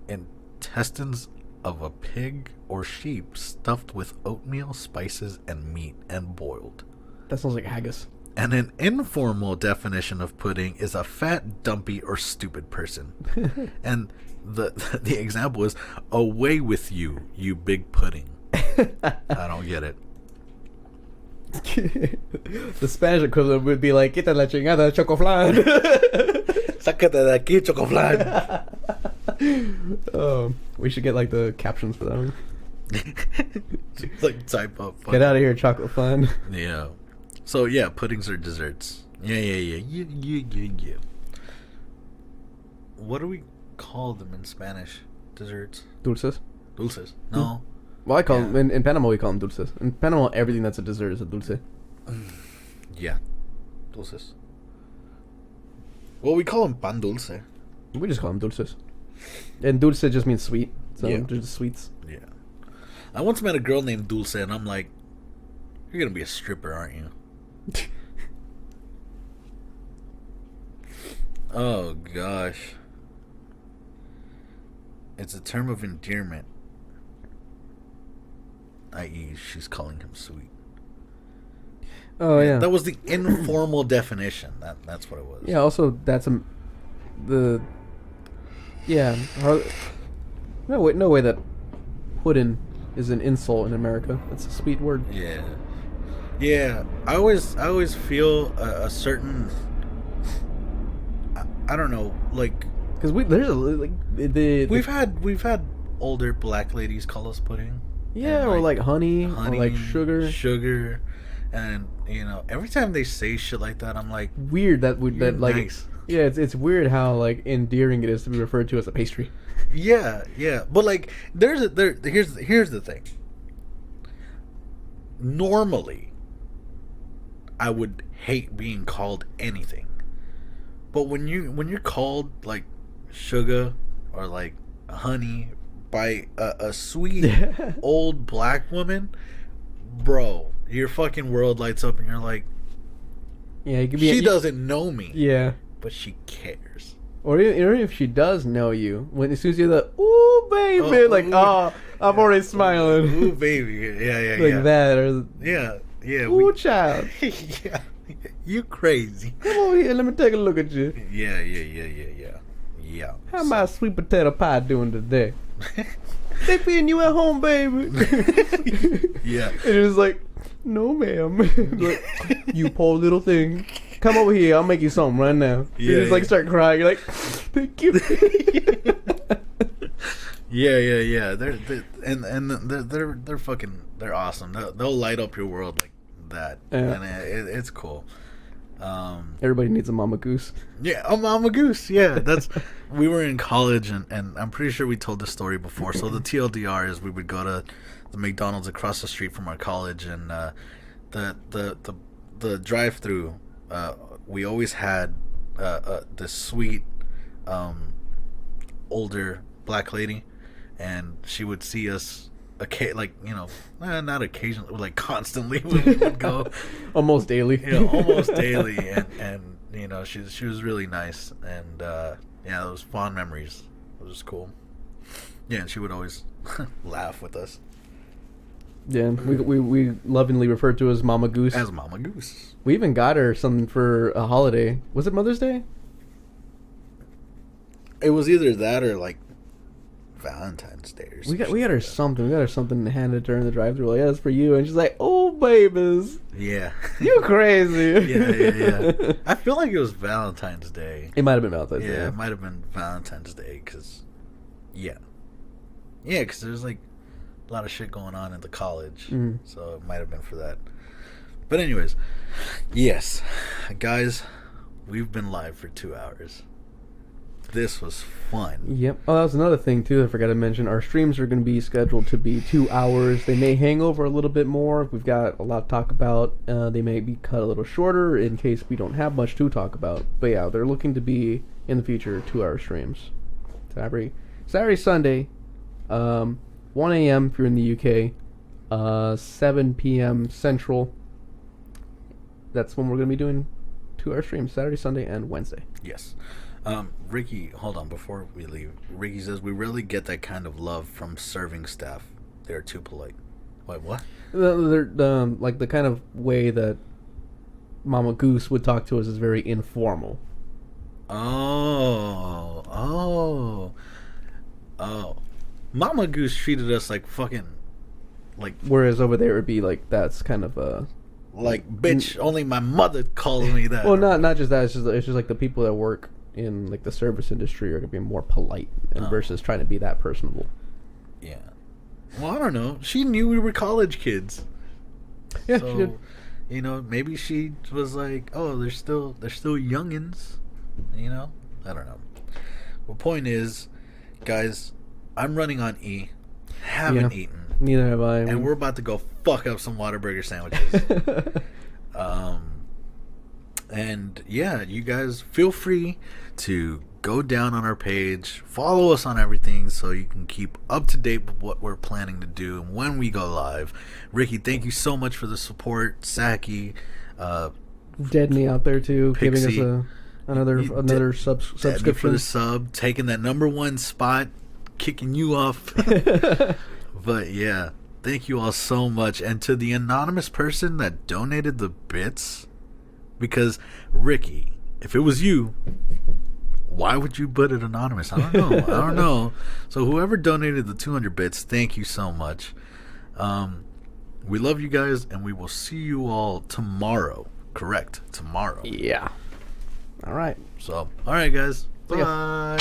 S2: intestines of a pig or sheep stuffed with oatmeal, spices, and meat and boiled.
S1: That sounds like haggis.
S2: And an informal definition of pudding is a fat, dumpy, or stupid person. And the example is, away with you, you big pudding. I don't get it.
S1: The Spanish equivalent would be like, quita la chingada, chocoflan.
S2: Sácate de aquí, chocoflan.
S1: We should get like the captions for that one.
S2: Like type up.
S1: Get out of here, chocolate flan.
S2: Yeah. So yeah, puddings are desserts. Yeah. What do we call them in Spanish? Desserts?
S1: Dulces.
S2: Dulces. No.
S1: Well, I call them in Panama. We call them dulces. In Panama, everything that's a dessert is a dulce.
S2: Yeah, dulces. Well, we call them pan dulce.
S1: We just call them dulces. And dulce just means sweet. So
S2: Yeah.
S1: they're just sweets.
S2: Yeah. I once met a girl named Dulce, and I'm like, "You're gonna be a stripper, aren't you?" Oh gosh. It's a term of endearment. I.e., she's calling him sweet.
S1: Oh yeah.
S2: That was the informal definition. That's what it was.
S1: Yeah. Also, that's no way that pudding is an insult in America. It's a sweet word.
S2: Yeah. Yeah. I always feel a certain. I don't know, like.
S1: Because we've
S2: had older black ladies call us pudding.
S1: Yeah, or like honey, or like sugar.
S2: And every time they say shit like that, I'm like,
S1: weird that like
S2: nice.
S1: Yeah, it's weird how like endearing it is to be referred to as a pastry.
S2: Yeah, but like here's the thing. Normally, I would hate being called anything, but when you're called like sugar or like honey, by a sweet old black woman, bro, your fucking world lights up and you're like,
S1: Yeah, it could
S2: she doesn't know me.
S1: Yeah.
S2: But she cares.
S1: Or if she does know you, when as soon as you hear the ooh baby, I'm already smiling.
S2: Ooh baby, yeah,
S1: like that, or
S2: yeah.
S1: Ooh child,
S2: yeah, you crazy.
S1: Come over here, let me take a look at you.
S2: Yeah.
S1: How my sweet potato pie doing today? They feeding you at home, baby.
S2: Yeah.
S1: And it was like, no, ma'am. Like, you poor little thing. Come over here. I'll make you something right now. You just like start crying. You're like, thank you.
S2: Yeah. They're fucking. They're awesome. They'll light up your world like that, and it's cool.
S1: Everybody needs a mama goose.
S2: Yeah, a mama goose. Yeah, that's. We were in college, and I'm pretty sure we told this story before. So the TLDR is we would go to the McDonald's across the street from our college, and the drive-through. We always had this sweet older black lady, and she would see us. Not occasionally, like constantly. We would go
S1: almost daily.
S2: Almost daily, and she was really nice, and those fond memories. It was cool. Yeah, and she would always laugh with us.
S1: Yeah, we lovingly referred to as Mama Goose.
S2: As Mama Goose.
S1: We even got her something for a holiday. Was it Mother's Day?
S2: It was either that or like Valentine's Day or something.
S1: We got her something. We got her something handed during the drive-thru. Like, yeah, that's for you. And she's like, oh, babies.
S2: Yeah.
S1: You crazy.
S2: Yeah. I feel like it was Valentine's Day.
S1: It might have been Valentine's Day.
S2: Yeah, it might have been Valentine's Day because, because there's like a lot of shit going on at the college.
S1: Mm.
S2: So it might have been for that. But anyways, yes. Guys, we've been live for 2 hours. This was fun.
S1: Yep. Oh, that was another thing, too, I forgot to mention. Our streams are going to be scheduled to be 2 hours. They may hang over a little bit more if we've got a lot to talk about. They may be cut a little shorter in case we don't have much to talk about. But yeah, they're looking to be, in the future, 2-hour streams. Saturday, Sunday, 1 a.m. if you're in the UK, 7 p.m. Central. That's when we're going to be doing 2-hour streams, Saturday, Sunday, and Wednesday.
S2: Yes. Ricky, hold on before we leave. Ricky says we rarely get that kind of love from serving staff. They're too polite. Wait, what?
S1: They're like the kind of way that Mama Goose would talk to us is very informal.
S2: Oh. Mama Goose treated us like fucking like.
S1: Whereas over there it would be like that's kind of
S2: like bitch. Only my mother calls me that.
S1: Well, not just that. It's just like the people that work in like the service industry are gonna be more polite versus trying to be that personable.
S2: Yeah. Well, I don't know. She knew we were college kids.
S1: Yeah,
S2: so,
S1: she did.
S2: Maybe she was like, "Oh, they're still youngins." I don't know. The point is, guys, I'm running on E. Haven't eaten.
S1: Neither have I.
S2: And we're about to go fuck up some Whataburger sandwiches. And yeah, you guys feel free to go down on our page, follow us on everything so you can keep up to date with what we're planning to do and when we go live. Ricky, thank you so much for the support. Saki,
S1: Deadney out there too,
S2: Pixie,
S1: giving us another subscription
S2: for the sub, taking that #1 spot, kicking you off. But yeah, thank you all so much. And to the anonymous person that donated the bits, because Ricky, if it was you, why would you put it anonymous? I don't know. So whoever donated the 200 bits, thank you so much. We love you guys, and we will see you all tomorrow. Correct, tomorrow.
S1: Yeah. All right.
S2: So, all right, guys. Bye.